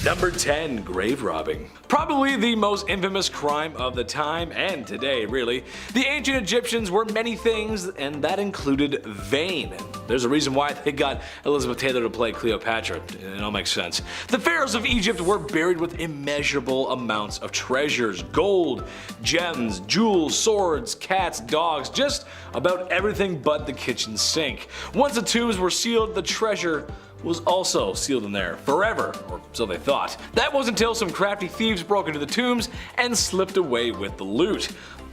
Number 10. Grave robbing. Probably the most infamous crime of the time, and today really. The ancient Egyptians were many things, and that included vain. There's a reason why they got Elizabeth Taylor to play Cleopatra. It all makes sense. The pharaohs of Egypt were buried with immeasurable amounts of treasures. Gold, gems, jewels, swords, cats, dogs, just about everything but the kitchen sink. Once the tombs were sealed, the treasure was also sealed in there forever, or so they thought. That wasn't until some crafty thieves broke into the tombs and slipped away with the loot.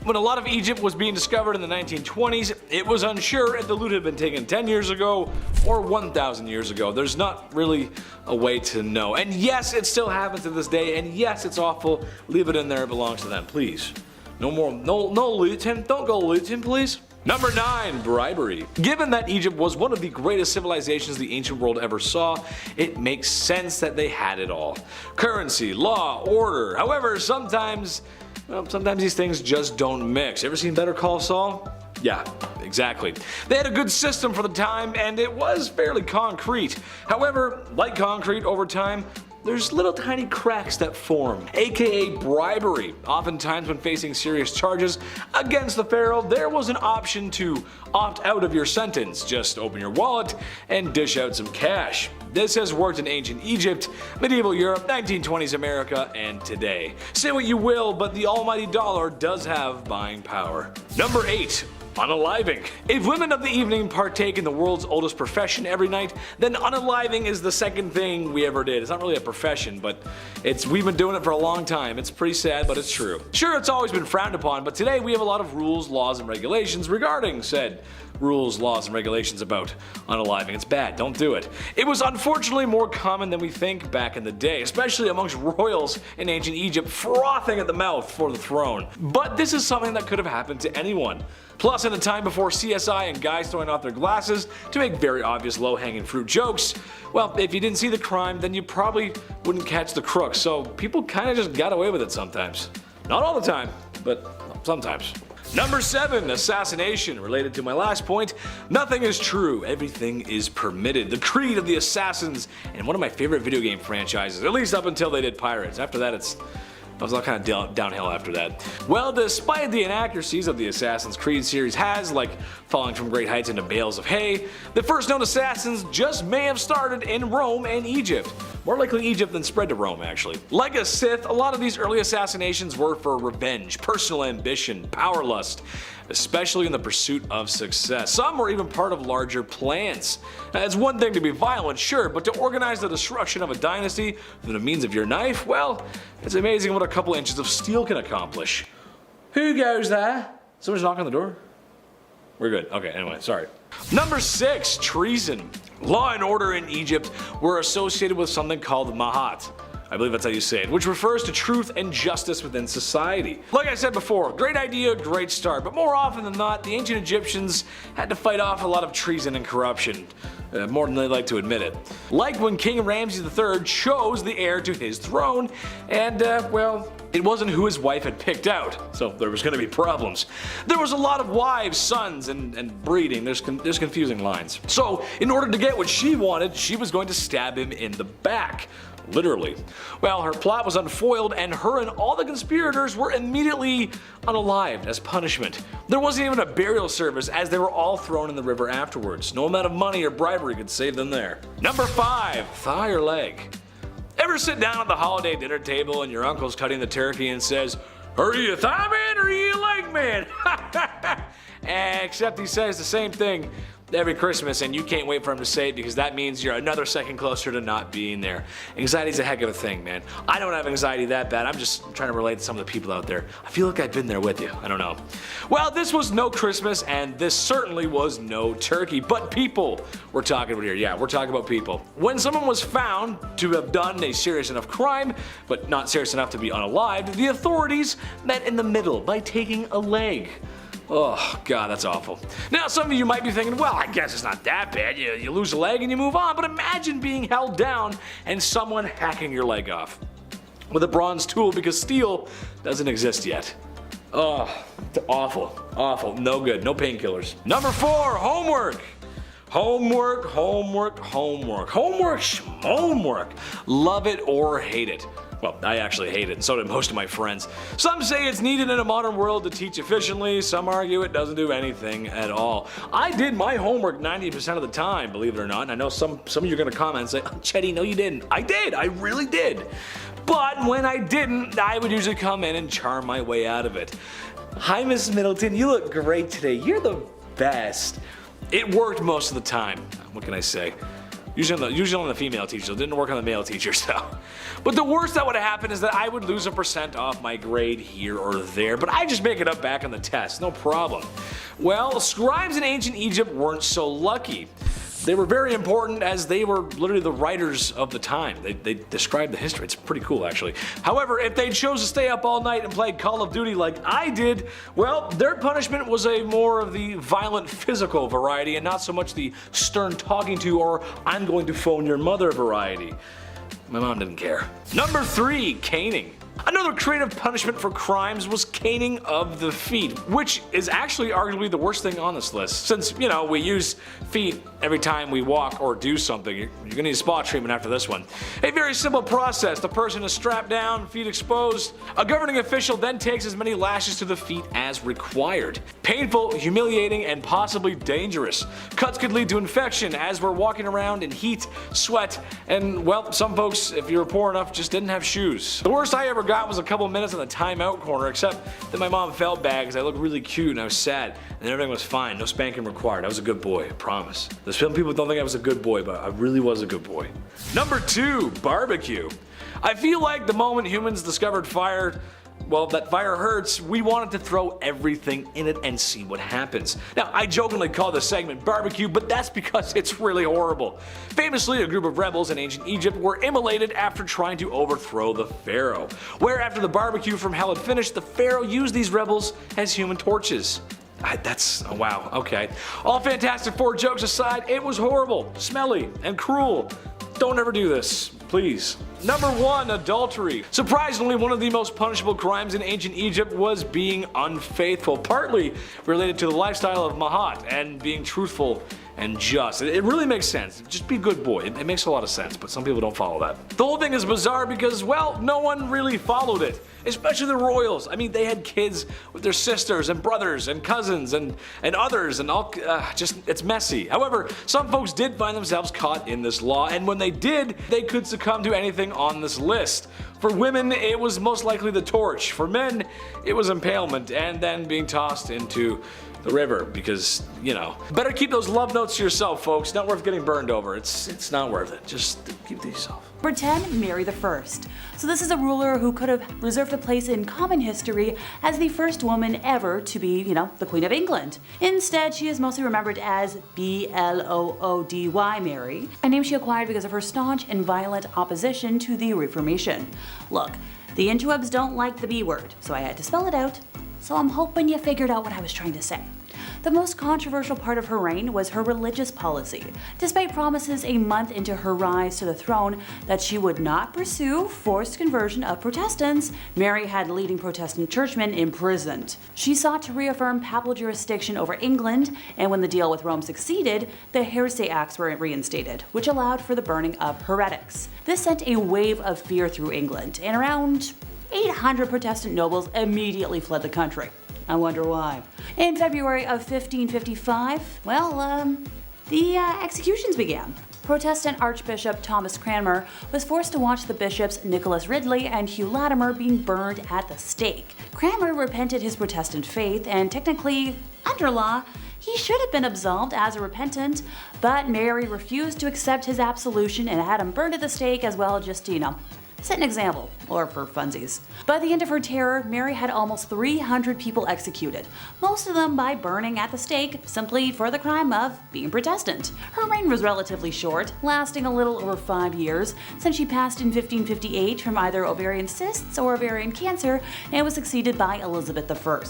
When a lot of Egypt was being discovered in the 1920s, it was unsure if the loot had been taken 10 years ago or 1,000 years ago. There's not really a way to know. And yes, it still happens to this day, and yes, it's awful. Leave it in there, it belongs to them, please. No more, no looting, don't go looting, please. Number 9. Bribery. Given that Egypt was one of the greatest civilizations the ancient world ever saw, it makes sense that they had it all. Currency, law, order. However, sometimes these things just don't mix. Ever seen Better Call Saul? Yeah, exactly. They had a good system for the time, and it was fairly concrete. However, like concrete, over time, there's little tiny cracks that form, aka bribery. Oftentimes when facing serious charges against the pharaoh, there was an option to opt out of your sentence. Just open your wallet and dish out some cash. This has worked in ancient Egypt, medieval Europe, 1920s America, and today. Say what you will, but the almighty dollar does have buying power. Number 8. Unaliving. If women of the evening partake in the world's oldest profession every night, then unaliving is the second thing we ever did. It's not really a profession, but we've been doing it for a long time. It's pretty sad, but it's true. Sure, it's always been frowned upon, but today we have a lot of rules, laws, and regulations regarding said rules, laws, and regulations about unaliving. It's bad, don't do it. It was unfortunately more common than we think back in the day, especially amongst royals in ancient Egypt frothing at the mouth for the throne. But this is something that could have happened to anyone. Plus, in a time before CSI and guys throwing off their glasses to make very obvious low-hanging fruit jokes, well, if you didn't see the crime, then you probably wouldn't catch the crook, so people kinda just got away with it sometimes. Not all the time, but sometimes. Number 7. Assassination. Related to my last point, nothing is true, everything is permitted. The creed of the assassins, and one of my favorite video game franchises, at least up until they did Pirates. After that, it was all kind of downhill after that. Well, despite the inaccuracies of the Assassin's Creed series has, like falling from great heights into bales of hay, the first known assassins just may have started in Rome and Egypt. More likely Egypt than spread to Rome, actually. Like a Sith, a lot of these early assassinations were for revenge, personal ambition, power lust, especially in the pursuit of success. Some were even part of larger plans. Now, it's one thing to be violent, sure, but to organize the destruction of a dynasty through the means of your knife, well, it's amazing what a couple inches of steel can accomplish. Who goes there? Someone's knocking on the door? We're good. Okay, anyway, sorry. Number 6. Treason. Law and order in Egypt were associated with something called Mahat. I believe that's how you say it, which refers to truth and justice within society. Like I said before, great idea, great start, but more often than not, the ancient Egyptians had to fight off a lot of treason and corruption. More than they like to admit it. Like when King Ramses III chose the heir to his throne, and well, it wasn't who his wife had picked out, so there was going to be problems. There was a lot of wives, sons, and breeding. There's confusing lines. So, in order to get what she wanted, she was going to stab him in the back. Literally. Well, her plot was unfoiled, and her and all the conspirators were immediately unalived as punishment. There wasn't even a burial service, as they were all thrown in the river afterwards. No amount of money or bribery could save them there. Number 5. Thigh or leg. Ever sit down at the holiday dinner table and your uncle's cutting the turkey and says, "Are you a thigh man or are you a leg man?" Except he says the same thing every Christmas, and you can't wait for him to say it because that means you're another second closer to not being there. Anxiety's a heck of a thing, man. I don't have anxiety that bad. I'm just trying to relate to some of the people out there. I feel like I've been there with you. I don't know. Well, this was no Christmas, and this certainly was no turkey, but people we're talking about here. Yeah, we're talking about people. When someone was found to have done a serious enough crime, but not serious enough to be unalived, the authorities met in the middle by taking a leg. Oh god, that's awful. Now some of you might be thinking, well, I guess it's not that bad, you lose a leg and you move on, but imagine being held down and someone hacking your leg off with a bronze tool because steel doesn't exist yet. Oh, awful, awful, no good, no painkillers. Number 4, homework. Homework, homework, homework. Homework, homework. Love it or hate it. Well, I actually hate it, and so did most of my friends. Some say it's needed in a modern world to teach efficiently, some argue it doesn't do anything at all. I did my homework 90% of the time, believe it or not, and I know some of you are going to comment and say, oh, Chetty, no you didn't. I did, I really did. But when I didn't, I would usually come in and charm my way out of it. Hi, Miss Middleton, you look great today. You're the best. It worked most of the time. What can I say? Usually on the female teacher, it didn't work on the male teacher, so. But the worst that would have happened is that I would lose a % off my grade here or there, but I just make it up back on the test, no problem. Well, scribes in ancient Egypt weren't so lucky. They were very important as they were literally the writers of the time. They described the history. It's pretty cool, actually. However, if they chose to stay up all night and play Call of Duty like I did, well, their punishment was a more of the violent physical variety and not so much the stern talking to or I'm going to phone your mother variety. My mom didn't care. Number 3, caning. Another creative punishment for crimes was caning of the feet, which is actually arguably the worst thing on this list. Since, you know, we use feet every time we walk or do something, you're gonna need spa treatment after this one. A very simple process. The person is strapped down, feet exposed. A governing official then takes as many lashes to the feet as required. Painful, humiliating, and possibly dangerous. Cuts could lead to infection as we're walking around in heat, sweat, and, well, some folks, if you were poor enough, just didn't have shoes. The worst I ever got was a couple minutes in the timeout corner, except that my mom felt bad because I looked really cute and I was sad, and everything was fine. No spanking required. I was a good boy, I promise. Some people don't think I was a good boy, but I really was a good boy. Number 2, barbecue. I feel like the moment humans discovered fire, well, that fire hurts, we wanted to throw everything in it and see what happens. Now, I jokingly call this segment barbecue, but that's because it's really horrible. Famously, a group of rebels in ancient Egypt were immolated after trying to overthrow the pharaoh, where after the barbecue from hell had finished, the pharaoh used these rebels as human torches. Oh wow, okay. All Fantastic Four jokes aside, it was horrible, smelly, and cruel. Don't ever do this, please. Number 1, adultery. Surprisingly, one of the most punishable crimes in ancient Egypt was being unfaithful, partly related to the lifestyle of Mahat and being truthful and just. It really makes sense. Just be a good boy. It makes a lot of sense, but some people don't follow that. The whole thing is bizarre because, well, no one really followed it. Especially the royals. I mean, they had kids with their sisters and brothers and cousins and others and all, it's messy. However, some folks did find themselves caught in this law, and when they did, they could succumb to anything on this list. For women, it was most likely the torch. For men, it was impalement and then being tossed into the river because, you know. Better keep those love notes to yourself, folks. Not worth getting burned over. It's not worth it. Just keep it to yourself. Number 10, Mary I. So this is a ruler who could have reserved a place in common history as the first woman ever to be, the Queen of England. Instead, she is mostly remembered as Bloody Mary, a name she acquired because of her staunch and violent opposition to the Reformation. Look, the interwebs don't like the B word, so I had to spell it out. So I'm hoping you figured out what I was trying to say. The most controversial part of her reign was her religious policy. Despite promises a month into her rise to the throne that she would not pursue forced conversion of Protestants, Mary had leading Protestant churchmen imprisoned. She sought to reaffirm papal jurisdiction over England, and when the deal with Rome succeeded, the Heresy Acts were reinstated, which allowed for the burning of heretics. This sent a wave of fear through England, and around 800 Protestant nobles immediately fled the country. I wonder why. In February of 1555, the executions began. Protestant Archbishop Thomas Cranmer was forced to watch the bishops Nicholas Ridley and Hugh Latimer being burned at the stake. Cranmer repented his Protestant faith, and technically, under law, he should have been absolved as a repentant, but Mary refused to accept his absolution and had him burned at the stake as well, just, set an example, or for funsies. By the end of her terror, Mary had almost 300 people executed, most of them by burning at the stake simply for the crime of being Protestant. Her reign was relatively short, lasting a little over 5 years, since she passed in 1558 from either ovarian cysts or ovarian cancer and was succeeded by Elizabeth I.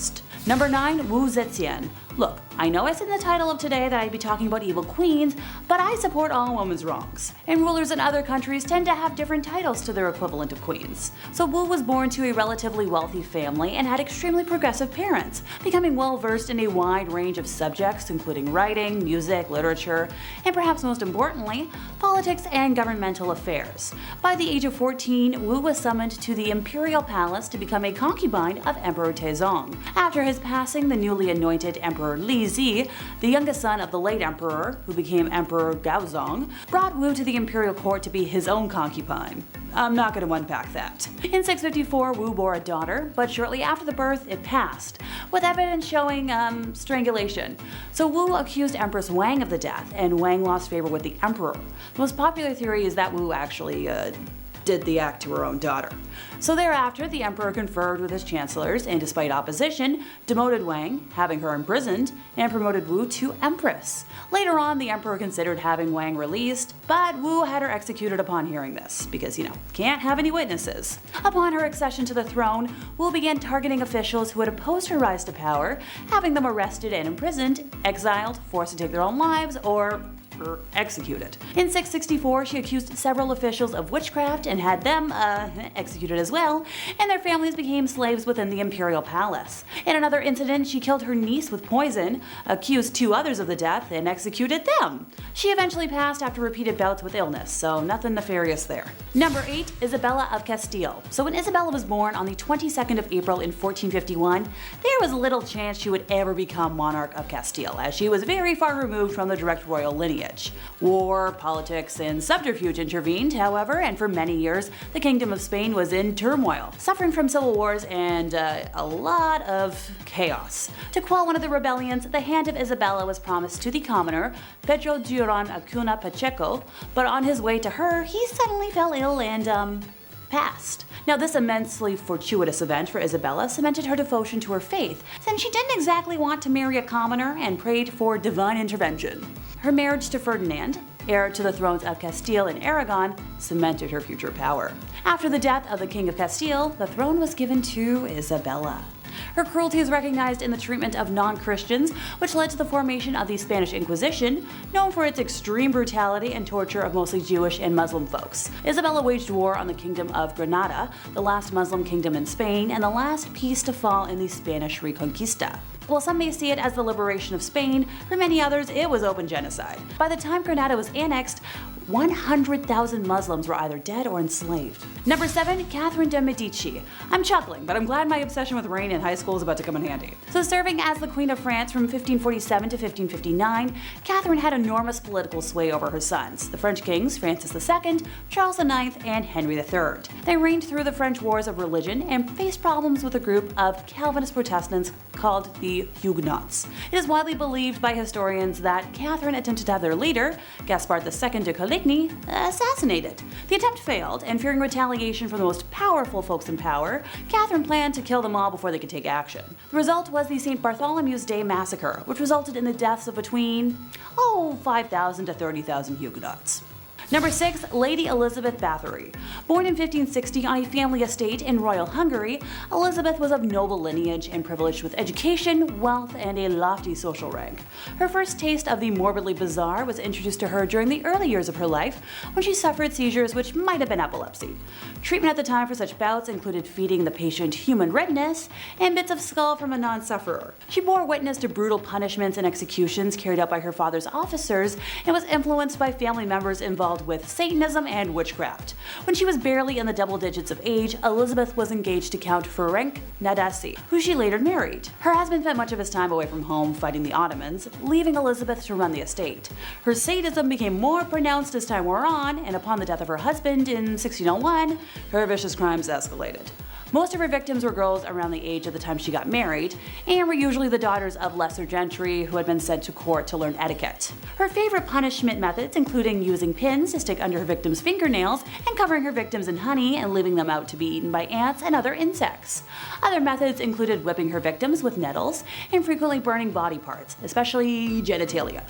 Number 9, Wu Zetian. Look, I know I said in the title of today that I'd be talking about evil queens, but I support all women's wrongs. And rulers in other countries tend to have different titles to their equivalent of queens. So Wu was born to a relatively wealthy family and had extremely progressive parents, becoming well versed in a wide range of subjects including writing, music, literature, and perhaps most importantly, politics and governmental affairs. By the age of 14, Wu was summoned to the imperial palace to become a concubine of Emperor Taizong. After his passing, the newly anointed Emperor Li Zi, the youngest son of the late emperor, who became Emperor Gaozong, brought Wu to the imperial court to be his own concubine. I'm not going to unpack that. In 654, Wu bore a daughter, but shortly after the birth, it passed, with evidence showing strangulation. So Wu accused Empress Wang of the death, and Wang lost favor with the emperor. The most popular theory is that Wu actually did the act to her own daughter. So thereafter, the emperor conferred with his chancellors and, despite opposition, demoted Wang, having her imprisoned, and promoted Wu to empress. Later on, the emperor considered having Wang released, but Wu had her executed upon hearing this, because, can't have any witnesses. Upon her accession to the throne, Wu began targeting officials who had opposed her rise to power, having them arrested and imprisoned, exiled, forced to take their own lives, or executed. In 664, she accused several officials of witchcraft and had them executed as well, and their families became slaves within the imperial palace. In another incident, she killed her niece with poison, accused 2 others of the death, and executed them. She eventually passed after repeated bouts with illness, so nothing nefarious there. Number 8, Isabella of Castile. So when Isabella was born on the 22nd of April in 1451, there was little chance she would ever become monarch of Castile, as she was very far removed from the direct royal lineage. War, politics, and subterfuge intervened, however, and for many years, the Kingdom of Spain was in turmoil, suffering from civil wars and a lot of chaos. To quell one of the rebellions, the hand of Isabella was promised to the commoner, Pedro Duran Acuna Pacheco, but on his way to her, he suddenly fell ill and, passed. Now, this immensely fortuitous event for Isabella cemented her devotion to her faith, since she didn't exactly want to marry a commoner and prayed for divine intervention. Her marriage to Ferdinand, heir to the thrones of Castile and Aragon, cemented her future power. After the death of the King of Castile, the throne was given to Isabella. Her cruelty is recognized in the treatment of non-Christians, which led to the formation of the Spanish Inquisition, known for its extreme brutality and torture of mostly Jewish and Muslim folks. Isabella waged war on the Kingdom of Granada, the last Muslim kingdom in Spain, and the last piece to fall in the Spanish Reconquista. While some may see it as the liberation of Spain, for many others it was open genocide. By the time Granada was annexed, 100,000 Muslims were either dead or enslaved. Number 7, Catherine de' Medici. I'm chuckling, but I'm glad my obsession with rain in high school is about to come in handy. So serving as the Queen of France from 1547 to 1559, Catherine had enormous political sway over her sons, the French kings Francis II, Charles IX, and Henry III. They reigned through the French Wars of Religion and faced problems with a group of Calvinist Protestants called the Huguenots. It is widely believed by historians that Catherine attempted to have their leader, Gaspard II de Coligny, assassinated. The attempt failed, and fearing retaliation from the most powerful folks in power, Catherine planned to kill them all before they could take action. The result was the St. Bartholomew's Day Massacre, which resulted in the deaths of between, 5,000 to 30,000 Huguenots. Number 6, Lady Elizabeth Bathory. Born in 1560 on a family estate in royal Hungary, Elizabeth was of noble lineage and privileged with education, wealth, and a lofty social rank. Her first taste of the morbidly bizarre was introduced to her during the early years of her life, when she suffered seizures which might have been epilepsy. Treatment at the time for such bouts included feeding the patient human redness and bits of skull from a non-sufferer. She bore witness to brutal punishments and executions carried out by her father's officers and was influenced by family members involved with Satanism and witchcraft. When she was barely in the double digits of age, Elizabeth was engaged to Count Ferenc Nadasdy, who she later married. Her husband spent much of his time away from home fighting the Ottomans, leaving Elizabeth to run the estate. Her sadism became more pronounced as time wore on, and upon the death of her husband in 1601, her vicious crimes escalated. Most of her victims were girls around the age of the time she got married, and were usually the daughters of lesser gentry who had been sent to court to learn etiquette. Her favorite punishment methods including using pins to stick under her victims' fingernails and covering her victims in honey and leaving them out to be eaten by ants and other insects. Other methods included whipping her victims with nettles and frequently burning body parts, especially genitalia.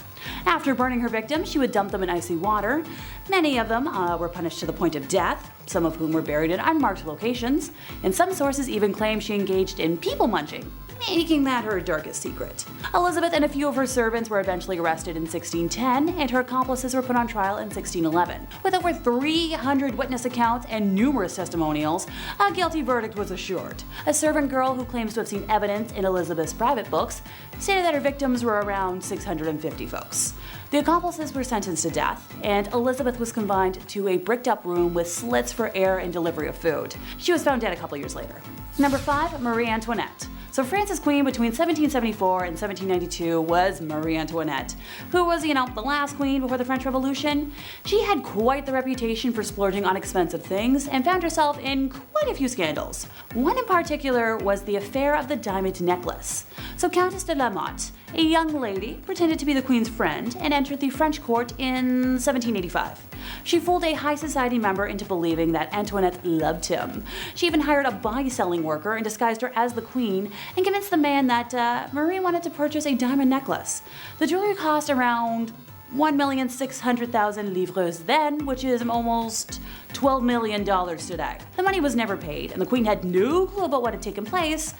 After burning her victims, she would dump them in icy water. Many of them were punished to the point of death, some of whom were buried in unmarked locations, and some sources even claim she engaged in people munching. making that her darkest secret. Elizabeth and a few of her servants were eventually arrested in 1610, and her accomplices were put on trial in 1611. With over 300 witness accounts and numerous testimonials, a guilty verdict was assured. A servant girl who claims to have seen evidence in Elizabeth's private books stated that her victims were around 650 folks. The accomplices were sentenced to death, and Elizabeth was confined to a bricked-up room with slits for air and delivery of food. She was found dead a couple years later. Number 5, Marie Antoinette. So France's queen between 1774 and 1792 was Marie Antoinette, who was, the last queen before the French Revolution. She had quite the reputation for splurging on expensive things and found herself in quite a few scandals. One in particular was the affair of the diamond necklace. So Countess de la Motte, a young lady, pretended to be the queen's friend and entered the French court in 1785. She fooled a high society member into believing that Antoinette loved him. She even hired a buy-selling worker and disguised her as the queen and convinced the man that Marie wanted to purchase a diamond necklace. The jewelry cost around 1,600,000 livres then, which is almost $12 million today. The money was never paid, and the queen had no clue about what had taken place.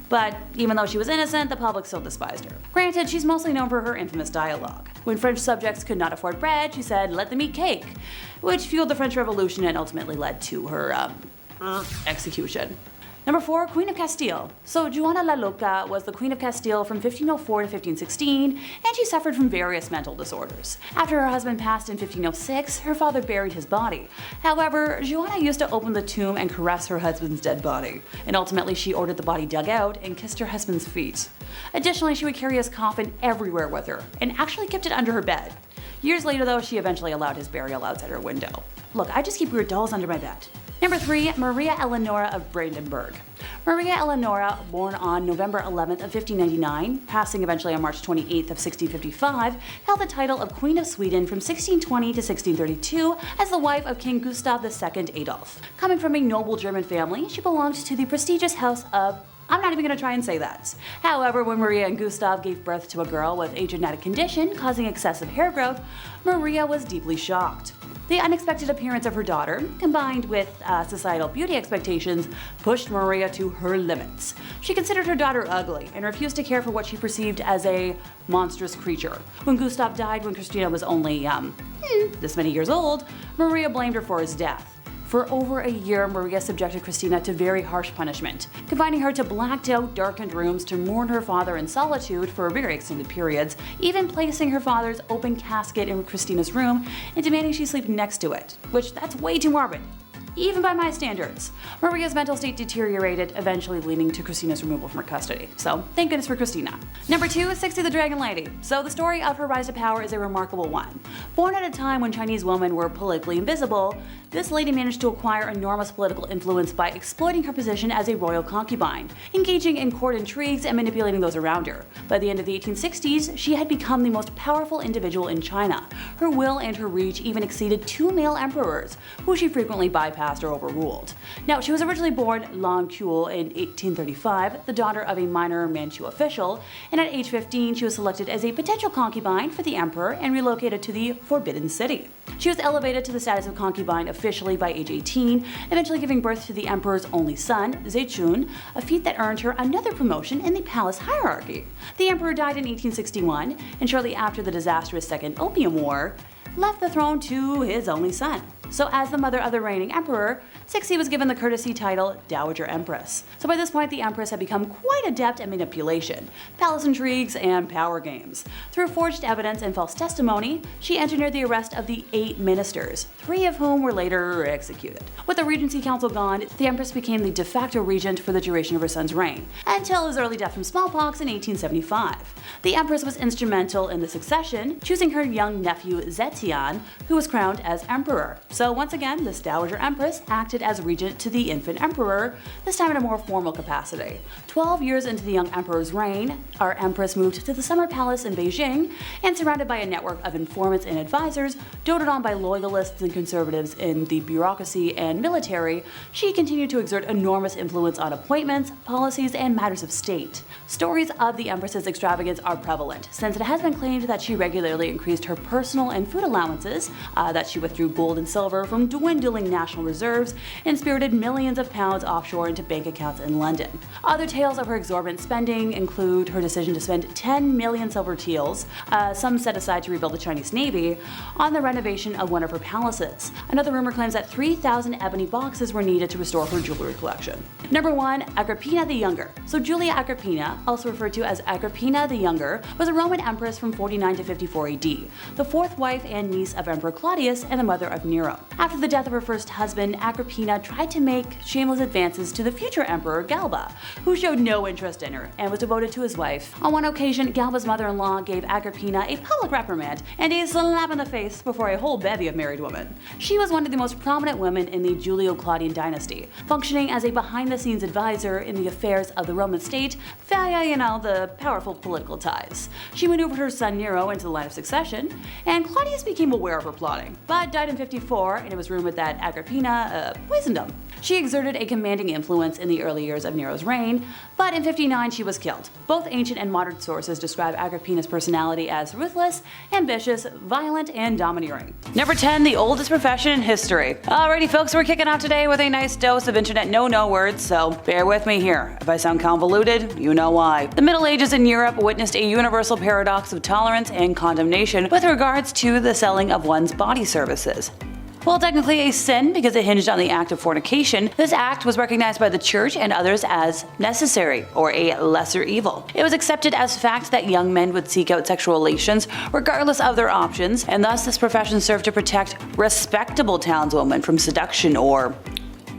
But even though she was innocent, the public still despised her. Granted, she's mostly known for her infamous dialogue. When French subjects could not afford bread, she said, "Let them eat cake," which fueled the French Revolution and ultimately led to her execution. Number 4, Queen of Castile. So Juana la Loca was the Queen of Castile from 1504 to 1516, and she suffered from various mental disorders. After her husband passed in 1506, her father buried his body. However, Juana used to open the tomb and caress her husband's dead body, and ultimately she ordered the body dug out and kissed her husband's feet. Additionally, she would carry his coffin everywhere with her, and actually kept it under her bed. Years later though, she eventually allowed his burial outside her window. Look, I just keep weird dolls under my bed. Number 3, Maria Eleonora of Brandenburg. Maria Eleonora, born on November 11th of 1599, passing eventually on March 28th of 1655, held the title of Queen of Sweden from 1620 to 1632 as the wife of King Gustav II Adolf. Coming from a noble German family, she belonged to the prestigious house of... I'm not even going to try and say that. However, when Maria and Gustav gave birth to a girl with a genetic condition causing excessive hair growth, Maria was deeply shocked. The unexpected appearance of her daughter, combined with societal beauty expectations, pushed Maria to her limits. She considered her daughter ugly and refused to care for what she perceived as a monstrous creature. When Gustav died when Christina was only, this many years old, Maria blamed her for his death. For over a year, Maria subjected Christina to very harsh punishment, confining her to blacked-out, darkened rooms to mourn her father in solitude for very extended periods, even placing her father's open casket in Christina's room and demanding she sleep next to it, which that's way too morbid. Even by my standards. Maria's mental state deteriorated, eventually leading to Christina's removal from her custody. So, thank goodness for Christina. Number 2 is 60 the Dragon Lady. So the story of her rise to power is a remarkable one. Born at a time when Chinese women were politically invisible, this lady managed to acquire enormous political influence by exploiting her position as a royal concubine, engaging in court intrigues and manipulating those around her. By the end of the 1860s, she had become the most powerful individual in China. Her will and her reach even exceeded 2 male emperors, who she frequently bypassed or overruled. Now, she was originally born Lan Kuo in 1835, the daughter of a minor Manchu official, and at age 15 she was selected as a potential concubine for the emperor and relocated to the Forbidden City. She was elevated to the status of concubine officially by age 18, eventually giving birth to the emperor's only son, Zetan, a feat that earned her another promotion in the palace hierarchy. The emperor died in 1861, and shortly after the disastrous Second Opium War, left the throne to his only son. So as the mother of the reigning emperor, Cixi was given the courtesy title Dowager Empress. So by this point, the empress had become quite adept at manipulation, palace intrigues, and power games. Through forged evidence and false testimony, she engineered the arrest of the 8 ministers, 3 of whom were later executed. With the regency council gone, the empress became the de facto regent for the duration of her son's reign, until his early death from smallpox in 1875. The empress was instrumental in the succession, choosing her young nephew Zetan, who was crowned as emperor. So once again, this Dowager Empress acted as regent to the infant emperor, this time in a more formal capacity. 12 years into the young emperor's reign, our empress moved to the summer palace in Beijing, and surrounded by a network of informants and advisors, doted on by loyalists and conservatives in the bureaucracy and military, she continued to exert enormous influence on appointments, policies, and matters of state. Stories of the empress's extravagance are prevalent, since it has been claimed that she regularly increased her personal and food allowances, that she withdrew gold and silver silver from dwindling national reserves and spirited millions of pounds offshore into bank accounts in London. Other tales of her exorbitant spending include her decision to spend 10 million silver teals, some set aside to rebuild the Chinese Navy, on the renovation of one of her palaces. Another rumor claims that 3,000 ebony boxes were needed to restore her jewelry collection. Number 1. Agrippina the Younger. So Julia Agrippina, also referred to as Agrippina the Younger, was a Roman empress from 49 to 54 AD, the fourth wife and niece of Emperor Claudius and the mother of Nero. After the death of her first husband, Agrippina tried to make shameless advances to the future emperor Galba, who showed no interest in her and was devoted to his wife. On one occasion, Galba's mother-in-law gave Agrippina a public reprimand and a slap in the face before a whole bevy of married women. She was one of the most prominent women in the Julio-Claudian dynasty, functioning as a behind-the-scenes advisor in the affairs of the Roman state via, the powerful political ties. She maneuvered her son Nero into the line of succession, and Claudius became aware of her plotting, but died in 54, and it was rumored that Agrippina poisoned him. She exerted a commanding influence in the early years of Nero's reign, but in 59 she was killed. Both ancient and modern sources describe Agrippina's personality as ruthless, ambitious, violent, and domineering. Number 10. The oldest profession in history. Alrighty folks, we're kicking off today with a nice dose of internet no words, so bear with me here. If I sound convoluted, you know why. The Middle Ages in Europe witnessed a universal paradox of tolerance and condemnation with regards to the selling of one's body services. While technically a sin because it hinged on the act of fornication, this act was recognized by the church and others as necessary, or a lesser evil. It was accepted as fact that young men would seek out sexual relations regardless of their options, and thus this profession served to protect respectable townswomen from seduction or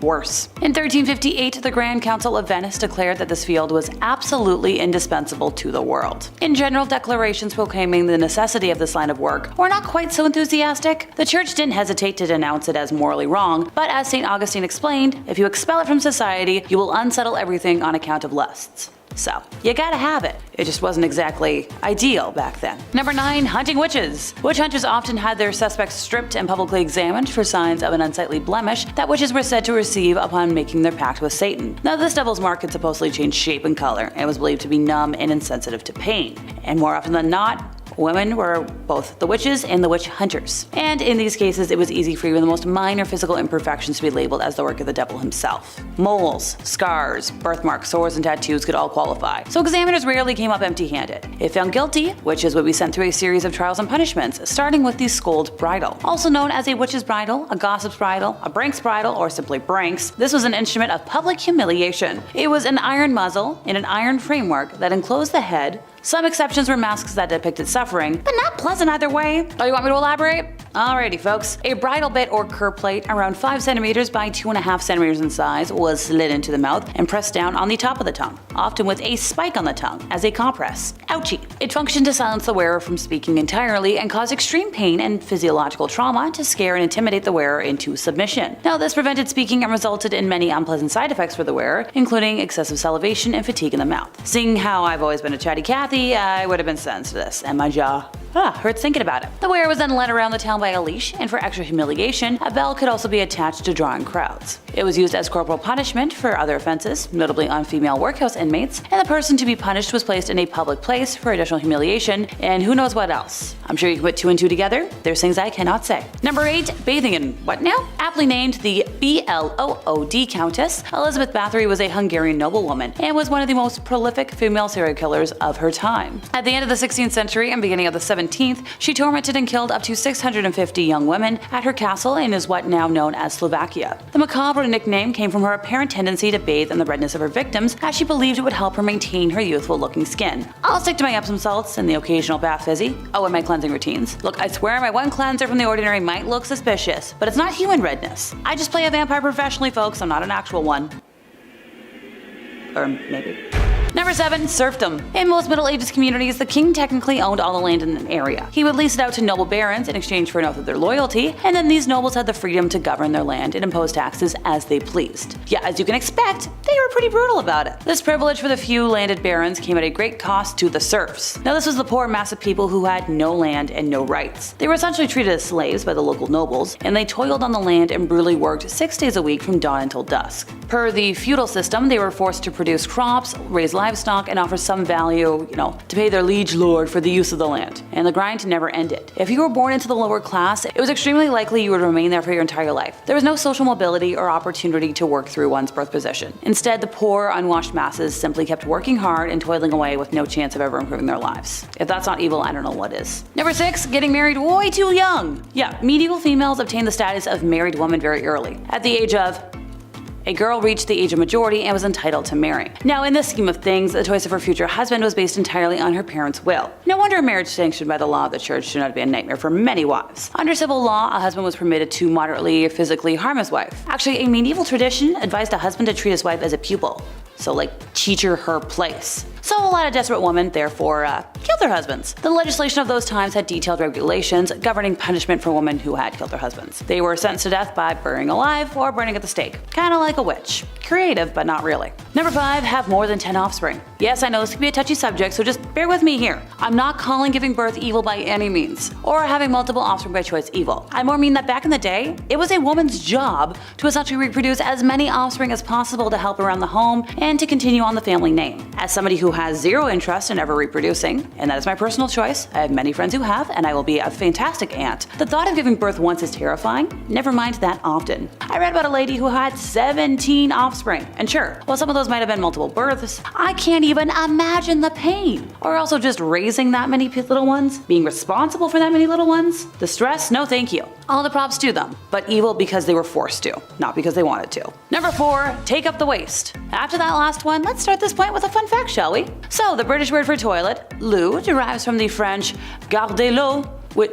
worse. In 1358, the Grand Council of Venice declared that this field was absolutely indispensable to the world. In general, declarations proclaiming the necessity of this line of work were not quite so enthusiastic. The church didn't hesitate to denounce it as morally wrong, but as St. Augustine explained, if you expel it from society, you will unsettle everything on account of lusts. So, you gotta have it. It just wasn't exactly ideal back then. Number 9. Hunting witches. Witch hunters often had their suspects stripped and publicly examined for signs of an unsightly blemish that witches were said to receive upon making their pact with Satan. Now, this devil's mark could supposedly change shape and color, and was believed to be numb and insensitive to pain. And more often than not, women were both the witches and the witch hunters. And in these cases, it was easy for even the most minor physical imperfections to be labeled as the work of the devil himself. Moles, scars, birthmarks, sores, and tattoos could all qualify, so examiners rarely came up empty-handed. If found guilty, witches would be sent through a series of trials and punishments, starting with the scold bridle. Also known as a witch's bridle, a gossip's bridle, a brink's bridle, or simply brinks, this was an instrument of public humiliation. It was an iron muzzle in an iron framework that enclosed the head. Some exceptions were masks that depicted suffering, but not pleasant either way. Oh, you want me to elaborate? Alrighty folks, a bridle bit or curb plate around 5 centimeters by 2.5 centimeters in size was slid into the mouth and pressed down on the top of the tongue, often with a spike on the tongue as a compress. Ouchie. It functioned to silence the wearer from speaking entirely and cause extreme pain and physiological trauma to scare and intimidate the wearer into submission. Now, this prevented speaking and resulted in many unpleasant side effects for the wearer, including excessive salivation and fatigue in the mouth. Seeing how I've always been a chatty Cathy, I would have been sentenced to this, and my jaw hurts thinking about it. The wearer was then led around the town by a leash, and for extra humiliation, a bell could also be attached to drawing crowds. It was used as corporal punishment for other offenses, notably on female workhouse inmates, and the person to be punished was placed in a public place for additional humiliation, and who knows what else. I'm sure you can put 2 and 2 together. There's things I cannot say. Number 8. Bathing in what now? Aptly named the Blood Countess, Elizabeth Bathory was a Hungarian noblewoman and was one of the most prolific female serial killers of her time. At the end of the 16th century and beginning of the 17th, she tormented and killed up to 650 young women at her castle in what now known as Slovakia. The macabre nickname came from her apparent tendency to bathe in the redness of her victims, as she believed it would help her maintain her youthful-looking skin. I'll stick to my Epsom salts and the occasional bath fizzy. Oh, and my cleansing routines. Look, I swear my one cleanser from the ordinary might look suspicious, but it's not human redness. I just play a vampire professionally, folks. I'm not an actual one. Or maybe. Number 7. Serfdom. In most Middle Ages communities, the king technically owned all the land in an area. He would lease it out to noble barons in exchange for an oath of their loyalty, and then these nobles had the freedom to govern their land and impose taxes as they pleased. Yeah, as you can expect, they were pretty brutal about it. This privilege for the few landed barons came at a great cost to the serfs. Now, this was the poor mass of people who had no land and no rights. They were essentially treated as slaves by the local nobles, and they toiled on the land and brutally worked 6 days a week from dawn until dusk. Per the feudal system, they were forced to produce crops, raise livestock and offer some value, to pay their liege lord for the use of the land. And the grind never ended. If you were born into the lower class, it was extremely likely you would remain there for your entire life. There was no social mobility or opportunity to work through one's birth position. Instead, the poor, unwashed masses simply kept working hard and toiling away with no chance of ever improving their lives. If that's not evil, I don't know what is. Number 6, getting married way too young. Yeah, medieval females obtained the status of married woman very early. At the age of a girl reached the age of majority and was entitled to marry. Now, in this scheme of things, the choice of her future husband was based entirely on her parents' will. No wonder a marriage sanctioned by the law of the church turned out to be a nightmare for many wives. Under civil law, a husband was permitted to moderately physically harm his wife. Actually, a medieval tradition advised a husband to treat his wife as a pupil. So teach her place. So a lot of desperate women, therefore, killed their husbands. The legislation of those times had detailed regulations governing punishment for women who had killed their husbands. They were sentenced to death by burning alive or burning at the stake. Kinda like a witch. Creative, but not really. Number 5, have more than 10 offspring. Yes, I know this can be a touchy subject, so just bear with me here. I'm not calling giving birth evil by any means, or having multiple offspring by choice evil. I more mean that back in the day, it was a woman's job to essentially reproduce as many offspring as possible to help around the home and to continue on the family name. As somebody who has zero interest in ever reproducing, and that is my personal choice, I have many friends who have, and I will be a fantastic aunt. The thought of giving birth once is terrifying, never mind that often. I read about a lady who had 17 offspring, and sure, while some of those might have been multiple births, I can't even imagine the pain. Or also just raising that many little ones, being responsible for that many little ones. The stress, no thank you. All the props to them, but evil because they were forced to, not because they wanted to. Number 4, take up the waist. After that last one, let's start this point with a fun fact, shall we? So, the British word for toilet, loo, derives from the French gardez l'eau,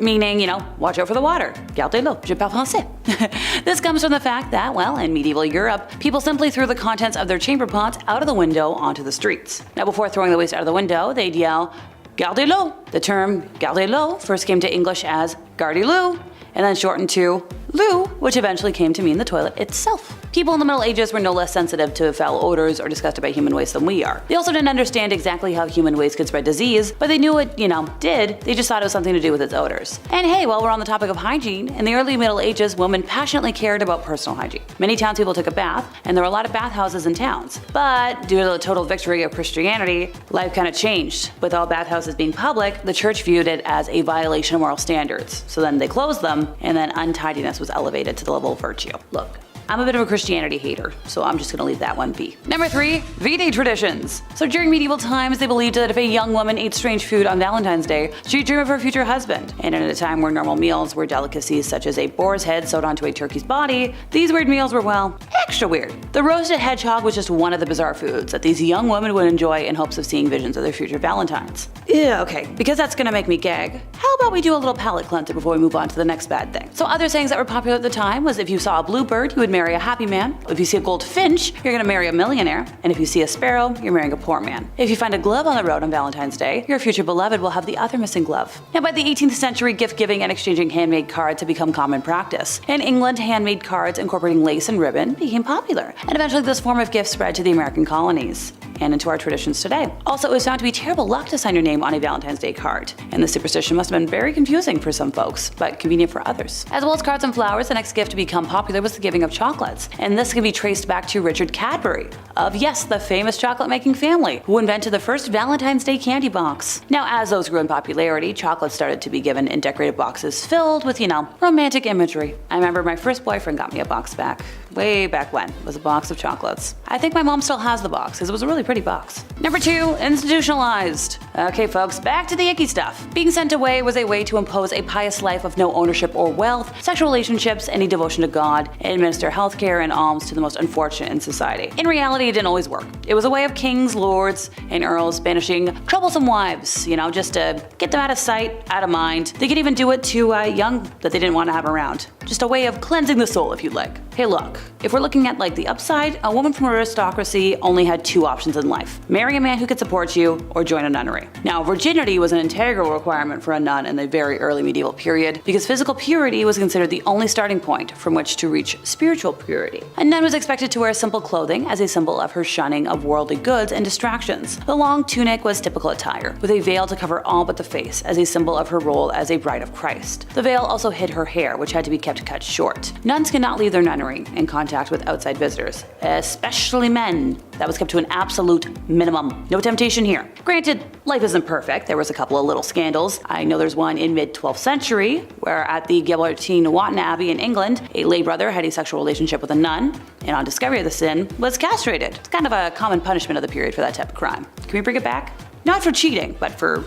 meaning, watch out for the water. Gardez l'eau, je parle français. This comes from the fact that, in medieval Europe, people simply threw the contents of their chamber pots out of the window onto the streets. Now, before throwing the waste out of the window, they'd yell, gardez l'eau. The term gardez l'eau first came to English as gardy-loo, and then shortened to loo, which eventually came to mean the toilet itself. People in the Middle Ages were no less sensitive to foul odors or disgusted by human waste than we are. They also didn't understand exactly how human waste could spread disease, but they knew it, did. They just thought it was something to do with its odors. And hey, while we're on the topic of hygiene, in the early Middle Ages, women passionately cared about personal hygiene. Many townspeople took a bath, and there were a lot of bathhouses in towns. But due to the total victory of Christianity, life kind of changed. With all bathhouses being public, the church viewed it as a violation of moral standards. So then they closed them, and then untidiness was elevated to the level of virtue. Look, I'm a bit of a Christianity hater, so I'm just gonna leave that one be. Number 3, V-Day traditions. So during medieval times, they believed that if a young woman ate strange food on Valentine's Day, she'd dream of her future husband. And at a time where normal meals were delicacies such as a boar's head sewed onto a turkey's body, these weird meals were, extra weird. The roasted hedgehog was just one of the bizarre foods that these young women would enjoy in hopes of seeing visions of their future Valentines. Yeah, okay, because that's gonna make me gag, how about we do a little palate cleanser before we move on to the next bad thing? So other sayings that were popular at the time was if you saw a bluebird, you would marry a happy man. If you see a goldfinch, you're gonna marry a millionaire. And if you see a sparrow, you're marrying a poor man. If you find a glove on the road on Valentine's Day, your future beloved will have the other missing glove. Now, by the 18th century, gift giving and exchanging handmade cards had become common practice. In England, handmade cards incorporating lace and ribbon became popular. And eventually this form of gift spread to the American colonies and into our traditions today. Also, it was found to be terrible luck to sign your name on a Valentine's Day card, and the superstition must have been very confusing for some folks, but convenient for others. As well as cards and flowers, the next gift to become popular was the giving of chocolates, and this can be traced back to Richard Cadbury, of yes, the famous chocolate-making family, who invented the first Valentine's Day candy box. Now, as those grew in popularity, chocolates started to be given in decorated boxes filled with, romantic imagery. I remember my first boyfriend got me a box back, way back when. It was a box of chocolates. I think my mom still has the box, because it was a really pretty box. Number 2, institutionalized. Okay folks, back to the icky stuff. Being sent away was a way to impose a pious life of no ownership or wealth, sexual relationships, any devotion to God, and administer healthcare and alms to the most unfortunate in society. In reality, it didn't always work. It was a way of kings, lords, and earls banishing troublesome wives, just to get them out of sight, out of mind. They could even do it to young that they didn't want to have around. Just a way of cleansing the soul, if you'd like. Hey look, if we're looking at the upside, a woman from aristocracy only had 2 options in life. Marry a man who could support you, or join a nunnery. Now, virginity was an integral requirement for a nun in the very early medieval period, because physical purity was considered the only starting point from which to reach spiritual purity. A nun was expected to wear simple clothing as a symbol of her shunning of worldly goods and distractions. The long tunic was typical attire, with a veil to cover all but the face as a symbol of her role as a bride of Christ. The veil also hid her hair, which had to be kept about to cut short. Nuns cannot leave their nunnery in contact with outside visitors, especially men. That was kept to an absolute minimum. No temptation here. Granted, life isn't perfect. There was a couple of little scandals. I know there's one in mid-12th century, where at the Gilbertine Wotton Abbey in England, a lay brother had a sexual relationship with a nun, and on discovery of the sin, was castrated. It's kind of a common punishment of the period for that type of crime. Can we bring it back? Not for cheating, but for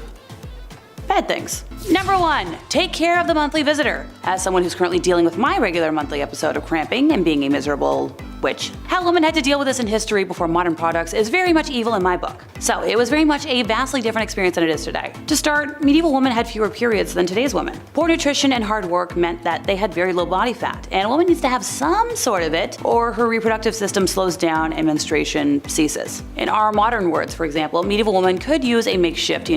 bad things. Number 1. Take care of the monthly visitor. As someone who's currently dealing with my regular monthly episode of cramping and being a miserable witch, how women had to deal with this in history before modern products is very much evil in my book. So it was very much a vastly different experience than it is today. To start, medieval women had fewer periods than today's women. Poor nutrition and hard work meant that they had very low body fat, and a woman needs to have some sort of it or her reproductive system slows down and menstruation ceases. In our modern words, for example, medieval women could use a makeshift,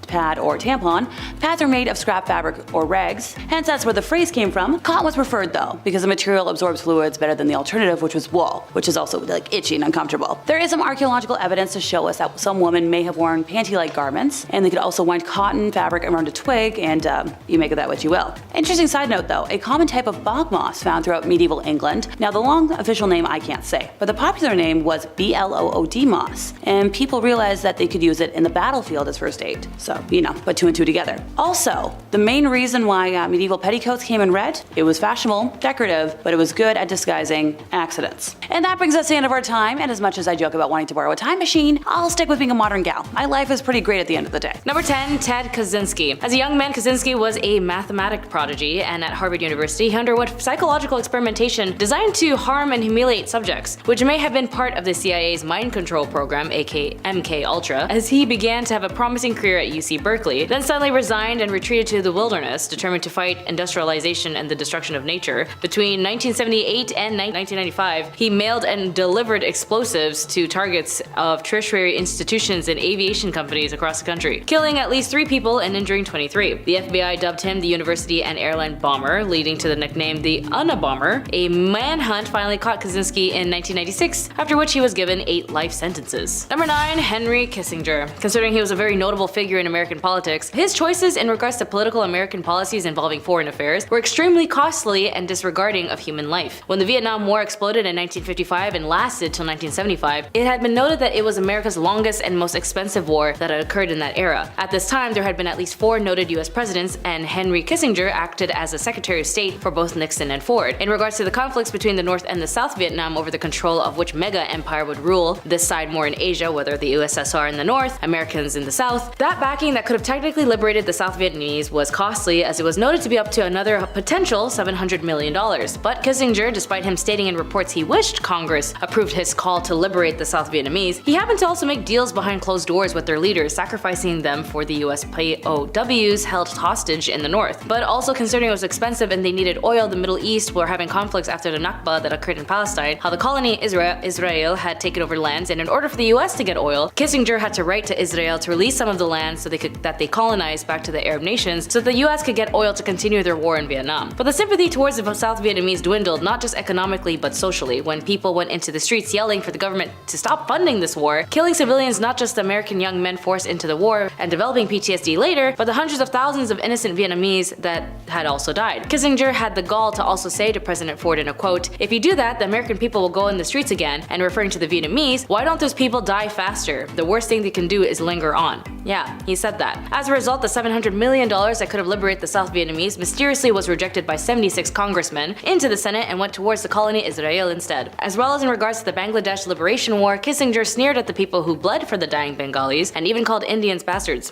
pad or tampon. Pads are made of scrap fabric or rags, hence that's where the phrase came from. Cotton was preferred though, because the material absorbs fluids better than the alternative, which was wool, which is also itchy and uncomfortable. There is some archaeological evidence to show us that some women may have worn panty-like garments, and they could also wind cotton fabric around a twig, and you make of that what you will. Interesting side note though, a common type of bog moss found throughout medieval England. Now the long official name I can't say, but the popular name was Blood moss, and people realized that they could use it in the battlefield as first aid. So, put 2 and 2 together. Also, the main reason why medieval petticoats came in red, it was fashionable, decorative, but it was good at disguising accidents. And that brings us to the end of our time, and as much as I joke about wanting to borrow a time machine, I'll stick with being a modern gal. My life is pretty great at the end of the day. Number 10. Ted Kazinski. As a young man, Kazinski was a mathematic prodigy, and at Harvard University, he underwent psychological experimentation designed to harm and humiliate subjects, which may have been part of the CIA's mind control program, aka MK Ultra, as he began to have a promising career at UC Berkeley, then suddenly resigned and retreated to the wilderness, determined to fight industrialization and the destruction of nature. Between 1978 and 1995, he mailed and delivered explosives to targets of tertiary institutions and aviation companies across the country, killing at least 3 people and injuring 23. The FBI dubbed him the University and Airline Bomber, leading to the nickname the Unabomber. A manhunt finally caught Kazinski in 1996, after which he was given 8 life sentences. Number 9. Henry Kissinger. Considering he was a very notable figure in American politics, his choices in regards to political American policies involving foreign affairs were extremely costly and disregarding of human life. When the Vietnam War exploded in 1955 and lasted till 1975, it had been noted that it was America's longest and most expensive war that had occurred in that era. At this time, there had been at least 4 noted US presidents, and Henry Kissinger acted as a Secretary of State for both Nixon and Ford. In regards to the conflicts between the North and the South Vietnam over the control of which mega empire would rule, this side more in Asia, whether the USSR in the North, Americans in the South, that backing that could have technically liberated the South Vietnamese was costly, as it was noted to be up to another potential $700 million. But Kissinger, despite him stating in reports he wished Congress approved his call to liberate the South Vietnamese, he happened to also make deals behind closed doors with their leaders, sacrificing them for the US POWs held hostage in the North. But also considering it was expensive and they needed oil, the Middle East were having conflicts after the Nakba that occurred in Palestine, how the colony Israel had taken over lands, and in order for the US to get oil, Kissinger had to write to Israel to release some of the land so that they colonized back to the Arab nations so that the US could get oil to continue their war in Vietnam. But the sympathy towards the South Vietnamese dwindled, not just economically but socially, when people went into the streets yelling for the government to stop funding this war, killing civilians, not just the American young men forced into the war and developing PTSD later, but the hundreds of thousands of innocent Vietnamese that had also died. Kissinger had the gall to also say to President Ford in a quote, "If you do that, the American people will go in the streets again," and referring to the Vietnamese, "Why don't those people die faster? The worst thing they can do is linger on." Yeah, he said that. As a result, the $700 million that could have liberated the South Vietnamese mysteriously was rejected by 76 congressmen into the Senate and went towards the colony Israel instead. As well as in regards to the Bangladesh Liberation War, Kissinger sneered at the people who bled for the dying Bengalis and even called Indians bastards.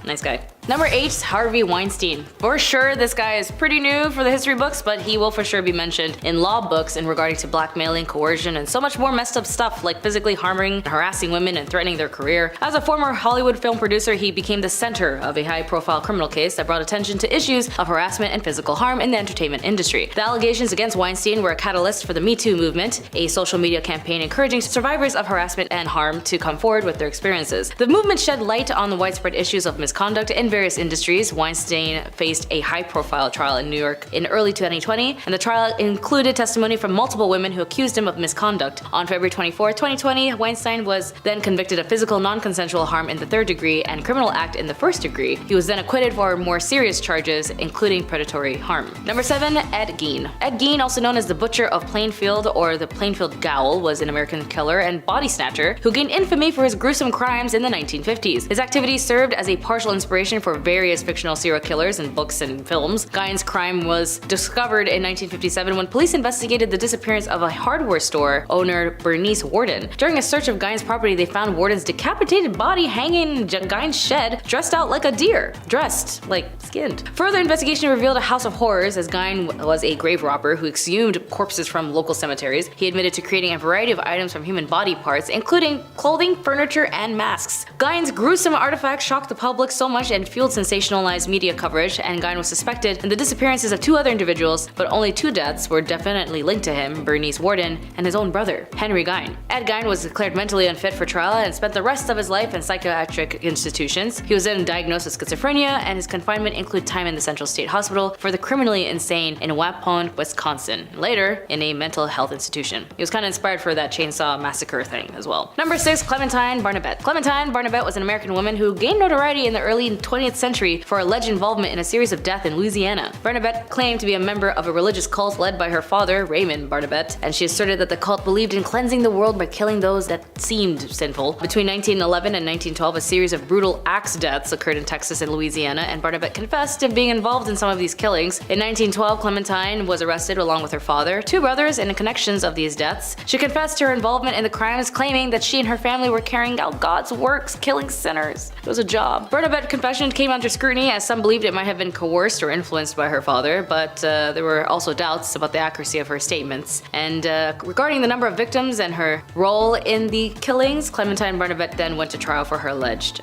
Nice guy. Number 8. Harvey Weinstein. For sure, this guy is pretty new for the history books, but he will for sure be mentioned in law books in regarding to blackmailing, coercion, and so much more messed up stuff like physically harming and harassing women and threatening their career. As a former Hollywood film producer, he became the center of a high-profile criminal case that brought attention to issues of harassment and physical harm in the entertainment industry. The allegations against Weinstein were a catalyst for the Me Too movement, a social media campaign encouraging survivors of harassment and harm to come forward with their experiences. The movement shed light on the widespread issues of misconduct and various industries. Weinstein faced a high-profile trial in New York in early 2020, and the trial included testimony from multiple women who accused him of misconduct. On February 24, 2020, Weinstein was then convicted of physical non-consensual harm in the third degree and criminal act in the first degree. He was then acquitted for more serious charges, including predatory harm. Number 7. Ed Gein. Ed Gein, also known as the Butcher of Plainfield or the Plainfield Gowl, was an American killer and body snatcher who gained infamy for his gruesome crimes in the 1950s. His activities served as a partial inspiration for various fictional serial killers in books and films. Gein's crime was discovered in 1957 when police investigated the disappearance of a hardware store owner, Bernice Warden. During a search of Gein's property, they found Warden's decapitated body hanging in Gein's shed, dressed out like a deer. Dressed, like skinned. Further investigation revealed a house of horrors, as Gein was a grave robber who exhumed corpses from local cemeteries. He admitted to creating a variety of items from human body parts, including clothing, furniture, and masks. Gein's gruesome artifacts shocked the public so much and fueled sensationalized media coverage, and Gein was suspected in the disappearances of 2 other individuals, but only 2 deaths were definitely linked to him, Bernice Warden and his own brother, Henry Gein. Ed Gein was declared mentally unfit for trial and spent the rest of his life in psychiatric institutions. He was then diagnosed with schizophrenia, and his confinement included time in the Central State Hospital for the Criminally Insane in Waupun, Wisconsin, later in a mental health institution. He was kind of inspired for that chainsaw massacre thing as well. Number 6. Clementine Barnabet. Clementine Barnabet was an American woman who gained notoriety in the early 20th century for alleged involvement in a series of deaths in Louisiana. Barnabet claimed to be a member of a religious cult led by her father, Raymond Barnabet, and she asserted that the cult believed in cleansing the world by killing those that seemed sinful. Between 1911 and 1912, a series of brutal axe deaths occurred in Texas and Louisiana, and Barnabet confessed to being involved in some of these killings. In 1912, Clementine was arrested along with her father, 2 brothers, and the connections of these deaths. She confessed to her involvement in the crimes, claiming that she and her family were carrying out God's works, killing sinners. It was a job. Bernabet's confession came under scrutiny, as some believed it might have been coerced or influenced by her father, but there were also doubts about the accuracy of her statements. And regarding the number of victims and her role in the killings, Clementine Barnabet then went to trial for her alleged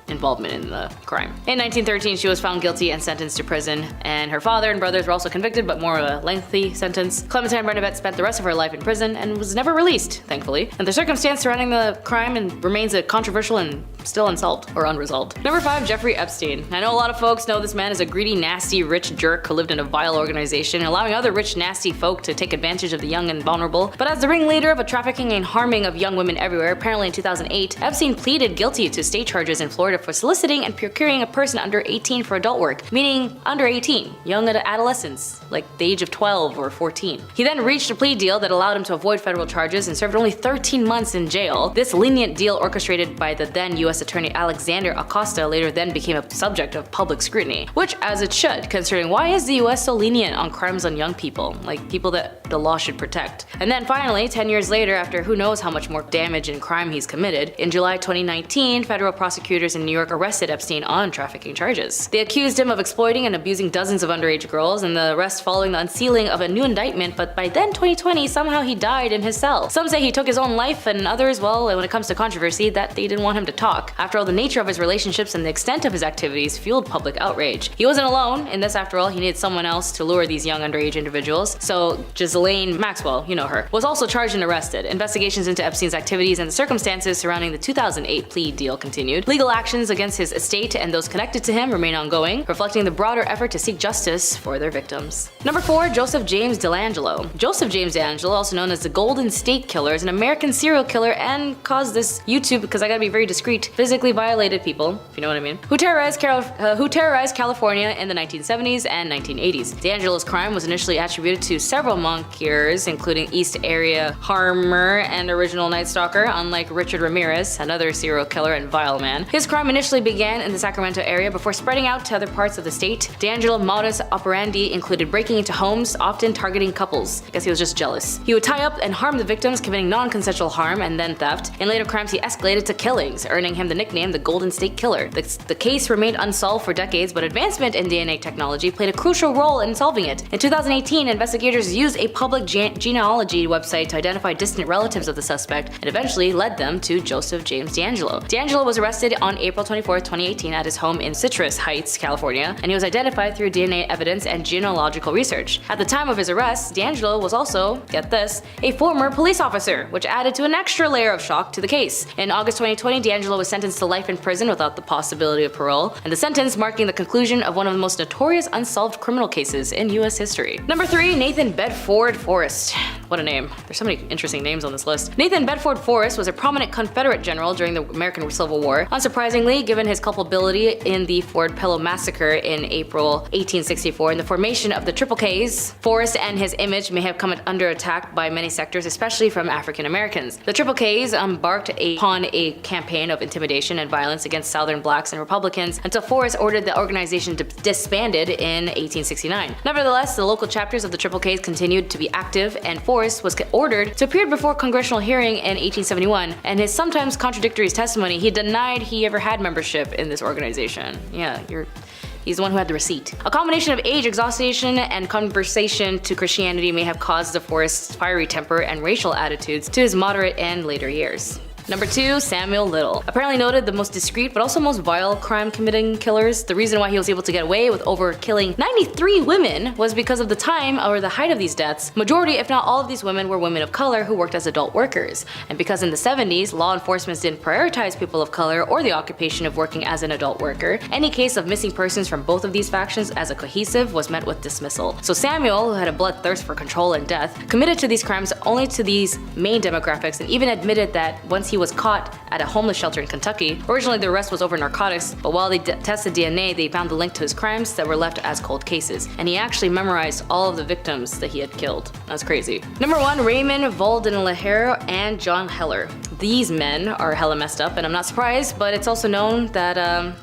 involvement in the crime. In 1913, she was found guilty and sentenced to prison, and her father and brothers were also convicted, but more of a lengthy sentence. Clementine Barnabet spent the rest of her life in prison and was never released, thankfully. And the circumstance surrounding the crime remains a controversial and still unsolved or unresolved. Number 5. Jeffrey Epstein. I know a lot of folks know this man as a greedy, nasty, rich jerk who lived in a vile organization, allowing other rich, nasty folk to take advantage of the young and vulnerable. But as the ringleader of a trafficking and harming of young women everywhere, apparently in 2008, Epstein pleaded guilty to state charges in Florida for soliciting and procuring a person under 18 for adult work, meaning under 18, young adolescents, like the age of 12 or 14. He then reached a plea deal that allowed him to avoid federal charges and served only 13 months in jail. This lenient deal, orchestrated by the then U.S. Attorney Alexander Acosta, later then became a subject of public scrutiny, which as it should, considering why is the U.S. so lenient on crimes on young people, like people that the law should protect. And then finally, 10 years later, after who knows how much more damage and crime he's committed, in July 2019, federal prosecutors in New York arrested Epstein on trafficking charges. They accused him of exploiting and abusing dozens of underage girls, and the rest following the unsealing of a new indictment, but by then 2020, somehow he died in his cell. Some say he took his own life, and others, well, when it comes to controversy, that they didn't want him to talk. After all, the nature of his relationships and the extent of his activities fueled public outrage. He wasn't alone in this, after all, he needed someone else to lure these young underage individuals, so Ghislaine Maxwell, you know her, was also charged and arrested. Investigations into Epstein's activities and the circumstances surrounding the 2008 plea deal continued. Legal actions against his estate and those connected to him remain ongoing, reflecting the broader effort to seek justice for their victims. Number 4. Joseph James DeLangelo. Joseph James DeLangelo, also known as the Golden State Killer, is an American serial killer and caused this YouTube, because I gotta be very discreet, physically violated people, if you know what I mean, who terrorized California in the 1970s and 1980s. DeLangelo's crime was initially attributed to several monkeers, including East Area Harmer and original Night Stalker, unlike Richard Ramirez, another serial killer and vile man. His crime initially began in the Sacramento area before spreading out to other parts of the state. DeLangelo's modus operandi included breaking into homes, often targeting couples. I guess he was just jealous. He would tie up and harm the victims, committing non-consensual harm and then theft. In later crimes, he escalated to killings, earning him the nickname the Golden State Killer. The case remained unsolved for decades, but advancement in DNA technology played a crucial role in solving it. In 2018, investigators used a public genealogy website to identify distant relatives of the suspect and eventually led them to Joseph James DeLangelo. DeLangelo was arrested on April April 24, 2018 at his home in Citrus Heights, California, and he was identified through DNA evidence and genealogical research. At the time of his arrest, DAngelo was also, get this, a former police officer, which added to an extra layer of shock to the case. In August 2020, DAngelo was sentenced to life in prison without the possibility of parole, and the sentence marking the conclusion of one of the most notorious unsolved criminal cases in US history. Number 3, Nathan Bedford Forrest. What a name. There's so many interesting names on this list. Nathan Bedford Forrest was a prominent Confederate general during the American Civil War. Unsurprisingly, given his culpability in the Fort Pillow Massacre in April 1864 and the formation of the Triple Ks, Forrest and his image may have come under attack by many sectors, especially from African Americans. The Triple Ks embarked upon a campaign of intimidation and violence against Southern blacks and Republicans until Forrest ordered the organization disbanded in 1869. Nevertheless, the local chapters of the Triple Ks continued to be active, and Forrest was ordered to appear before a congressional hearing in 1871. And his sometimes contradictory testimony, he denied he ever had membership in this organization. Yeah, he's the one who had the receipt. A combination of age, exhaustion, and conversation to Christianity may have caused the Forrest's fiery temper and racial attitudes to his moderate and later years. Number 2, Samuel Little. Apparently noted the most discreet but also most vile crime-committing killers, the reason why he was able to get away with over killing 93 women was because of the time or the height of these deaths. Majority, if not all of these women, were women of color who worked as adult workers. And because in the 70s, law enforcement didn't prioritize people of color or the occupation of working as an adult worker, any case of missing persons from both of these factions as a cohesive was met with dismissal. So Samuel, who had a bloodthirst for control and death, committed to these crimes only to these main demographics and even admitted that once he was caught at a homeless shelter in Kentucky. Originally the arrest was over narcotics, but while they tested DNA, they found the link to his crimes that were left as cold cases. And he actually memorized all of the victims that he had killed. That's crazy. Number 1, Raymond Valdenleher and John Heler. These men are hella messed up, and I'm not surprised, but it's also known that,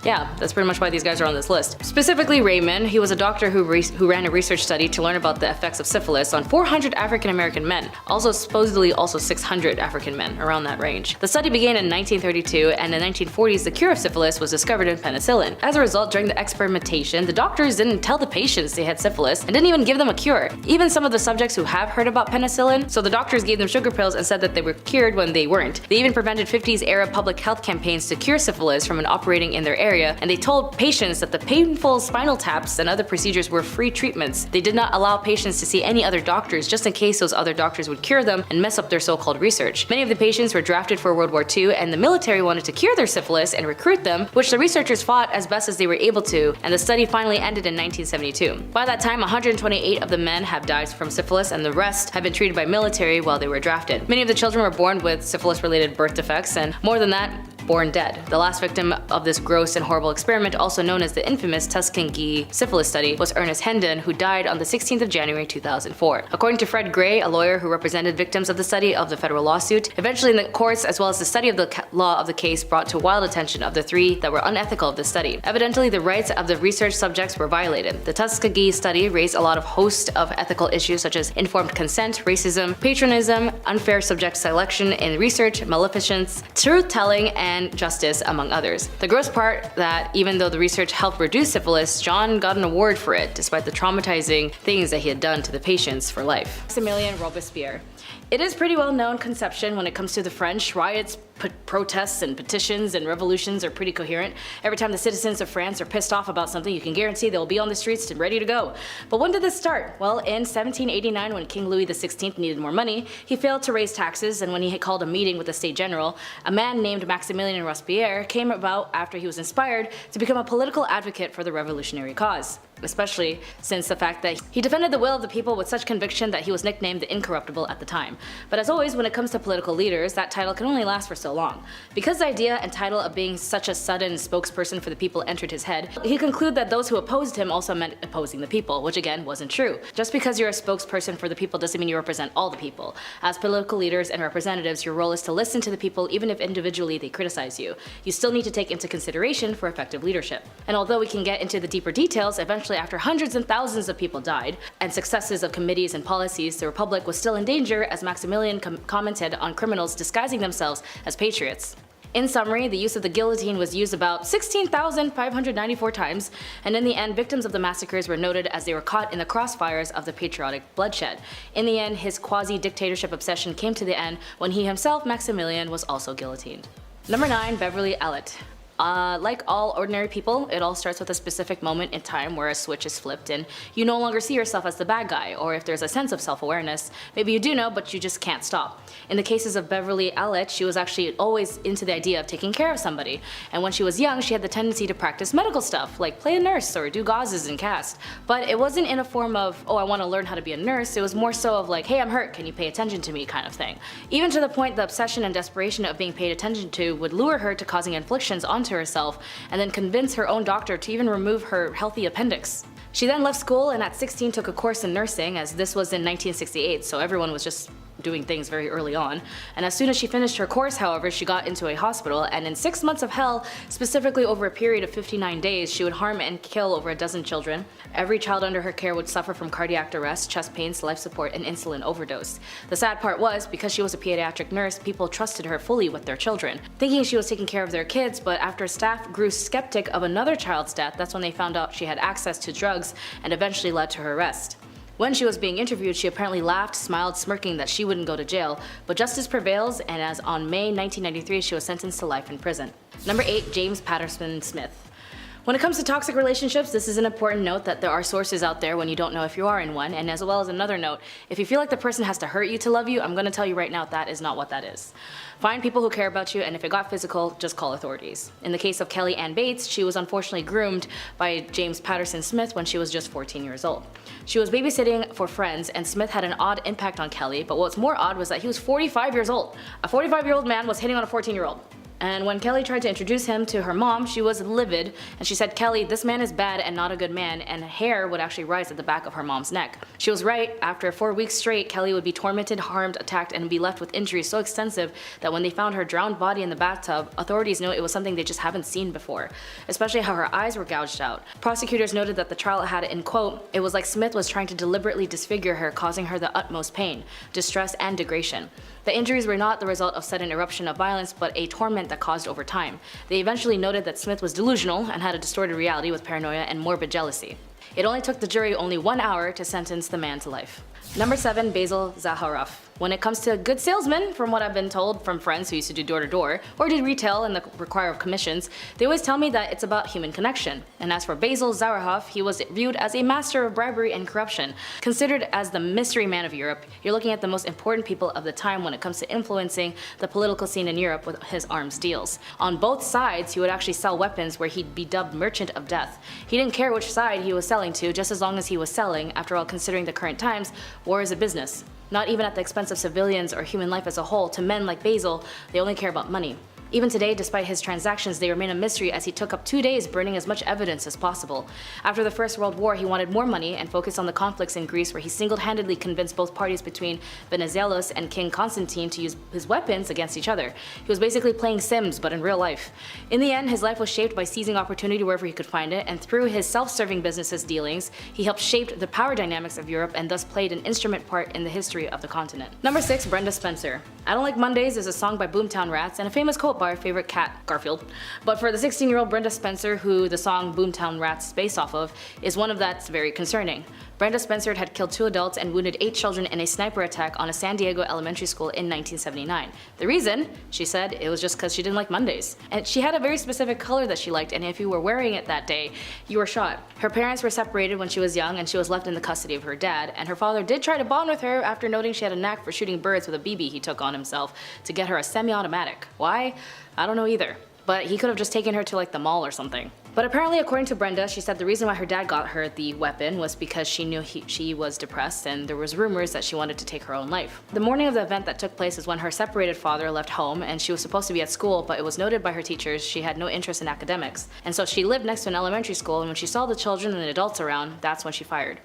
yeah, that's pretty much why these guys are on this list. Specifically Raymond, he was a doctor who ran a research study to learn about the effects of syphilis on 400 African American men, also supposedly also 600 African men, around that range. The study began in 1932, and in the 1940s the cure of syphilis was discovered in penicillin. As a result, during the experimentation, the doctors didn't tell the patients they had syphilis and didn't even give them a cure. Even some of the subjects who have heard about penicillin, so the doctors gave them sugar pills and said that they were cured when they weren't. They even prevented 50s era public health campaigns to cure syphilis from operating in their area, and they told patients that the painful spinal taps and other procedures were free treatments. They did not allow patients to see any other doctors just in case those other doctors would cure them and mess up their so-called research. Many of the patients were drafted for World War II, and the military wanted to cure their syphilis and recruit them, which the researchers fought as best as they were able to, and the study finally ended in 1972. By that time, 128 of the men have died from syphilis, and the rest have been treated by military while they were drafted. Many of the children were born with syphilis-related birth defects, and more than that, born dead. The last victim of this gross and horrible experiment, also known as the infamous Tuskegee syphilis study, was Ernest Hendon, who died on the 16th of January 2004. According to Fred Gray, a lawyer who represented victims of the study of the federal lawsuit, eventually in the courts as well as the study of the law of the case brought to wild attention of the three that were unethical of the study. Evidently, the rights of the research subjects were violated. The Tuskegee study raised a lot of host of ethical issues such as informed consent, racism, patronism, unfair subject selection in research, maleficence, truth-telling, and justice, among others. The gross part that even though the research helped reduce syphilis, John got an award for it, despite the traumatizing things that he had done to the patients for life. Maximillian Robespierre. It is pretty well known conception when it comes to the French. Riots, protests, and petitions and revolutions are pretty coherent. Every time the citizens of France are pissed off about something, you can guarantee they'll be on the streets and ready to go. But when did this start? Well, in 1789, when King Louis XVI needed more money, he failed to raise taxes, and when he had called a meeting with the State General, a man named Maximillian Rosier came about after he was inspired to become a political advocate for the revolutionary cause. Especially since the fact that he defended the will of the people with such conviction that he was nicknamed the Incorruptible at the time. But as always, when it comes to political leaders, that title can only last for so long. Because the idea and title of being such a sudden spokesperson for the people entered his head, he concluded that those who opposed him also meant opposing the people, which again wasn't true. Just because you're a spokesperson for the people doesn't mean you represent all the people. As political leaders and representatives, your role is to listen to the people even if individually they criticize you. You still need to take into consideration for effective leadership. And although we can get into the deeper details, eventually after hundreds and thousands of people died, and successes of committees and policies, the Republic was still in danger as Maximilian commented on criminals disguising themselves as patriots. In summary, the use of the guillotine was used about 16,594 times, and in the end, victims of the massacres were noted as they were caught in the crossfires of the patriotic bloodshed. In the end, his quasi-dictatorship obsession came to the end when he himself, Maximilian, was also guillotined. Number 9, Beverly Ellett. Like all ordinary people, it all starts with a specific moment in time where a switch is flipped and you no longer see yourself as the bad guy, or if there's a sense of self-awareness, maybe you do know but you just can't stop. In the cases of Beverly Ellett, she was actually always into the idea of taking care of somebody, and when she was young she had the tendency to practice medical stuff, like play a nurse or do gauzes and cast. But it wasn't in a form of, oh I want to learn how to be a nurse, it was more so of like, hey I'm hurt, can you pay attention to me kind of thing. Even to the point the obsession and desperation of being paid attention to would lure her to causing inflictions onto herself and then convince her own doctor to even remove her healthy appendix. She then left school and at 16 took a course in nursing, as this was in 1968, so everyone was just doing things very early on. And as soon as she finished her course, however, she got into a hospital, and in 6 months of hell, specifically over a period of 59 days, she would harm and kill over a dozen children. Every child under her care would suffer from cardiac arrest, chest pains, life support, and insulin overdose. The sad part was, because she was a pediatric nurse, people trusted her fully with their children, thinking she was taking care of their kids, but after staff grew skeptic of another child's death, that's when they found out she had access to drugs and eventually led to her arrest. When she was being interviewed, she apparently laughed, smiled, smirking that she wouldn't go to jail, but justice prevails, and as on May 1993 she was sentenced to life in prison. Number 8. James Patterson Smith. When it comes to toxic relationships, this is an important note that there are sources out there when you don't know if you are in one, and as well as another note, if you feel like the person has to hurt you to love you, I'm going to tell you right now that is not what that is. Find people who care about you, and if it got physical, just call authorities. In the case of Kelly Ann Bates, she was unfortunately groomed by James Patterson Smith when she was just 14 years old. She was babysitting for friends, and Smith had an odd impact on Kelly, but what's more odd was that he was 45 years old. A 45-year-old man was hitting on a 14-year-old. And when Kelly tried to introduce him to her mom, she was livid, and she said, "Kelly, this man is bad and not a good man," and hair would actually rise at the back of her mom's neck. She was right. After 4 weeks straight, Kelly would be tormented, harmed, attacked, and be left with injuries so extensive that when they found her drowned body in the bathtub, authorities knew it was something they just haven't seen before, especially how her eyes were gouged out. Prosecutors noted that the trial had it in quote, "It was like Smith was trying to deliberately disfigure her, causing her the utmost pain, distress, and degradation." The injuries were not the result of sudden eruption of violence, but a torment that caused over time. They eventually noted that Smith was delusional and had a distorted reality with paranoia and morbid jealousy. It only took the jury only 1 hour to sentence the man to life. Number 7. Basil Zahara. When it comes to a good salesman, from what I've been told from friends who used to do door-to-door or did retail and require commissions, they always tell me that it's about human connection. And as for Basil Zahara, he was viewed as a master of bribery and corruption. Considered as the mystery man of Europe, you're looking at the most important people of the time when it comes to influencing the political scene in Europe with his arms deals. On both sides, he would actually sell weapons where he'd be dubbed Merchant of Death. He didn't care which side he was selling to, just as long as he was selling. After all, considering the current times, war is a business. Not even at the expense of civilians or human life as a whole. To men like Basil, they only care about money. Even today, despite his transactions, they remain a mystery as he took up 2 days burning as much evidence as possible. After the First World War, he wanted more money and focused on the conflicts in Greece, where he single-handedly convinced both parties between Venizelos and King Constantine to use his weapons against each other. He was basically playing Sims, but in real life. In the end, his life was shaped by seizing opportunity wherever he could find it, and through his self-serving businesses dealings, he helped shape the power dynamics of Europe and thus played an instrument part in the history of the continent. Number 6. Brenda Spencer. I Don't Like Mondays is a song by Boomtown Rats and a famous quote by our favorite cat, Garfield. But for the 16-year-old Brenda Spencer, who the song Boomtown Rats is based off of, is one of that's very concerning. Brenda Spencer had killed 2 adults and wounded 8 children in a sniper attack on a San Diego elementary school in 1979. The reason, she said, it was just because she didn't like Mondays. And she had a very specific color that she liked, and if you were wearing it that day, you were shot. Her parents were separated when she was young, and she was left in the custody of her dad, and her father did try to bond with her after noting she had a knack for shooting birds with a BB he took on himself to get her a semi-automatic. Why? I don't know either. But he could have just taken her to like the mall or something. But apparently, according to Brenda, she said the reason why her dad got her the weapon was because she knew she was depressed and there was rumors that she wanted to take her own life. The morning of the event that took place is when her separated father left home and she was supposed to be at school, but it was noted by her teachers she had no interest in academics. And so she lived next to an elementary school, and when she saw the children and adults around, that's when she fired.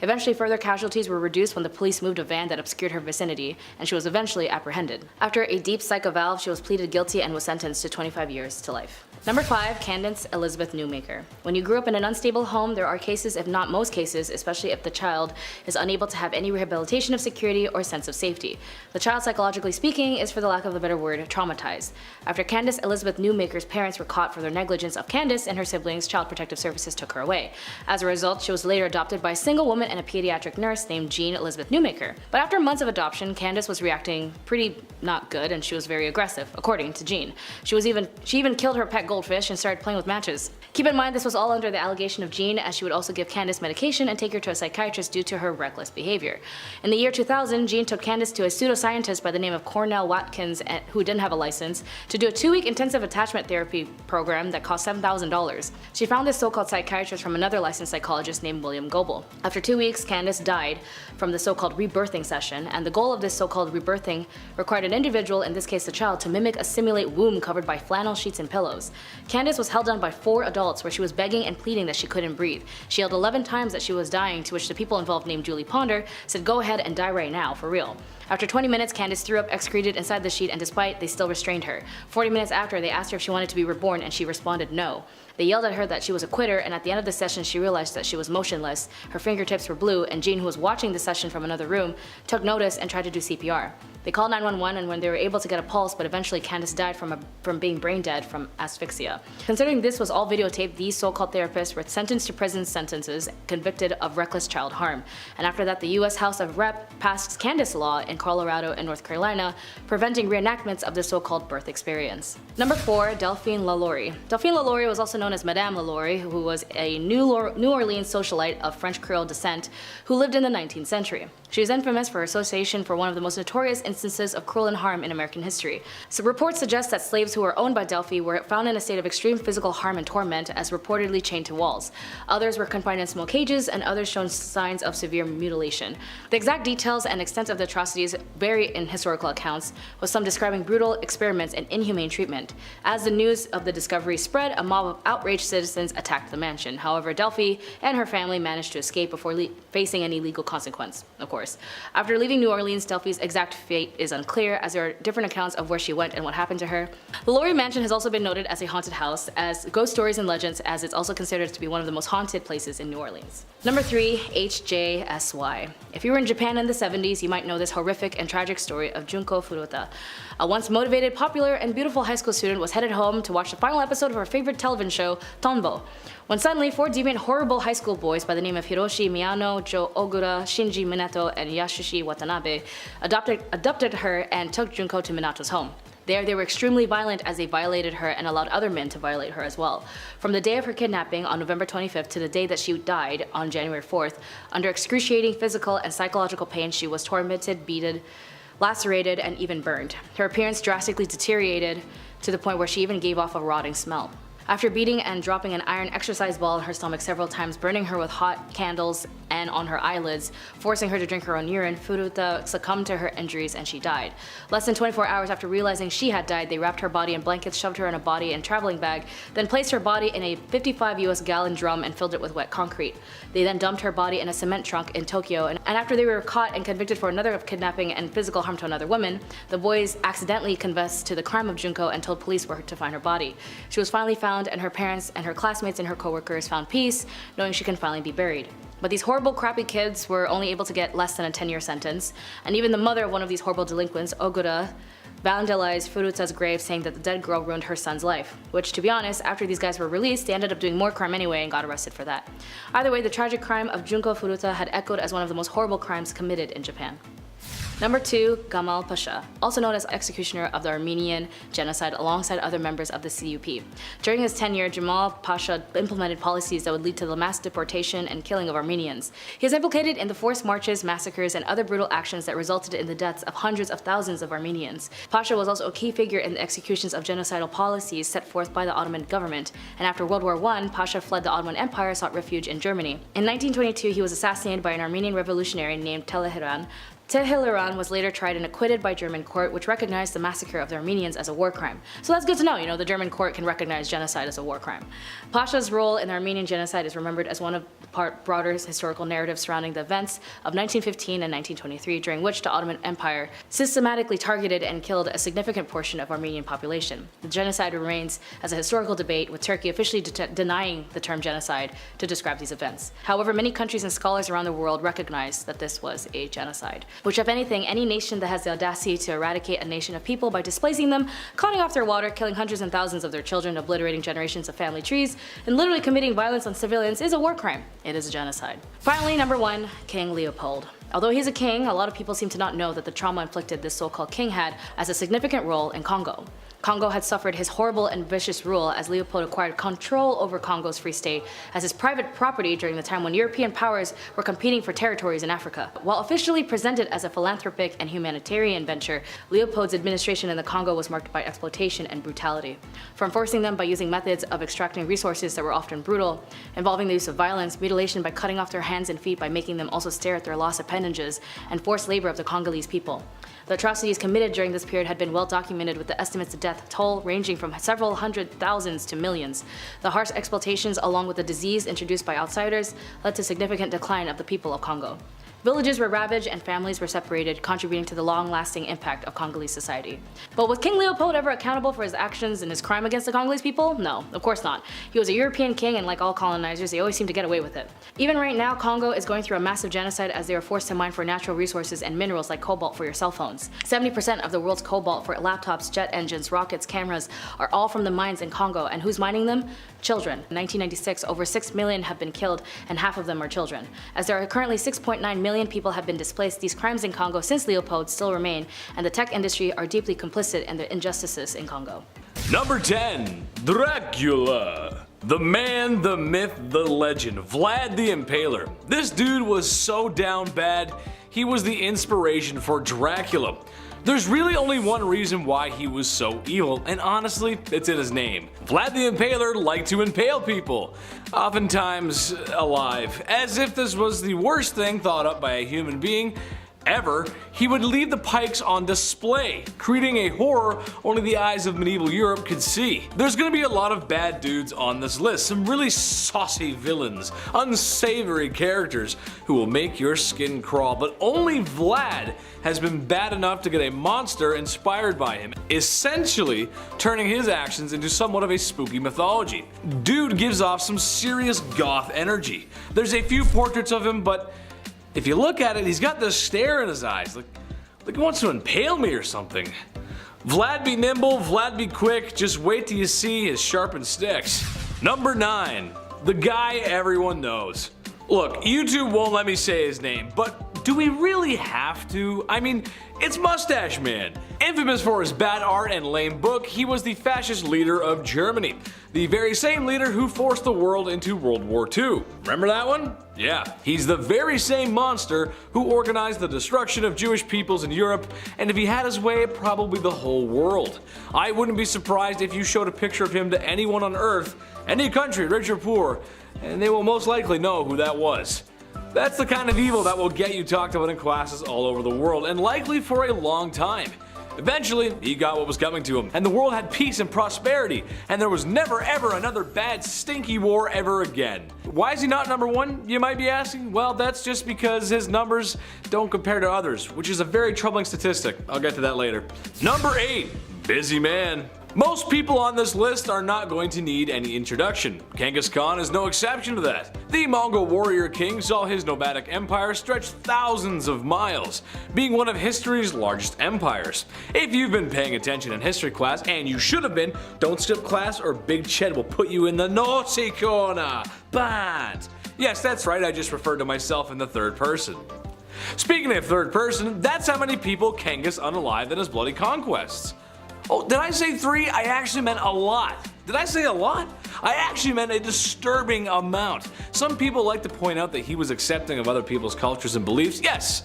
Eventually, further casualties were reduced when the police moved a van that obscured her vicinity, and she was eventually apprehended. After a deep psych eval, she was pleaded guilty and was sentenced to 25 years to life. Number 5. Candace Elizabeth Newmaker. When you grew up in an unstable home, there are cases, if not most cases, especially if the child is unable to have any rehabilitation of security or sense of safety. The child, psychologically speaking, is, for the lack of a better word, traumatized. After Candace Elizabeth Newmaker's parents were caught for their negligence of Candace and her siblings, Child Protective Services took her away. As a result, she was later adopted by a single woman and a pediatric nurse named Jean Elizabeth Newmaker. But after months of adoption, Candace was reacting pretty not good, and she was very aggressive, according to Jean. She even killed her pet goldfish and started playing with matches. Keep in mind this was all under the allegation of Jean, as she would also give Candace medication and take her to a psychiatrist due to her reckless behavior. In the year 2000, Jean took Candace to a pseudoscientist by the name of Cornell Watkins, who didn't have a license, to do a 2-week intensive attachment therapy program that cost $7,000. She found this so-called psychiatrist from another licensed psychologist named William Goebel. After 2 weeks, Candace died from the so-called rebirthing session, and the goal of this so-called rebirthing required an individual, in this case the child, to mimic a simulate womb covered by flannel sheets and pillows. Candace was held down by 4 adults where she was begging and pleading that she couldn't breathe. She yelled 11 times that she was dying, to which the people involved, named Julie Ponder, said go ahead and die right now, for real. After 20 minutes, Candace threw up, excreted inside the sheet, and despite, they still restrained her. 40 minutes after, they asked her if she wanted to be reborn, and she responded no. They yelled at her that she was a quitter, and at the end of the session she realized that she was motionless, her fingertips were blue, and Jean, who was watching the session from another room, took notice and tried to do CPR. They called 911, and when they were able to get a pulse, but eventually Candace died from being brain dead from asphyxia. Considering this was all videotaped, these so-called therapists were sentenced to prison sentences, convicted of reckless child harm. And after that, the US House of Rep passed Candace law in Colorado and North Carolina, preventing reenactments of the so-called birth experience. Number 4, Delphine LaLaurie. Delphine LaLaurie was also known as Madame LaLaurie, who was a New Orleans socialite of French Creole descent who lived in the 19th century. She is infamous for her association for one of the most notorious instances of cruel and harm in American history. So reports suggest that slaves who were owned by Delphine were found in a state of extreme physical harm and torment, as reportedly chained to walls. Others were confined in small cages, and others shown signs of severe mutilation. The exact details and extent of the atrocities vary in historical accounts, with some describing brutal experiments and inhumane treatment. As the news of the discovery spread, a mob of outraged citizens attacked the mansion. However, Delphine and her family managed to escape before facing any legal consequence, of course. After leaving New Orleans, Delphine's exact fate is unclear, as there are different accounts of where she went and what happened to her. The LaLaurie Mansion has also been noted as a haunted house, as ghost stories and legends, as it's also considered to be one of the most haunted places in New Orleans. Number 3, HJSY. If you were in Japan in the 70s, you might know this horrific and tragic story of Junko Furuta. A once motivated, popular, and beautiful high school student was headed home to watch the final episode of her favorite television show, Tombo, when suddenly 4 deviant, horrible high school boys by the name of Hiroshi Miyano, Joe Ogura, Shinji Minato, and Yasushi Watanabe abducted her and took Junko to Minato's home. There, they were extremely violent, as they violated her and allowed other men to violate her as well. From the day of her kidnapping on November 25th to the day that she died on January 4th, under excruciating physical and psychological pain, she was tormented, beaten, lacerated, and even burned. Her appearance drastically deteriorated to the point where she even gave off a rotting smell. After beating and dropping an iron exercise ball in her stomach several times, burning her with hot candles and on her eyelids, forcing her to drink her own urine, Furuta succumbed to her injuries and she died. Less than 24 hours after realizing she had died, they wrapped her body in blankets, shoved her in a body and traveling bag, then placed her body in a 55 US gallon drum and filled it with wet concrete. They then dumped her body in a cement trunk in Tokyo, and after they were caught and convicted for another of kidnapping and physical harm to another woman, the boys accidentally confessed to the crime of Junko and told police where to find her body. She was finally found, and her parents and her classmates and her coworkers found peace, knowing she can finally be buried. But these horrible, crappy kids were only able to get less than a 10-year sentence, and even the mother of one of these horrible delinquents, Ogura, vandalized Furuta's grave, saying that the dead girl ruined her son's life. Which, to be honest, after these guys were released, they ended up doing more crime anyway and got arrested for that. Either way, the tragic crime of Junko Furuta had echoed as one of the most horrible crimes committed in Japan. Number 2, Jamal Pasha, also known as executioner of the Armenian genocide alongside other members of the CUP. During his tenure, Jamal Pasha implemented policies that would lead to the mass deportation and killing of Armenians. He is implicated in the forced marches, massacres, and other brutal actions that resulted in the deaths of hundreds of thousands of Armenians. Pasha was also a key figure in the executions of genocidal policies set forth by the Ottoman government, and after World War I, Pasha fled the Ottoman Empire, sought refuge in Germany. In 1922, he was assassinated by an Armenian revolutionary named Teheran. Teheran was later tried and acquitted by German court, which recognized the massacre of the Armenians as a war crime. So that's good to know, the German court can recognize genocide as a war crime. Pasha's role in the Armenian genocide is remembered as one of the broader historical narratives surrounding the events of 1915 and 1923, during which the Ottoman Empire systematically targeted and killed a significant portion of Armenian population. The genocide remains as a historical debate, with Turkey officially denying the term genocide to describe these events. However, many countries and scholars around the world recognize that this was a genocide. Which, if anything, any nation that has the audacity to eradicate a nation of people by displacing them, cutting off their water, killing hundreds and thousands of their children, obliterating generations of family trees, and literally committing violence on civilians is a war crime. It is a genocide. Finally, number 1, King Leopold. Although he's a king, a lot of people seem to not know that the trauma inflicted this so-called king had as a significant role in Congo. Congo had suffered his horrible and vicious rule as Leopold acquired control over Congo's Free State as his private property during the time when European powers were competing for territories in Africa. While officially presented as a philanthropic and humanitarian venture, Leopold's administration in the Congo was marked by exploitation and brutality. From forcing them by using methods of extracting resources that were often brutal, involving the use of violence, mutilation by cutting off their hands and feet by making them also stare at their lost appendages, and forced labor of the Congolese people. The atrocities committed during this period had been well documented, with the estimates of death toll ranging from several hundred thousands to millions. The harsh exploitations, along with the disease introduced by outsiders, led to significant decline of the people of Congo. Villages were ravaged and families were separated, contributing to the long-lasting impact of Congolese society. But was King Leopold ever accountable for his actions and his crime against the Congolese people? No, of course not. He was a European king, and like all colonizers, they always seem to get away with it. Even right now, Congo is going through a massive genocide as they are forced to mine for natural resources and minerals like cobalt for your cell phones. 70% of the world's cobalt for laptops, jet engines, rockets, cameras are all from the mines in Congo, and who's mining them? Children. In 1996, over 6 million have been killed, and half of them are children. As there are currently 6.9 million people have been displaced, these crimes in Congo since Leopold still remain, and the tech industry are deeply complicit in the injustices in Congo. Number 10. Dracula. The man, the myth, the legend, Vlad the Impaler. This dude was so down bad, he was the inspiration for Dracula. There's really only one reason why he was so evil, and honestly, it's in his name. Vlad the Impaler liked to impale people, oftentimes alive. As if this was the worst thing thought up by a human being ever, he would leave the pikes on display, creating a horror only the eyes of medieval Europe could see. There's gonna be a lot of bad dudes on this list, some really saucy villains, unsavory characters who will make your skin crawl, but only Vlad has been bad enough to get a monster inspired by him, essentially turning his actions into somewhat of a spooky mythology. Dude gives off some serious goth energy. There's a few portraits of him, but if you look at it, he's got this stare in his eyes, like he wants to impale me or something. Vlad be nimble, Vlad be quick, just wait till you see his sharpened sticks. Number 9. The guy everyone knows. Look, YouTube won't let me say his name, but do we really have to? I mean, it's Mustache Man. Infamous for his bad art and lame book, he was the fascist leader of Germany. The very same leader who forced the world into World War II. Remember that one? Yeah, he's the very same monster who organized the destruction of Jewish peoples in Europe, and if he had his way, probably the whole world. I wouldn't be surprised if you showed a picture of him to anyone on Earth, any country, rich or poor, and they will most likely know who that was. That's the kind of evil that will get you talked about in classes all over the world, and likely for a long time. Eventually, he got what was coming to him, and the world had peace and prosperity, and there was never ever another bad stinky war ever again. Why is he not number 1, you might be asking? Well, that's just because his numbers don't compare to others, which is a very troubling statistic. I'll get to that later. Number 8. Busy Man. Most people on this list are not going to need any introduction. Genghis Khan is no exception to that. The Mongol warrior king saw his nomadic empire stretch thousands of miles, being one of history's largest empires. If you've been paying attention in history class, and you should have been, don't skip class or Big Ched will put you in the naughty corner. Bad. Yes, that's right, I just referred to myself in the third person. Speaking of third person, that's how many people Genghis unalived in his bloody conquests. Oh, did I say 3? I actually meant a lot. Did I say a lot? I actually meant a disturbing amount. Some people like to point out that he was accepting of other people's cultures and beliefs. Yes,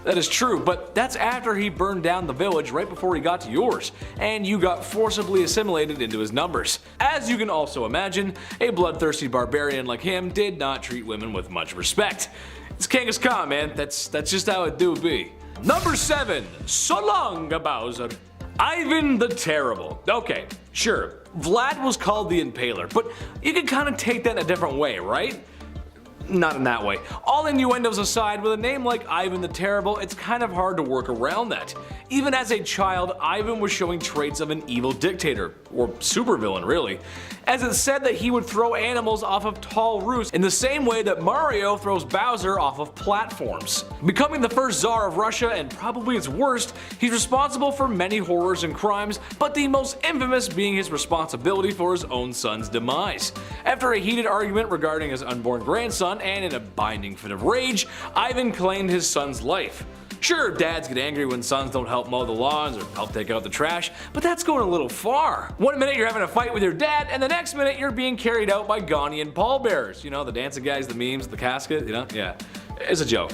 that is true, but that's after he burned down the village right before he got to yours, and you got forcibly assimilated into his numbers. As you can also imagine, a bloodthirsty barbarian like him did not treat women with much respect. It's Genghis Khan, man. That's just how it do be. Number 7. So long, Bowser. Ivan the Terrible. Okay, sure, Vlad was called the Impaler, but you can kind of take that in a different way, right? Not in that way. All innuendos aside, with a name like Ivan the Terrible, it's kind of hard to work around that. Even as a child, Ivan was showing traits of an evil dictator, or supervillain really, as it's said that he would throw animals off of tall roofs in the same way that Mario throws Bowser off of platforms. Becoming the first Tsar of Russia and probably its worst, he's responsible for many horrors and crimes, but the most infamous being his responsibility for his own son's demise. After a heated argument regarding his unborn grandson, and in a binding fit of rage, Ivan claimed his son's life. Sure, dads get angry when sons don't help mow the lawns or help take out the trash, but that's going a little far. One minute you're having a fight with your dad, and the next minute you're being carried out by Ghanaian pallbearers. You know, the dancing guys, the memes, the casket, you know? Yeah, it's a joke.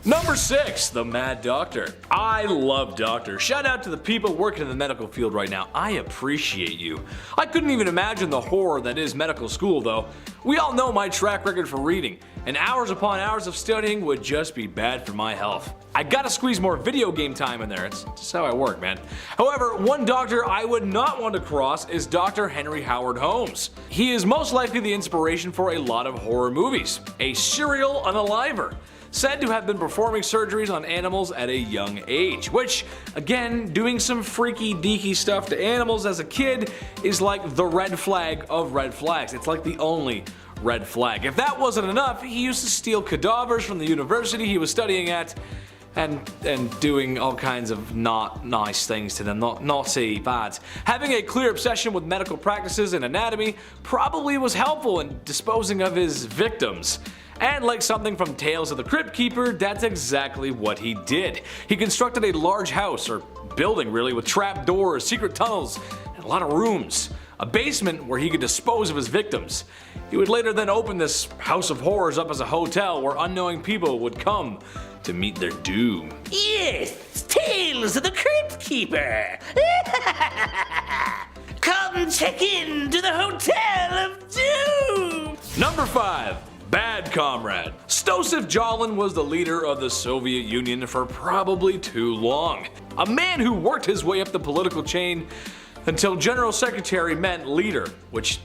Number 6, the Mad Doctor. I love doctors. Shout out to the people working in the medical field right now. I appreciate you. I couldn't even imagine the horror that is medical school though. We all know my track record for reading, and hours upon hours of studying would just be bad for my health. I gotta squeeze more video game time in there. It's just how I work, man. However, one doctor I would not want to cross is Dr. Henry Howard Holmes. He is most likely the inspiration for a lot of horror movies. A serial unaliver, said to have been performing surgeries on animals at a young age, which, again, doing some freaky deaky stuff to animals as a kid is like the red flag of red flags. It's like the only red flag. If that wasn't enough, he used to steal cadavers from the university he was studying at and doing all kinds of not nice things to them, naughty, bad. Having a clear obsession with medical practices and anatomy probably was helpful in disposing of his victims. And like something from Tales of the Crypt Keeper, that's exactly what he did. He constructed a large house, or building really, with trap doors, secret tunnels, and a lot of rooms. A basement where he could dispose of his victims. He would later then open this house of horrors up as a hotel where unknowing people would come to meet their doom. Yes, Tales of the Crypt Keeper. Come check in to the Hotel of Doom. Number 5. Bad Comrade. Stosif Jalin was the leader of the Soviet Union for probably too long. A man who worked his way up the political chain until General Secretary meant leader, which,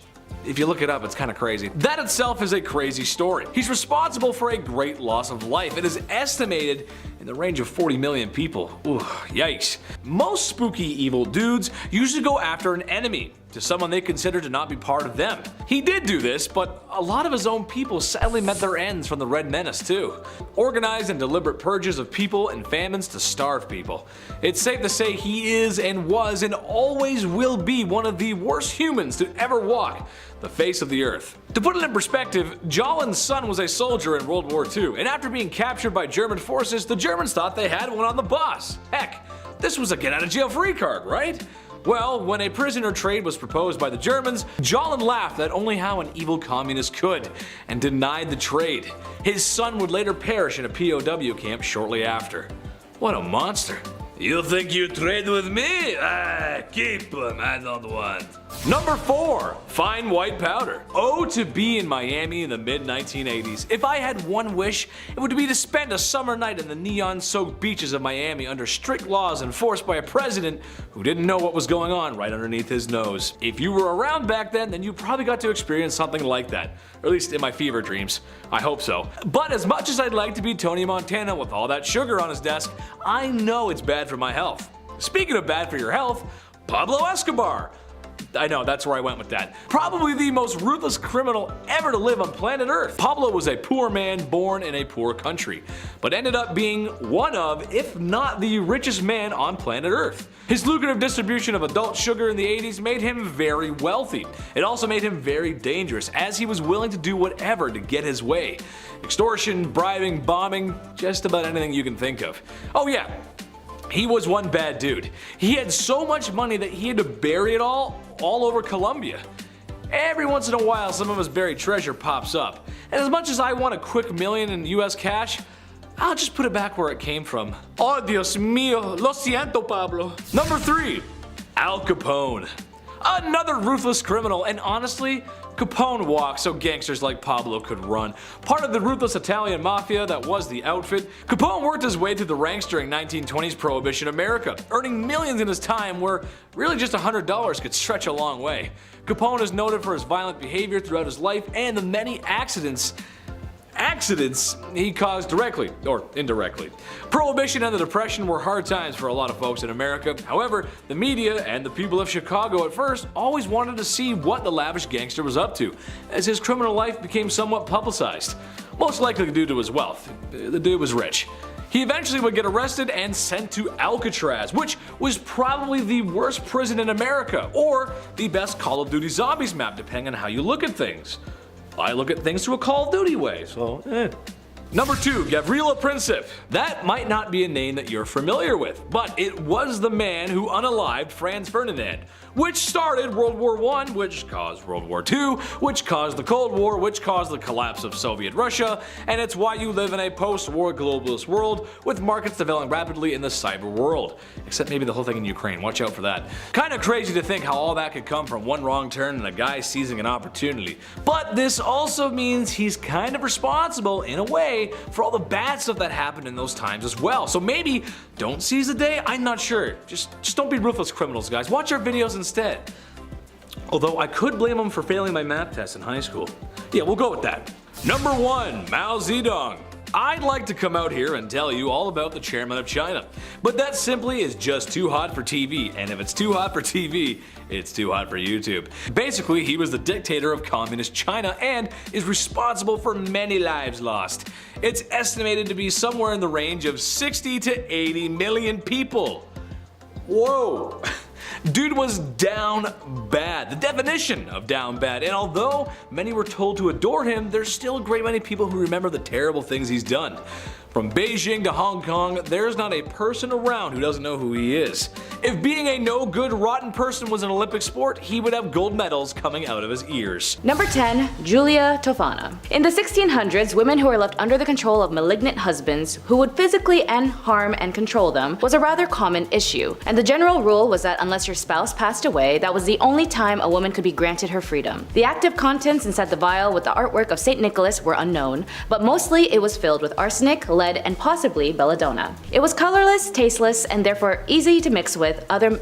if you look it up, it's kind of crazy. That itself is a crazy story. He's responsible for a great loss of life. It is estimated in the range of 40 million people. Ooh, yikes. Most spooky evil dudes usually go after an enemy, to someone they consider to not be part of them. He did do this, but a lot of his own people sadly met their ends from the Red Menace too. Organized and deliberate purges of people and famines to starve people. It's safe to say he is and was and always will be one of the worst humans to ever walk the face of the earth. To put it in perspective, Jalin's son was a soldier in World War II, and after being captured by German forces, the Germans thought they had one on the boss. Heck, this was a get out of jail free card, right? Well, when a prisoner trade was proposed by the Germans, Jalin laughed at only how an evil communist could, and denied the trade. His son would later perish in a POW camp shortly after. What a monster. You think you trade with me? Keep him, I don't want. Number 4. Fine white powder. Oh, to be in Miami in the mid-1980s. If I had one wish, it would be to spend a summer night in the neon-soaked beaches of Miami under strict laws enforced by a president who didn't know what was going on right underneath his nose. If you were around back then you probably got to experience something like that. Or at least in my fever dreams. I hope so. But as much as I'd like to be Tony Montana with all that sugar on his desk, I know it's bad for my health. Speaking of bad for your health, Pablo Escobar. I know, that's where I went with that. Probably the most ruthless criminal ever to live on planet Earth. Pablo was a poor man born in a poor country, but ended up being one of, if not the richest man on planet Earth. His lucrative distribution of adult sugar in the 80s made him very wealthy. It also made him very dangerous, as he was willing to do whatever to get his way. Extortion, bribing, bombing, just about anything you can think of. Oh yeah, he was one bad dude. He had so much money that he had to bury it all over Colombia. Every once in a while, some of his buried treasure pops up. And as much as I want a quick million in US cash, I'll just put it back where it came from. Oh, Dios mío, lo siento, Pablo. Number 3, Al Capone. Another ruthless criminal, and honestly, Capone walked so gangsters like Pablo could run. Part of the ruthless Italian mafia that was the outfit, Capone worked his way through the ranks during 1920s Prohibition America, earning millions in his time where really just $100 could stretch a long way. Capone is noted for his violent behavior throughout his life and the many accidents he caused directly or indirectly. Prohibition and the Depression were hard times for a lot of folks in America. However, the media and the people of Chicago at first always wanted to see what the lavish gangster was up to, as his criminal life became somewhat publicized. Most likely due to his wealth. The dude was rich. He eventually would get arrested and sent to Alcatraz, which was probably the worst prison in America, or the best Call of Duty Zombies map, depending on how you look at things. I look at things through a Call of Duty way, so Number 2, Gavrilo Princip. That might not be a name that you're familiar with, but it was the man who unalived Franz Ferdinand, which started World War I, which caused World War II, which caused the Cold War, which caused the collapse of Soviet Russia, and it's why you live in a post-war globalist world with markets developing rapidly in the cyber world. Except maybe the whole thing in Ukraine, watch out for that. Kinda crazy to think how all that could come from one wrong turn and a guy seizing an opportunity. But this also means he's kind of responsible, in a way, for all the bad stuff that happened in those times as well. So maybe don't seize the day, I'm not sure. Just don't be ruthless criminals, guys. Watch our videos instead. Although I could blame him for failing my math test in high school. Yeah, we'll go with that. Number 1, Mao Zedong. I'd like to come out here and tell you all about the chairman of China, but that simply is just too hot for TV, and if it's too hot for TV, it's too hot for YouTube. Basically, he was the dictator of communist China and is responsible for many lives lost. It's estimated to be somewhere in the range of 60 to 80 million people. Whoa! Dude was down bad, the definition of down bad, and although many were told to adore him, there's still a great many people who remember the terrible things he's done. From Beijing to Hong Kong, there's not a person around who doesn't know who he is. If being a no good rotten person was an Olympic sport, he would have gold medals coming out of his ears. Number 10, Giulia Tofana. In the 1600s, women who were left under the control of malignant husbands who would physically harm and control them was a rather common issue, and the general rule was that unless your spouse passed away, that was the only time a woman could be granted her freedom. The active contents inside the vial with the artwork of St. Nicholas were unknown, but mostly it was filled with arsenic, lead, and possibly belladonna. It was colorless, tasteless, and therefore easy to mix with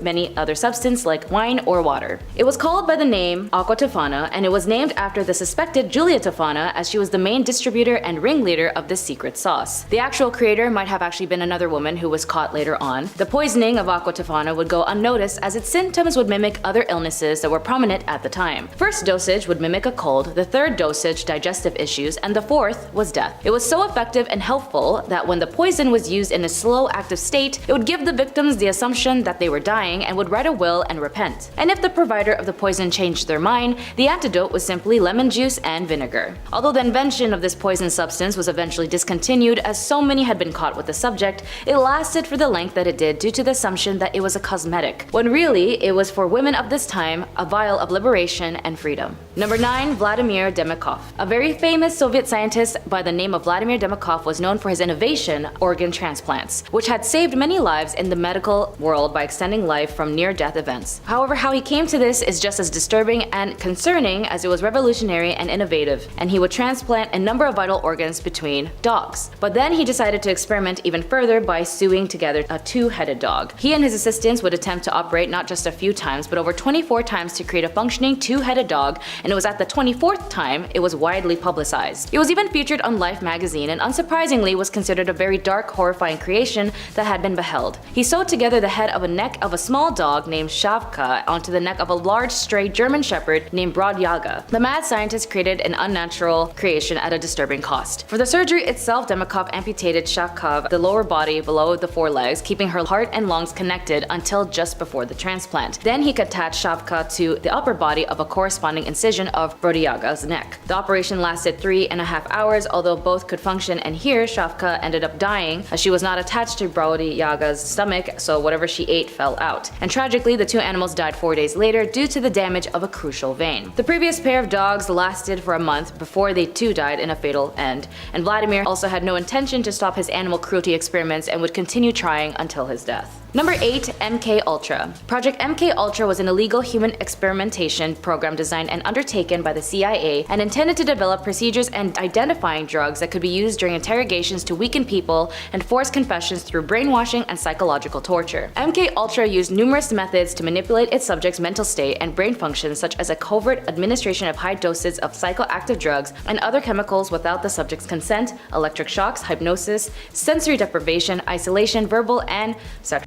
many other substances like wine or water. It was called by the name Aqua Tofana, and it was named after the suspected Giulia Tofana, as she was the main distributor and ringleader of this secret sauce. The actual creator might have actually been another woman who was caught later on. The poisoning of Aqua Tofana would go unnoticed as its symptoms would mimic other illnesses that were prominent at the time. First dosage would mimic a cold, the third dosage digestive issues, and the fourth was death. It was so effective and helpful that when the poison was used in a slow active state, it would give the victims the assumption that they were dying and would write a will and repent. And if the provider of the poison changed their mind, the antidote was simply lemon juice and vinegar. Although the invention of this poison substance was eventually discontinued as so many had been caught with the subject, it lasted for the length that it did due to the assumption that it was a cosmetic, when really it was for women of this time a vial of liberation and freedom. Number 9, Vladimir Demikov. A very famous Soviet scientist by the name of Vladimir Demikov was known for his innovation, organ transplants, which had saved many lives in the medical world by extending life from near-death events. However, how he came to this is just as disturbing and concerning as it was revolutionary and innovative, and he would transplant a number of vital organs between dogs. But then he decided to experiment even further by sewing together a two-headed dog. He and his assistants would attempt to operate not just a few times, but over 24 times to create a functioning two-headed dog, and it was at the 24th time it was widely publicized. It was even featured on Life magazine, and unsurprisingly was considered a very dark, horrifying creation that had been beheld. He sewed together the head of a neck of a small dog named Shavka onto the neck of a large stray German shepherd named Brodyaga. The mad scientist created an unnatural creation at a disturbing cost. For the surgery itself, Demikov amputated Shavka the lower body below the forelegs, keeping her heart and lungs connected until just before the transplant. Then he attached Shavka to the upper body of a corresponding incision of Brodyaga's neck. The operation lasted 3.5 hours, although both could function, and here Shavka ended up dying as she was not attached to Brodyaga's stomach, so whatever she ate fell out. And tragically, the two animals died 4 days later due to the damage of a crucial vein. The previous pair of dogs lasted for a month before they too died in a fatal end, and Vladimir also had no intention to stop his animal cruelty experiments and would continue trying until his death. Number 8, MK Ultra. Project MK Ultra was an illegal human experimentation program designed and undertaken by the CIA and intended to develop procedures and identifying drugs that could be used during interrogations to weaken people and force confessions through brainwashing and psychological torture. MK Ultra used numerous methods to manipulate its subjects' mental state and brain functions, such as a covert administration of high doses of psychoactive drugs and other chemicals without the subject's consent, electric shocks, hypnosis, sensory deprivation, isolation, verbal and sexual.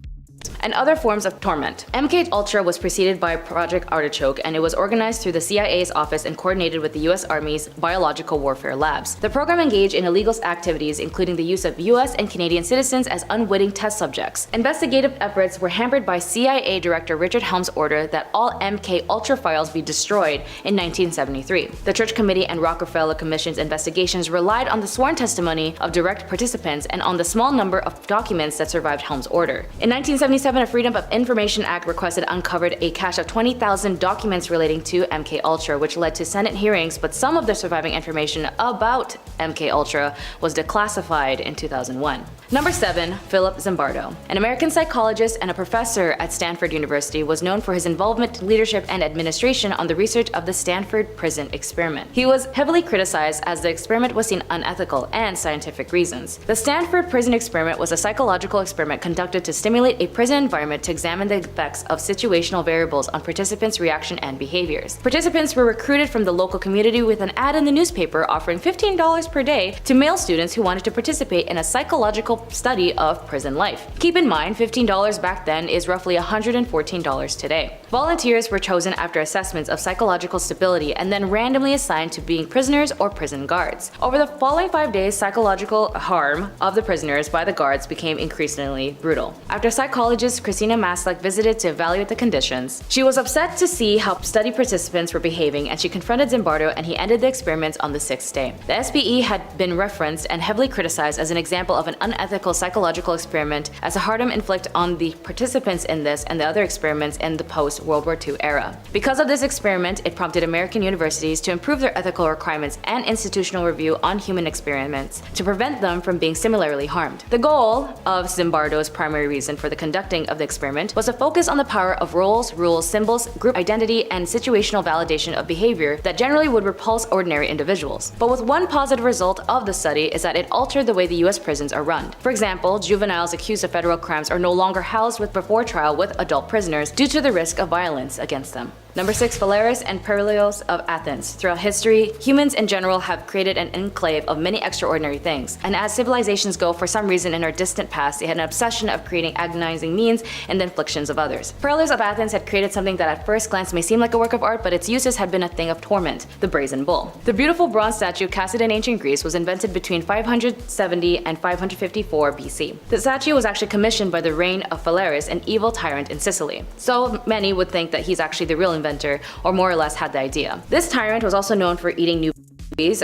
and other forms of torment. MK Ultra was preceded by Project Artichoke, and it was organized through the CIA's office and coordinated with the US Army's biological warfare labs. The program engaged in illegal activities, including the use of US and Canadian citizens as unwitting test subjects. Investigative efforts were hampered by CIA Director Richard Helm's order that all MK Ultra files be destroyed in 1973. The Church Committee and Rockefeller Commission's investigations relied on the sworn testimony of direct participants and on the small number of documents that survived Helm's order. In 1977, a Freedom of Information Act requested uncovered a cache of 20,000 documents relating to MK Ultra, which led to Senate hearings, but some of the surviving information about MK Ultra was declassified in 2001. Number 7. Philip Zimbardo. An American psychologist and a professor at Stanford University, was known for his involvement, leadership, and administration on the research of the Stanford prison experiment. He was heavily criticized as the experiment was seen unethical and scientific reasons. The Stanford prison experiment was a psychological experiment conducted to stimulate a prison environment to examine the effects of situational variables on participants' reaction and behaviors. Participants were recruited from the local community with an ad in the newspaper offering $15 per day to male students who wanted to participate in a psychological study of prison life. Keep in mind, $15 back then is roughly $114 today. Volunteers were chosen after assessments of psychological stability and then randomly assigned to being prisoners or prison guards. Over the following 5 days, psychological harm of the prisoners by the guards became increasingly brutal. After psychologist Christina Maslach visited to evaluate the conditions, she was upset to see how study participants were behaving, and she confronted Zimbardo, and he ended the experiments on the 6th day. The SPE had been referenced and heavily criticized as an example of an unethical psychological experiment, as a harm inflicted on the participants in this and the other experiments in the post-World War II era. Because of this experiment, it prompted American universities to improve their ethical requirements and institutional review on human experiments to prevent them from being similarly harmed. The goal of Zimbardo's primary reason for the conducting of the experiment was to focus on the power of roles, rules, symbols, group identity, and situational validation of behavior that generally would repulse ordinary individuals. But with one positive result of the study is that it altered the way the US prisons are run. For example, juveniles accused of federal crimes are no longer housed before trial with adult prisoners due to the risk of violence against them. Number 6. Phalaris and Perilios of Athens. Throughout history, humans in general have created an enclave of many extraordinary things, and as civilizations go, for some reason in our distant past, they had an obsession of creating agonizing means and the inflictions of others. Perilios of Athens had created something that at first glance may seem like a work of art, but its uses had been a thing of torment: the brazen bull. The beautiful bronze statue cast in ancient Greece was invented between 570 and 554 BC. The statue was actually commissioned by the reign of Phalaris, an evil tyrant in Sicily. So many would think that he's actually the real inventor, or more or less had the idea. This tyrant was also known for eating new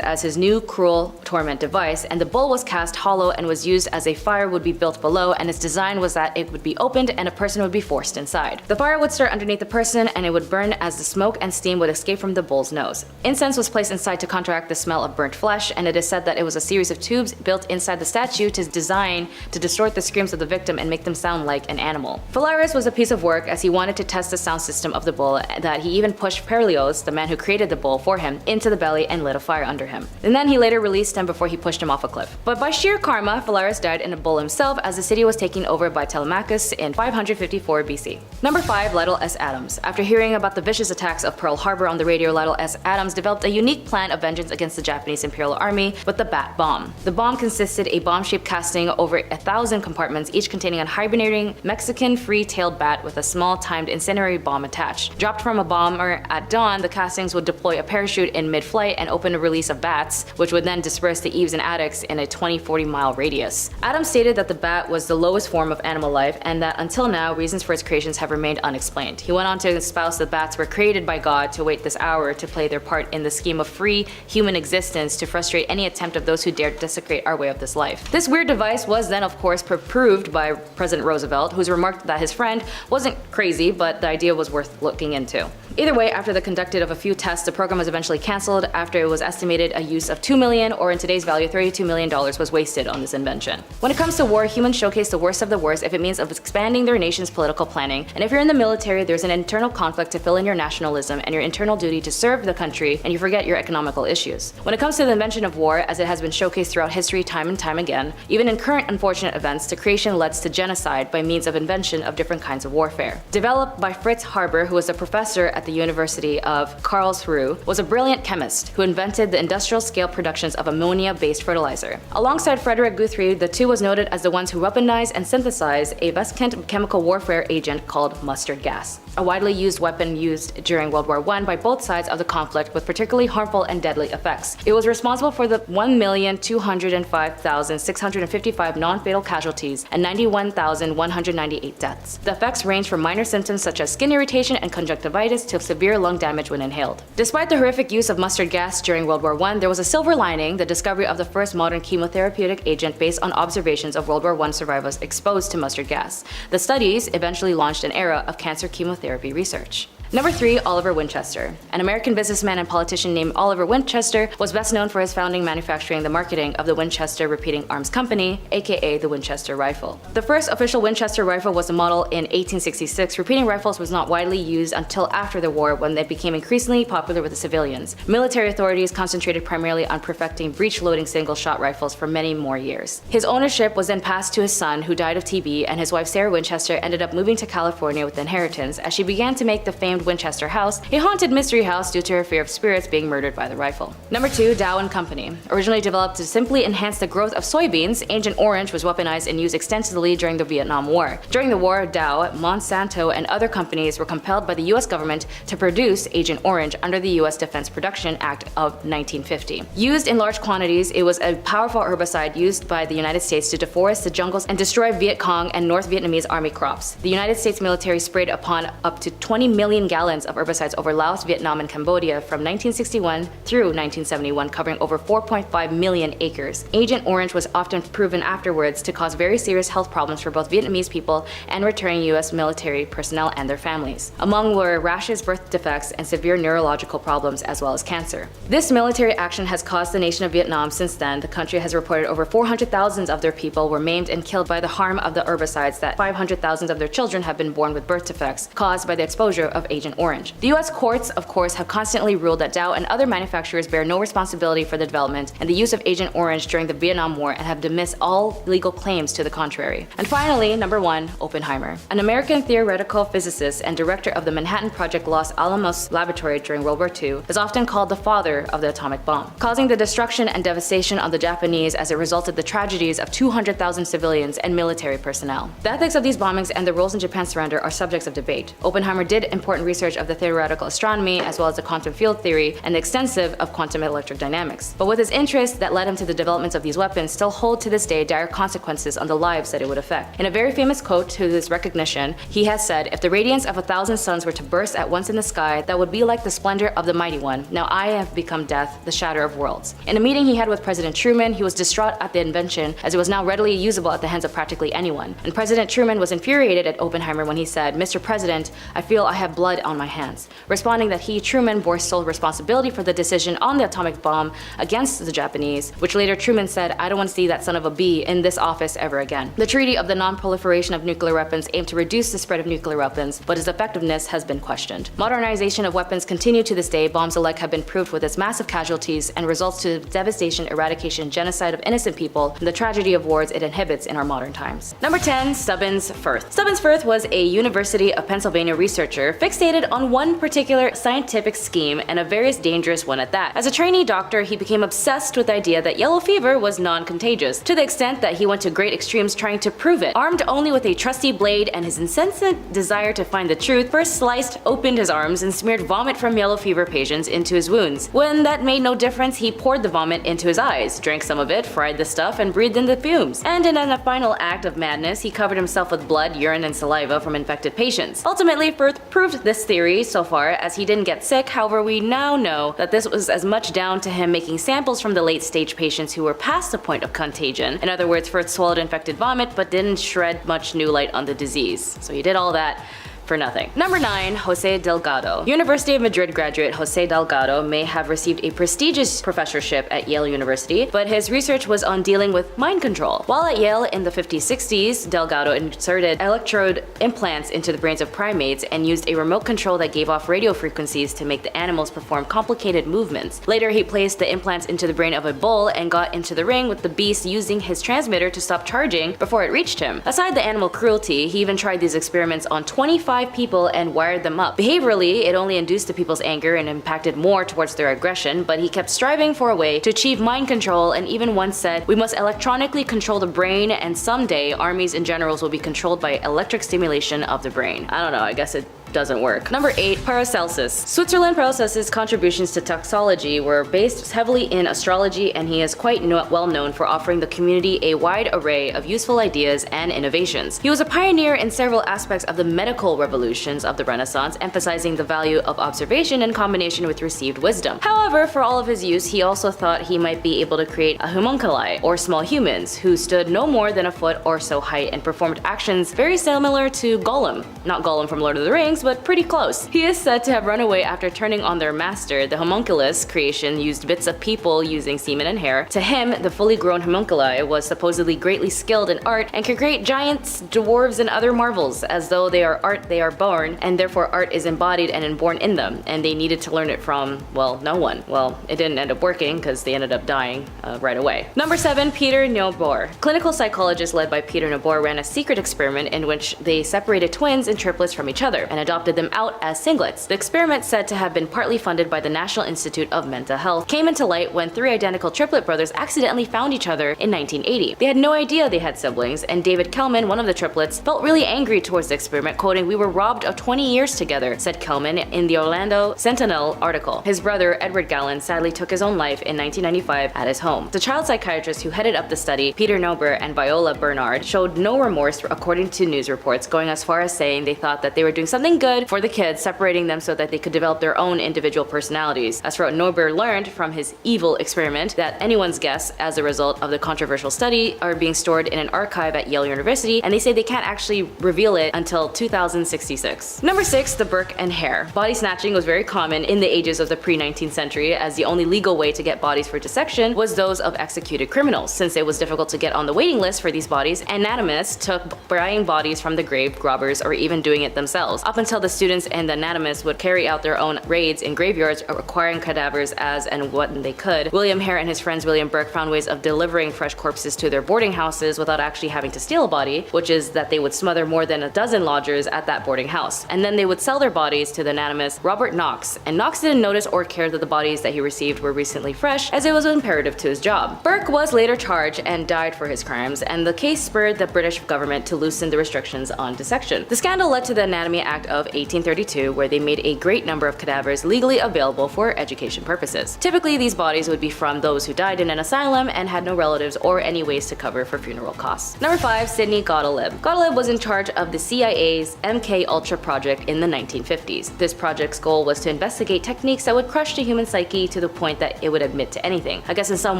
as his new cruel torment device, and the bull was cast hollow and was used as a fire would be built below, and its design was that it would be opened and a person would be forced inside. The fire would start underneath the person and it would burn as the smoke and steam would escape from the bull's nose. Incense was placed inside to counteract the smell of burnt flesh, and it is said that it was a series of tubes built inside the statue to design to distort the screams of the victim and make them sound like an animal. Phalaris was a piece of work as he wanted to test the sound system of the bull, that he even pushed Perilios, the man who created the bull for him, into the belly and lit a fire under him. And then he later released him before he pushed him off a cliff. But by sheer karma, Phalaris died in a bull himself as the city was taken over by Telemachus in 554 BC. Number 5. Lytle S. Adams. After hearing about the vicious attacks of Pearl Harbor on the radio, Lytle S. Adams developed a unique plan of vengeance against the Japanese Imperial Army with the Bat Bomb. The bomb consisted a bomb-shaped casting over 1,000 compartments, each containing a hibernating Mexican free-tailed bat with a small timed incendiary bomb attached. Dropped from a bomber at dawn, the castings would deploy a parachute in mid-flight and open a release of bats, which would then disperse to eaves and attics in a 20-40 mile radius. Adams stated that the bat was the lowest form of animal life, and that until now, reasons for its creations have remained unexplained. He went on to espouse that bats were created by God to wait this hour to play their part in the scheme of free human existence to frustrate any attempt of those who dared desecrate our way of this life. This weird device was then of course proved by President Roosevelt, who's remarked that his friend wasn't crazy, but the idea was worth looking into. Either way, after the conducted of a few tests, the program was eventually cancelled after it was estimated a use of $2 million, or in today's value $32 million, was wasted on this invention. When it comes to war, humans showcase the worst of the worst if it means of expanding their nation's political planning, and if you're in the military, there's an internal conflict to fill in your nationalism and your internal duty to serve the country, and you forget your economical issues. When it comes to the invention of war, as it has been showcased throughout history time and time again, even in current unfortunate events, the creation leads to genocide by means of invention of different kinds of warfare. Developed by Fritz Haber, who was a professor at the University of Karlsruhe, was a brilliant chemist who invented directed the industrial-scale productions of ammonia-based fertilizer. Alongside Frederick Guthrie, the two was noted as the ones who weaponized and synthesized a vescent chemical warfare agent called mustard gas, a widely used weapon used during World War I by both sides of the conflict with particularly harmful and deadly effects. It was responsible for the 1,205,655 non-fatal casualties and 91,198 deaths. The effects range from minor symptoms such as skin irritation and conjunctivitis to severe lung damage when inhaled. Despite the horrific use of mustard gas during World War I, there was a silver lining: the discovery of the first modern chemotherapeutic agent based on observations of World War I survivors exposed to mustard gas. The studies eventually launched an era of cancer chemotherapy research. Number 3, Oliver Winchester. An American businessman and politician named Oliver Winchester was best known for his founding, manufacturing, the marketing of the Winchester Repeating Arms Company, aka the Winchester rifle. The first official Winchester rifle was a model in 1866. Repeating rifles was not widely used until after the war, when they became increasingly popular with the civilians. Military authorities concentrated primarily on perfecting breech-loading single-shot rifles for many more years. His ownership was then passed to his son, who died of TB, and his wife Sarah Winchester ended up moving to California with inheritance as she began to make the famed Winchester House a haunted mystery house due to her fear of spirits being murdered by the rifle. Number 2, Dow & Company. Originally developed to simply enhance the growth of soybeans, Agent Orange was weaponized and used extensively during the Vietnam War. During the war, Dow, Monsanto, and other companies were compelled by the US government to produce Agent Orange under the US Defense Production Act of 1950. Used in large quantities, it was a powerful herbicide used by the United States to deforest the jungles and destroy Viet Cong and North Vietnamese army crops. The United States military sprayed upon up to 20 million gallons of herbicides over Laos, Vietnam, and Cambodia from 1961 through 1971, covering over 4.5 million acres. Agent Orange was often proven afterwards to cause very serious health problems for both Vietnamese people and returning US military personnel and their families. Among were rashes, birth defects, and severe neurological problems, as well as cancer. This military action has caused the nation of Vietnam. Since then, the country has reported over 400,000 of their people were maimed and killed by the harm of the herbicides, that 500,000 of their children have been born with birth defects caused by the exposure of Agent Orange. The US courts, of course, have constantly ruled that Dow and other manufacturers bear no responsibility for the development and the use of Agent Orange during the Vietnam War, and have dismissed all legal claims to the contrary. And finally, number 1, Oppenheimer. An American theoretical physicist and director of the Manhattan Project Los Alamos Laboratory during World War II, is often called the father of the atomic bomb, causing the destruction and devastation of the Japanese as it resulted the tragedies of 200,000 civilians and military personnel. The ethics of these bombings and the roles in Japan's surrender are subjects of debate. Oppenheimer did important research of the theoretical astronomy, as well as the quantum field theory and the extensive of quantum electric dynamics. But with his interests that led him to the development of these weapons still hold to this day dire consequences on the lives that it would affect. In a very famous quote to his recognition, he has said, "If the radiance of 1,000 suns were to burst at once in the sky, that would be like the splendor of the mighty one. Now I have become death, the shatter of worlds." In a meeting he had with President Truman, he was distraught at the invention, as it was now readily usable at the hands of practically anyone. And President Truman was infuriated at Oppenheimer when he said, "Mr. President, I feel I have blood on my hands," responding that he, Truman, bore sole responsibility for the decision on the atomic bomb against the Japanese, which later Truman said, "I don't want to see that son of a bee in this office ever again." The Treaty of the Non-Proliferation of Nuclear Weapons aimed to reduce the spread of nuclear weapons, but its effectiveness has been questioned. Modernization of weapons continue to this day. Bombs alike have been proved with its massive casualties and results to devastation, eradication, genocide of innocent people, and the tragedy of wars it inhibits in our modern times. Number 10, Stubbins Firth. Stubbins Firth was a University of Pennsylvania researcher fixated on one particular scientific scheme, and a very dangerous one at that. As a trainee doctor, he became obsessed with the idea that yellow fever was non-contagious, to the extent that he went to great extremes trying to prove it. Armed only with a trusty blade and his incessant desire to find the truth, Firth sliced opened his arms and smeared vomit from yellow fever patients into his wounds. When that made no difference, he poured the vomit into his eyes, drank some of it, fried the stuff, and breathed in the fumes. And in a final act of madness, he covered himself with blood, urine, and saliva from infected patients. Ultimately, Firth proved this theory so far, as he didn't get sick. However, we now know that this was as much down to him making samples from the late-stage patients who were past the point of contagion. In other words, Firth swallowed infected vomit but didn't shed much new light on the disease. So he did all that for nothing. Number 9, Jose Delgado. University of Madrid graduate Jose Delgado may have received a prestigious professorship at Yale University, but his research was on dealing with mind control. While at Yale in the 50s-60s, Delgado inserted electrode implants into the brains of primates and used a remote control that gave off radio frequencies to make the animals perform complicated movements. Later, he placed the implants into the brain of a bull and got into the ring with the beast using his transmitter to stop charging before it reached him. Aside the animal cruelty, he even tried these experiments on 25 5 people and wired them up. Behaviorally, it only induced the people's anger and impacted more towards their aggression, but he kept striving for a way to achieve mind control and even once said, "We must electronically control the brain and someday armies and generals will be controlled by electric stimulation of the brain." I don't know, I guess it doesn't work. Number 8. Paracelsus. Switzerland Paracelsus' contributions to toxology were based heavily in astrology, and he is quite well known for offering the community a wide array of useful ideas and innovations. He was a pioneer in several aspects of the medical revolutions of the Renaissance, emphasizing the value of observation in combination with received wisdom. However, for all of his use, he also thought he might be able to create a homunculi, or small humans, who stood no more than a foot or so height and performed actions very similar to Gollum. Not Gollum from Lord of the Rings, but pretty close. He is said to have run away after turning on their master. The homunculus creation used bits of people using semen and hair. To him, the fully grown homunculi was supposedly greatly skilled in art and could create giants, dwarves, and other marvels. As though they are art, they are born, and therefore art is embodied and inborn in them, and they needed to learn it from, well, no one. Well, it didn't end up working because they ended up dying right away. Number 7. Peter Neubauer. Clinical psychologists led by Peter Neubauer ran a secret experiment in which they separated twins and triplets from each other and adopted them out as singlets. The experiment, said to have been partly funded by the National Institute of Mental Health, came into light when 3 identical triplet brothers accidentally found each other in 1980. They had no idea they had siblings, and David Kelman, one of the triplets, felt really angry towards the experiment, quoting, "We were robbed of 20 years together," said Kelman in the Orlando Sentinel article. His brother, Edward Gallen, sadly took his own life in 1995 at his home. The child psychiatrist who headed up the study, Peter Neubauer and Viola Bernard, showed no remorse according to news reports, going as far as saying they thought that they were doing something good for the kids, separating them so that they could develop their own individual personalities. As for what Neubauer learned from his evil experiment, that anyone's guess as a result of the controversial study are being stored in an archive at Yale University, and they say they can't actually reveal it until 2066. Number 6. The Burke and Hare. Body snatching was very common in the ages of the pre-19th century, as the only legal way to get bodies for dissection was those of executed criminals. Since it was difficult to get on the waiting list for these bodies, anatomists took buying bodies from the grave robbers or even doing it themselves, up until the students and the anatomists would carry out their own raids in graveyards, acquiring cadavers as and when they could. William Hare and his friends William Burke found ways of delivering fresh corpses to their boarding houses without actually having to steal a body, which is that they would smother more than a dozen lodgers at that boarding house, and then they would sell their bodies to the anatomist Robert Knox, and Knox didn't notice or care that the bodies that he received were recently fresh, as it was imperative to his job. Burke was later charged and died for his crimes, and the case spurred the British government to loosen the restrictions on dissection. The scandal led to the Anatomy Act of 1832, where they made a great number of cadavers legally available for education purposes. Typically, these bodies would be from those who died in an asylum and had no relatives or any ways to cover for funeral costs. Number 5. Sidney Gottlieb. Gottlieb was in charge of the CIA's MK Ultra project in the 1950s. This project's goal was to investigate techniques that would crush the human psyche to the point that it would admit to anything. I guess in some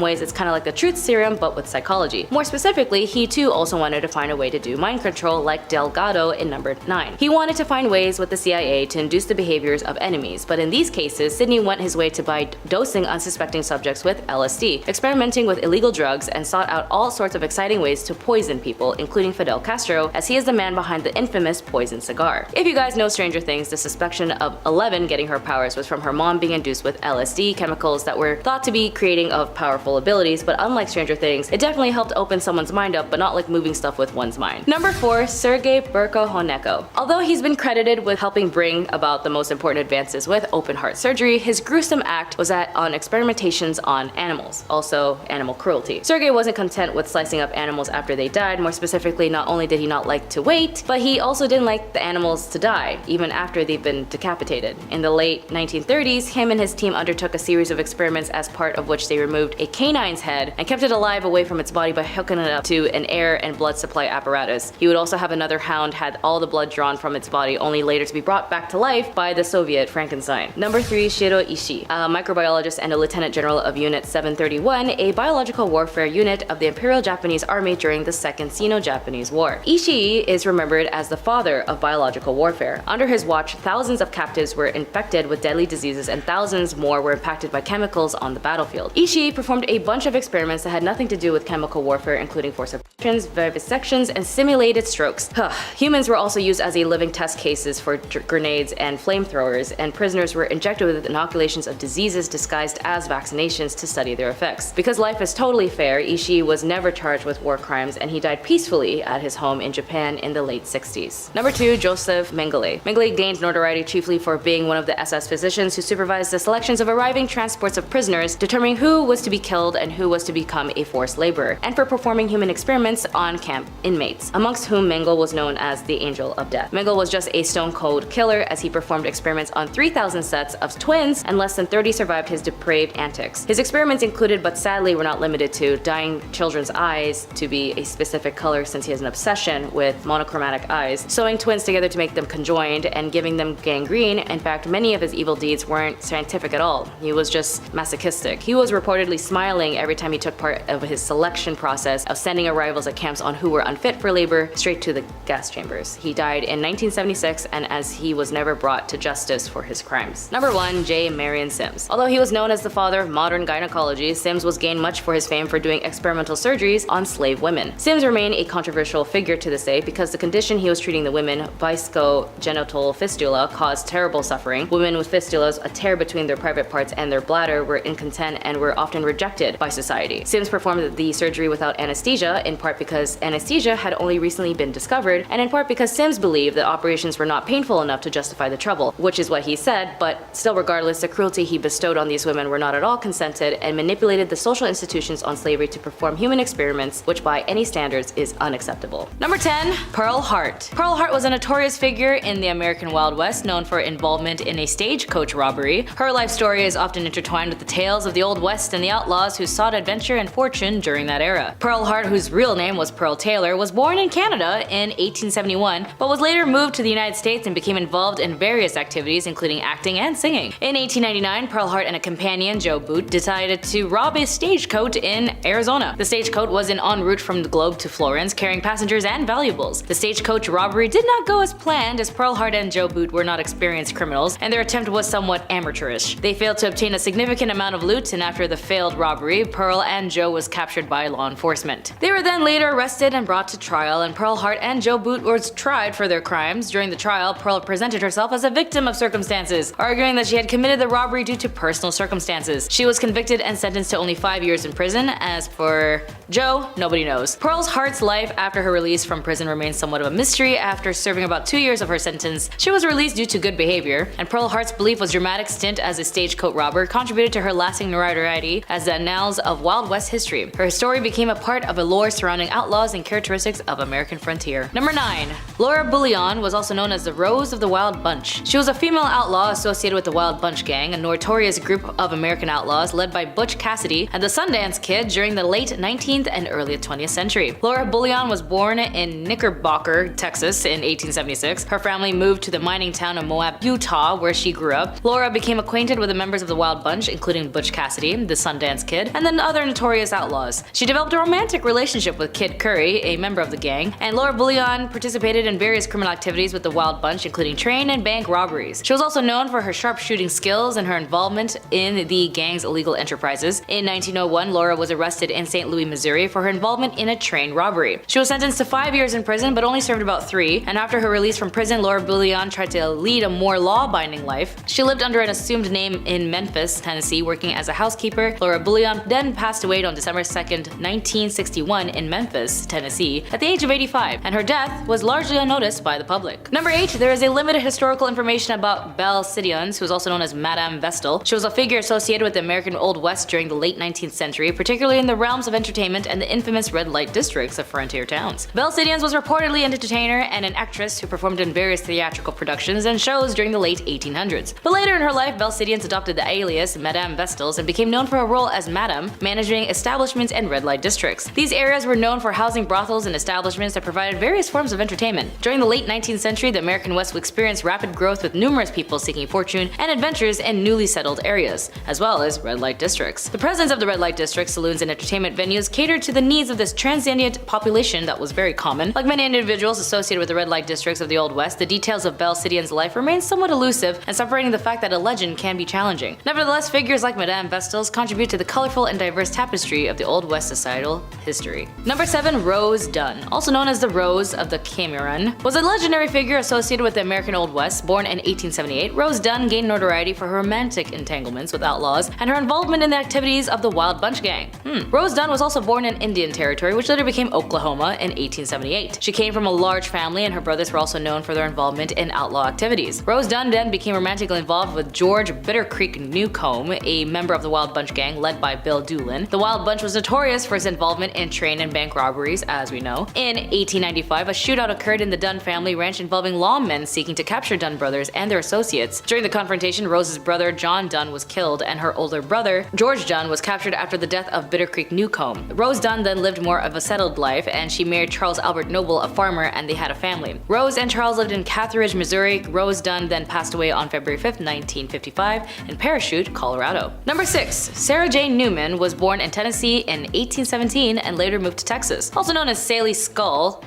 ways it's kind of like the truth serum, but with psychology. More specifically, he too also wanted to find a way to do mind control like Delgado in number 9. He wanted to find ways with the CIA to induce the behaviors of enemies, but in these cases, Sidney went his way to by dosing unsuspecting subjects with LSD, experimenting with illegal drugs, and sought out all sorts of exciting ways to poison people, including Fidel Castro, as he is the man behind the infamous poison cigar. If you guys know Stranger Things, the suspicion of Eleven getting her powers was from her mom being induced with LSD, chemicals that were thought to be creating of powerful abilities, but unlike Stranger Things, it definitely helped open someone's mind up, but not like moving stuff with one's mind. Number 4. Sergei Burko-Honeko. Although he's been credited with helping bring about the most important advances with open heart surgery, his gruesome act was on experimentations on animals, also animal cruelty. Sergei wasn't content with slicing up animals after they died. More specifically, not only did he not like to wait, but he also didn't like the animals to die, even after they've been decapitated. In the late 1930s, him and his team undertook a series of experiments as part of which they removed a canine's head and kept it alive away from its body by hooking it up to an air and blood supply apparatus. He would also have another hound had all the blood drawn from its body, only later to be brought back to life by the Soviet Frankenstein. Number 3. Shiro Ishii, a microbiologist and a lieutenant general of Unit 731, a biological warfare unit of the Imperial Japanese Army during the Second Sino-Japanese War. Ishii is remembered as the father of biological warfare. Under his watch, thousands of captives were infected with deadly diseases and thousands more were impacted by chemicals on the battlefield. Ishii performed a bunch of experiments that had nothing to do with chemical warfare, including force of vivisections, and simulated strokes. Humans were also used as a living test cases for grenades and flamethrowers, and prisoners were injected with inoculations of diseases disguised as vaccinations to study their effects. Because life is totally fair, Ishii was never charged with war crimes, and he died peacefully at his home in Japan in the late 60s. Number 2. Joseph Mengele. Mengele gained notoriety chiefly for being one of the SS physicians who supervised the selections of arriving transports of prisoners, determining who was to be killed and who was to become a forced laborer, and for performing human experiments on camp inmates, amongst whom Mengele was known as the Angel of Death. Mengele was just a stone-cold killer, as he performed experiments on 3,000 sets of twins, and less than 30 survived his depraved antics. His experiments included, but sadly were not limited to, dyeing children's eyes to be a specific color, since he has an obsession with monochromatic eyes, sewing twins together to make them conjoined, and giving them gangrene. In fact, many of his evil deeds weren't scientific at all. He was just masochistic. He was reportedly smiling every time he took part of his selection process of sending arrivals at camps on who were unfit for labor straight to the gas chambers. He died in 1976, and as he was never brought to justice for his crimes. Number 1. J. Marion Sims. Although he was known as the father of modern gynecology, Sims was gained much for his fame for doing experimental surgeries on slave women. Sims remained a controversial figure to this day because the condition he was treating the women, viscogenital fistula, caused terrible suffering. Women with fistulas, a tear between their private parts and their bladder, were incontinent and were often rejected by society. Sims performed the surgery without anesthesia, in part because anesthesia had only recently been discovered, and in part because Sims believed that operations were not painful enough to justify the trouble, which is what he said, but still regardless, the cruelty he bestowed on these women were not at all consented, and manipulated the social institutions on slavery to perform human experiments, which by any standards is unacceptable. Number 10. Pearl Hart. Pearl Hart was a notorious figure in the American Wild West, known for involvement in a stagecoach robbery. Her life story is often intertwined with the tales of the Old West and the outlaws who sought adventure and fortune during that era. Pearl Hart, whose real name was Pearl Taylor, was born in Canada in 1871, but was later moved to the United States and became involved in various activities, including acting and singing. In 1899, Pearl Hart and a companion, Joe Boot, decided to rob a stagecoach in Arizona. The stagecoach was en route from the Globe to Florence, carrying passengers and valuables. The stagecoach robbery did not go as planned, as Pearl Hart and Joe Boot were not experienced criminals, and their attempt was somewhat amateurish. They failed to obtain a significant amount of loot, and after the failed robbery, Pearl and Joe was captured by law enforcement. They were then later arrested and brought to trial, and Pearl Hart and Joe Boot were tried for their crimes. During the trial, Pearl presented herself as a victim of circumstances, arguing that she had committed the robbery due to personal circumstances. She was convicted and sentenced to only 5 years in prison. As for Joe, nobody knows. Pearl Hart's life after her release from prison remains somewhat of a mystery. After serving about 2 years of her sentence, she was released due to good behavior, and Pearl Hart's belief was dramatic stint as a stagecoach robber contributed to her lasting notoriety as the annals of Wild West history. Her story became a part of a lore surrounding outlaws and characteristics of American frontier. Number 9. Laura Bullion was also known as the Rose of the Wild Bunch. She was a female outlaw associated with the Wild Bunch Gang, a notorious group of American outlaws led by Butch Cassidy and the Sundance Kid during the late 19th and early 20th century. Laura Bullion was born in Knickerbocker, Texas in 1876. Her family moved to the mining town of Moab, Utah, where she grew up. Laura became acquainted with the members of the Wild Bunch, including Butch Cassidy, the Sundance Kid, and then other notorious outlaws. She developed a romantic relationship with Kid Curry, a member of the gang, and Laura Bullion participated in various criminal activities with the Wild Bunch, including train and bank robberies. She was also known for her sharpshooting skills and her involvement in the gang's illegal enterprises. In 1901, Laura was arrested in St. Louis, Missouri for her involvement in a train robbery. She was sentenced to 5 years in prison but only served about 3, and after her release from prison, Laura Bullion tried to lead a more law-abiding life. She lived under an assumed name in Memphis, Tennessee, working as a housekeeper. Laura Bullion then passed away on December 2nd, 1961 in Memphis, Tennessee, at the age of 85, and her death was largely unnoticed by the public. Number 8. There is a limited historical information about Belle Sidions, who was also known as Madame Vestal. She was a figure associated with the American Old West during the late 19th century, particularly in the realms of entertainment and the infamous red light districts of frontier towns. Belle Sidions was reportedly an entertainer and an actress who performed in various theatrical productions and shows during the late 1800s. But later in her life, Belle Sidions adopted the alias Madame Vestals and became known for her role as Madame, managing establishments and red light districts. These areas were known for housing brothels and establishments that provided various forms of entertainment. During the late 19th century, the American West would experience rapid growth with numerous people seeking fortune and adventures in newly settled areas, as well as red light districts. The presence of the red light districts, saloons, and entertainment venues catered to the needs of this transient population that was very common. Like many individuals associated with the red light districts of the Old West, the details of Belle Sidions' life remain somewhat elusive and separating the fact that a legend can be challenging. Nevertheless, figures like Madame Vestals contribute to the colorful and diverse tapestry of the Old West societal history. Number 7. Rose Dunn, also known as the Rose of the Cameron, was a legendary figure associated with the American Old West. Born in 1878, Rose Dunn gained notoriety for her romantic entanglements with outlaws and her involvement in the activities of the Wild Bunch Gang. Rose Dunn was also born in Indian Territory, which later became Oklahoma, in 1878. She came from a large family, and her brothers were also known for their involvement in outlaw activities. Rose Dunn then became romantically involved with George Bitter Creek Newcomb, a member of the Wild Bunch Gang led by Bill Doolin. The Wild Bunch was notorious for its involvement in train and bank robberies, as we know. In 1895, a shootout occurred in the Dunn family ranch involving lawmen seeking to capture Dunn brothers and their associates. During the confrontation, Rose's brother John Dunn was killed, and her older brother George Dunn was captured after the death of Bitter Creek Newcomb. Rose Dunn then lived more of a settled life, and she married Charles Albert Noble, a farmer, and they had a family. Rose and Charles lived in Cathridge, Missouri. Rose Dunn then passed away on February 5, 1955 in Parachute, Colorado. Number 6. Sarah Jane Newman was born in Tennessee in 1817 and later moved to Texas. Also known as Sally Skull,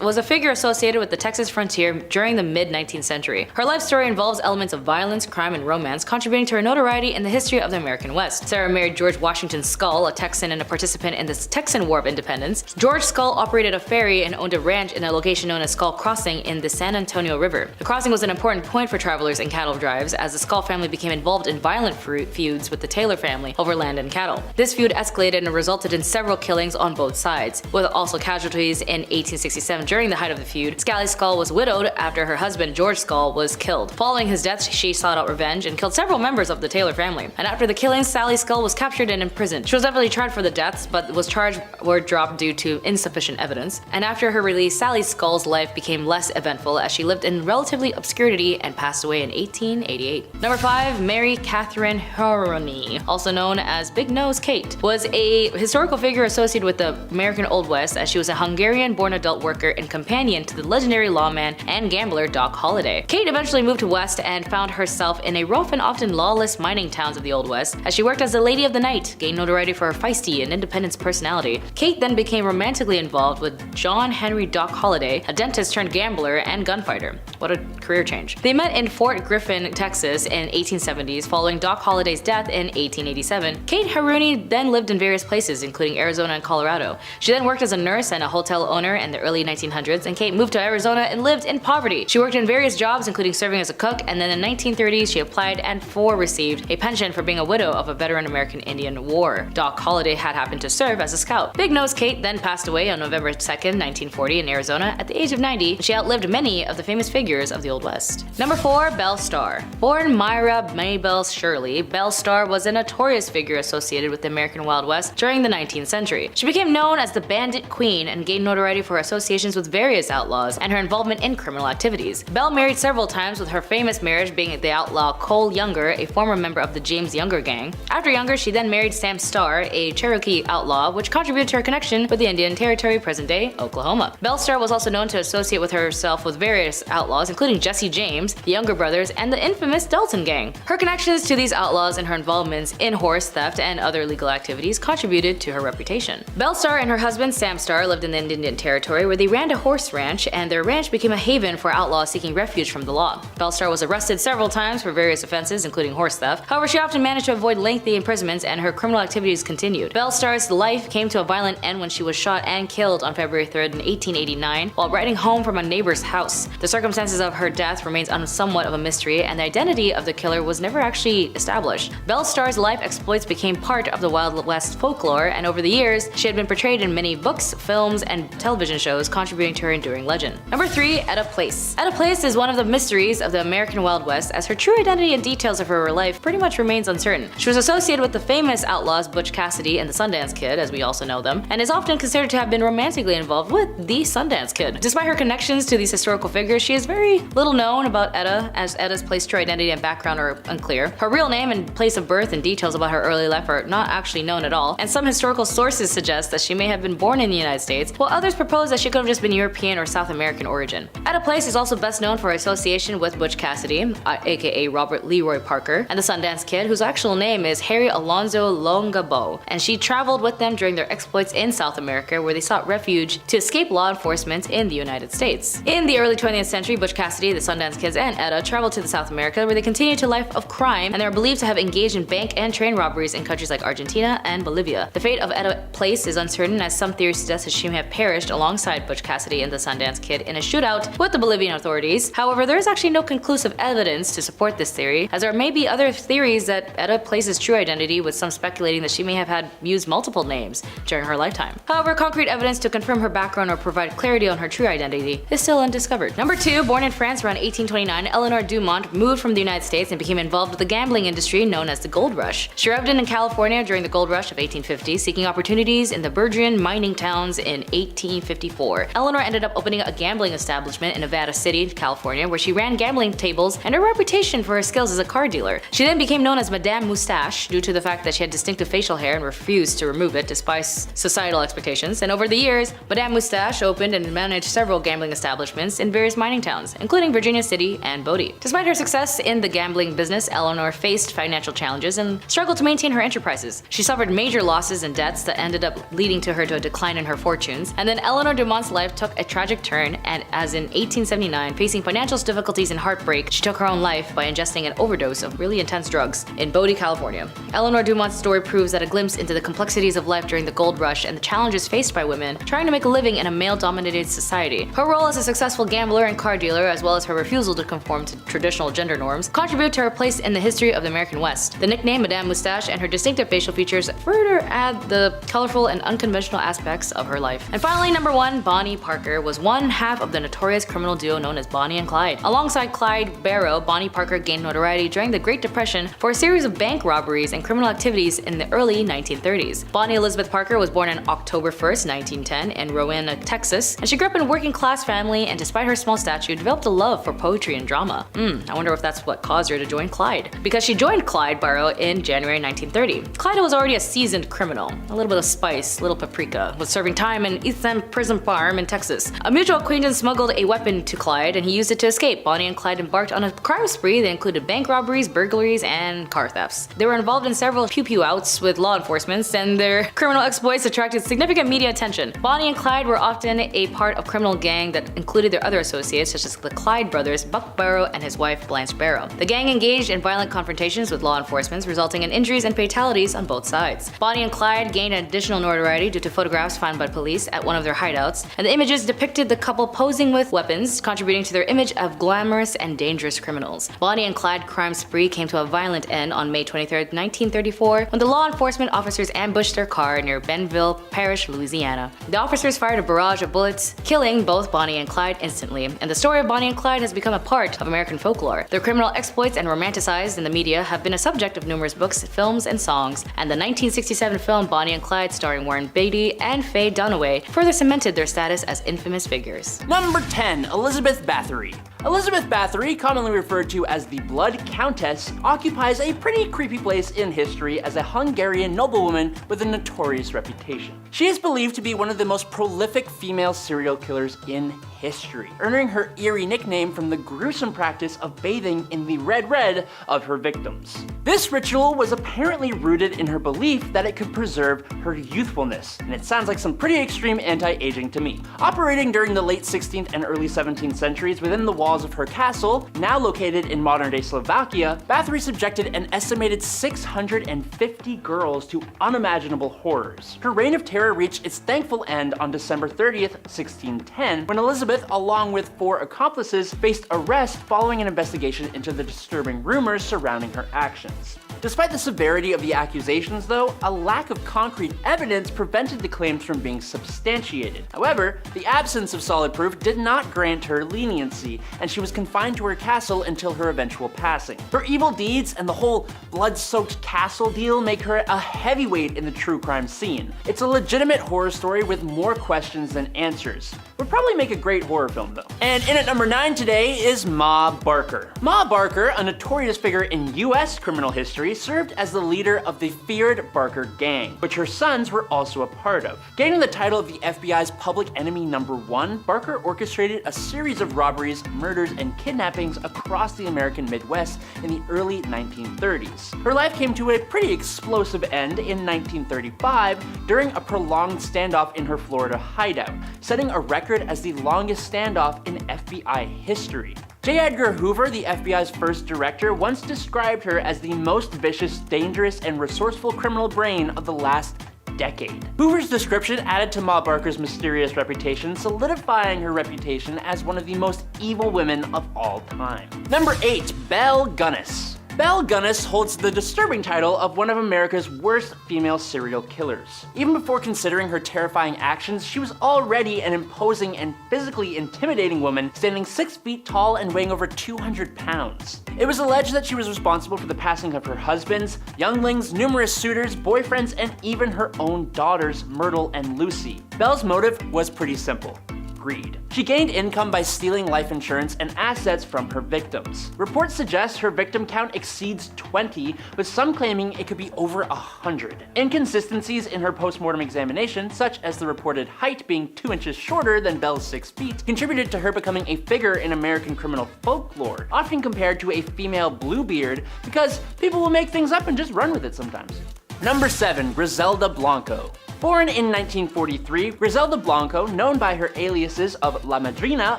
was a figure associated with the Texas frontier during the mid-19th century. Her life story involves elements of violence, crime, and romance, contributing to her notoriety in the history of the American West. Sarah married George Washington Skull, a Texan and a participant in the Texan War of Independence. George Skull operated a ferry and owned a ranch in a location known as Skull Crossing in the San Antonio River. The crossing was an important point for travelers and cattle drives, as the Skull family became involved in violent feuds with the Taylor family over land and cattle. This feud escalated and resulted in several killings on both sides, with also casualties in 1867. During the height of the feud, Sally Skull was widowed after her husband George Skull was killed. Following his death, she sought out revenge and killed several members of the Taylor family. And after the killings, Sally Skull was captured and imprisoned. She was definitely tried for the deaths, but was charged or dropped due to insufficient evidence. And after her release, Sally Skull's life became less eventful as she lived in relatively obscurity and passed away in 1888. Number 5. Mary Catherine Haroni, also known as Big Nose Kate, was a historical figure associated with the American Old West, as she was a Hungarian-born adult worker and companion to the legendary lawman and gambler Doc Holliday. Kate eventually moved west and found herself in a rough and often lawless mining towns of the Old West, as she worked as the Lady of the Night, gained notoriety for her feisty and independent personality. Kate then became romantically involved with John Henry Doc Holliday, a dentist turned gambler and gunfighter. What a career change. They met in Fort Griffin, Texas in 1870s. Following Doc Holliday's death in 1887, Kate Haroni then lived in various places, including Arizona and Colorado. She then worked as a nurse and a hotel owner in the early 1900s, and Kate moved to Arizona and lived in poverty. She worked in various jobs, including serving as a cook, and then in the 1930s she applied and received a pension for being a widow of a veteran American Indian War. Doc Holliday had happened to serve as a scout. Big Nose Kate then passed away on November 2nd, 1940 in Arizona at the age of 90. She outlived many of the famous figures of the Old West. Number 4. Belle Starr. Born Myra Mabel Shirley, Belle Starr was a notorious figure associated with the American Wild West during the 19th century. She became known as the Bandit Queen and gained notoriety for her associations with various outlaws and her involvement in criminal activities. Belle married several times, with her famous marriage being the outlaw Cole Younger, a former member of the James Younger gang. After Younger, she then married Sam Starr, a Cherokee outlaw, which contributed to her connection with the Indian Territory, present-day Oklahoma. Belle Starr was also known to associate with herself with various outlaws, including Jesse James, the Younger brothers, and the infamous Dalton gang. Her connections to these outlaws and her involvements in horse theft and other illegal activities contributed to her reputation. Belle Starr and her husband Sam Starr lived in the Indian Territory, where they ran a horse ranch, and their ranch became a haven for outlaws seeking refuge from the law. Belle Starr was arrested several times for various offenses, including horse theft. However, she often managed to avoid lengthy imprisonments, and her criminal activities continued. Belle Starr's life came to a violent end when she was shot and killed on February 3rd in 1889 while riding home from a neighbor's house. The circumstances of her death remains somewhat of a mystery, and the identity of the killer was never actually established. Belle Starr's life exploits became part of the Wild West folklore, and over the years, she had been portrayed in many books, films, and television shows, contributing to her enduring legend. Number 3. Etta Place. Etta Place is one of the mysteries of the American Wild West, as her true identity and details of her life pretty much remains uncertain. She was associated with the famous outlaws Butch Cassidy and the Sundance Kid, as we also know them, and is often considered to have been romantically involved with the Sundance Kid. Despite her connections to these historical figures, she is very little known about Etta, as Etta's place, true identity, and background are unclear. Her real name and place of birth and details about her early life are not actually known at all, and some historical sources suggest that she may have been born in the United States, while others propose that she could have just been European or South American origin. Etta Place is also best known for her association with Butch Cassidy, aka Robert Leroy Parker, and the Sundance Kid, whose actual name is Harry Alonzo Longabo, and she traveled with them during their exploits in South America, where they sought refuge to escape law enforcement in the United States. In the early 20th century, Butch Cassidy, the Sundance Kids, and Etta traveled to South America, where they continued a life of crime, and they are believed to have engaged in bank and train robberies in countries like Argentina and Bolivia. The fate of Etta Place is uncertain, as some theories suggest that she may have perished alongside Butch Cassidy and the Sundance Kid in a shootout with the Bolivian authorities. However, there is actually no conclusive evidence to support this theory, as there may be other theories that Etta places true identity, with some speculating that she may have had used multiple names during her lifetime. However, concrete evidence to confirm her background or provide clarity on her true identity is still undiscovered. Number 2, born in France around 1829, Eleanor Dumont moved from the United States and became involved with the gambling industry known as the Gold Rush. She arrived in California during the Gold Rush of 1850, seeking opportunities in the burgeoning mining towns in 1854. Eleanor ended up opening a gambling establishment in Nevada City, California, where she ran gambling tables and a reputation for her skills as a card dealer. She then became known as Madame Mustache due to the fact that she had distinctive facial hair and refused to remove it despite societal expectations. And over the years, Madame Mustache opened and managed several gambling establishments in various mining towns, including Virginia City and Bodie. Despite her success in the gambling business, Eleanor faced financial challenges and struggled to maintain her enterprises. She suffered major losses and debts that ended up leading to her to a decline in her fortunes. And then Eleanor Dumont's life took a tragic turn, and as in 1879, facing financial difficulties and heartbreak, she took her own life by ingesting an overdose of really intense drugs in Bodie, California. Eleanor Dumont's story proves that a glimpse into the complexities of life during the gold rush and the challenges faced by women trying to make a living in a male-dominated society. Her role as a successful gambler and card dealer, as well as her refusal to conform to traditional gender norms, contribute to her place in the history of the American West. The nickname Madame Mustache and her distinctive facial features further add the colorful and unconventional aspects of her life. And finally, number 1, Bonnie Parker was one half of the notorious criminal duo known as Bonnie and Clyde. Alongside Clyde Barrow, Bonnie Parker gained notoriety during the Great Depression for a series of bank robberies and criminal activities in the early 1930s. Bonnie Elizabeth Parker was born on October 1st, 1910 in Rowena, Texas, and she grew up in a working-class family, and despite her small stature, developed a love for poetry and drama. I wonder if that's what caused her to join Clyde, because she joined Clyde Barrow in January 1930. Clyde was already a seasoned criminal, a little bit of spice, little paprika, was serving time in East End Prison Farm in Texas. A mutual acquaintance smuggled a weapon to Clyde, and he used it to escape. Bonnie and Clyde embarked on a crime spree that included bank robberies, burglaries, and car thefts. They were involved in several pew-pew outs with law enforcement, and their criminal exploits attracted significant media attention. Bonnie and Clyde were often a part of criminal gang that included their other associates, such as the Clyde brothers, Buck Barrow and his wife Blanche Barrow. The gang engaged in violent confrontations with law enforcement, resulting in injuries and fatalities on both sides. Bonnie and Clyde gained additional notoriety due to photographs found by police at one of their hideouts, and the images depicted the couple posing with weapons, contributing to their image of glamorous and dangerous criminals. Bonnie and Clyde crime spree came to a violent end on May 23, 1934, when the law enforcement officers ambushed their car near Benville Parish, Louisiana. The officers fired a barrage of bullets, killing both Bonnie and Clyde instantly, and the story of Bonnie and Clyde has become a part of American folklore. Their criminal exploits and romanticized in the media have been a subject of numerous books, films, and songs, and the 1967 film Bonnie and Clyde, starring Warren Beatty and Faye Dunaway, further cemented their status as infamous figures. Number 10, Elizabeth Bathory. Elizabeth Bathory, commonly referred to as the Blood Countess, occupies a pretty creepy place in history as a Hungarian noblewoman with a notorious reputation. She is believed to be one of the most prolific female serial killers in history, earning her eerie nickname from the gruesome practice of bathing in the red of her victims. This ritual was apparently rooted in her belief that it could preserve her youthfulness, and it sounds like some pretty extreme anti-aging to me. Operating during the late 16th and early 17th centuries within the walls of her castle, now located in modern-day Slovakia, Bathory subjected an estimated 650 girls to unimaginable horrors. Her reign of terror reached its thankful end on December 30th, 1610, when Elizabeth, along with 4 accomplices, faced arrest following an investigation into the disturbing rumors surrounding her actions. Despite the severity of the accusations, though, a lack of concrete evidence prevented the claims from being substantiated. However, the absence of solid proof did not grant her leniency, and she was confined to her castle until her eventual passing. Her evil deeds and the whole blood-soaked castle deal make her a heavyweight in the true crime scene. It's a legitimate horror story with more questions than answers. Would probably make a great horror film, though. And in at number 9 today is Ma Barker. Ma Barker, a notorious figure in US criminal history, served as the leader of the feared Barker gang, which her sons were also a part of. Gaining the title of the FBI's public enemy number 1, Barker orchestrated a series of robberies, murders, and kidnappings across the American Midwest in the early 1930s. Her life came to a pretty explosive end in 1935 during a prolonged standoff in her Florida hideout, setting a record as the longest standoff in FBI history. J. Edgar Hoover, the FBI's first director, once described her as the most vicious, dangerous, and resourceful criminal brain of the last decade. Hoover's description added to Ma Barker's mysterious reputation, solidifying her reputation as one of the most evil women of all time. Number 8. Belle Gunness. Belle Gunness holds the disturbing title of one of America's worst female serial killers. Even before considering her terrifying actions, she was already an imposing and physically intimidating woman, standing 6 feet tall and weighing over 200 pounds. It was alleged that she was responsible for the passing of her husbands, younglings, numerous suitors, boyfriends, and even her own daughters, Myrtle and Lucy. Belle's motive was pretty simple: greed. She gained income by stealing life insurance and assets from her victims. Reports suggest her victim count exceeds 20, with some claiming it could be over 100. Inconsistencies in her post-mortem examination, such as the reported height being 2 inches shorter than Belle's 6 feet, contributed to her becoming a figure in American criminal folklore, often compared to a female Bluebeard, because people will make things up and just run with it sometimes. Number 7. Griselda Blanco. Born in 1943, Griselda Blanco, known by her aliases of La Madrina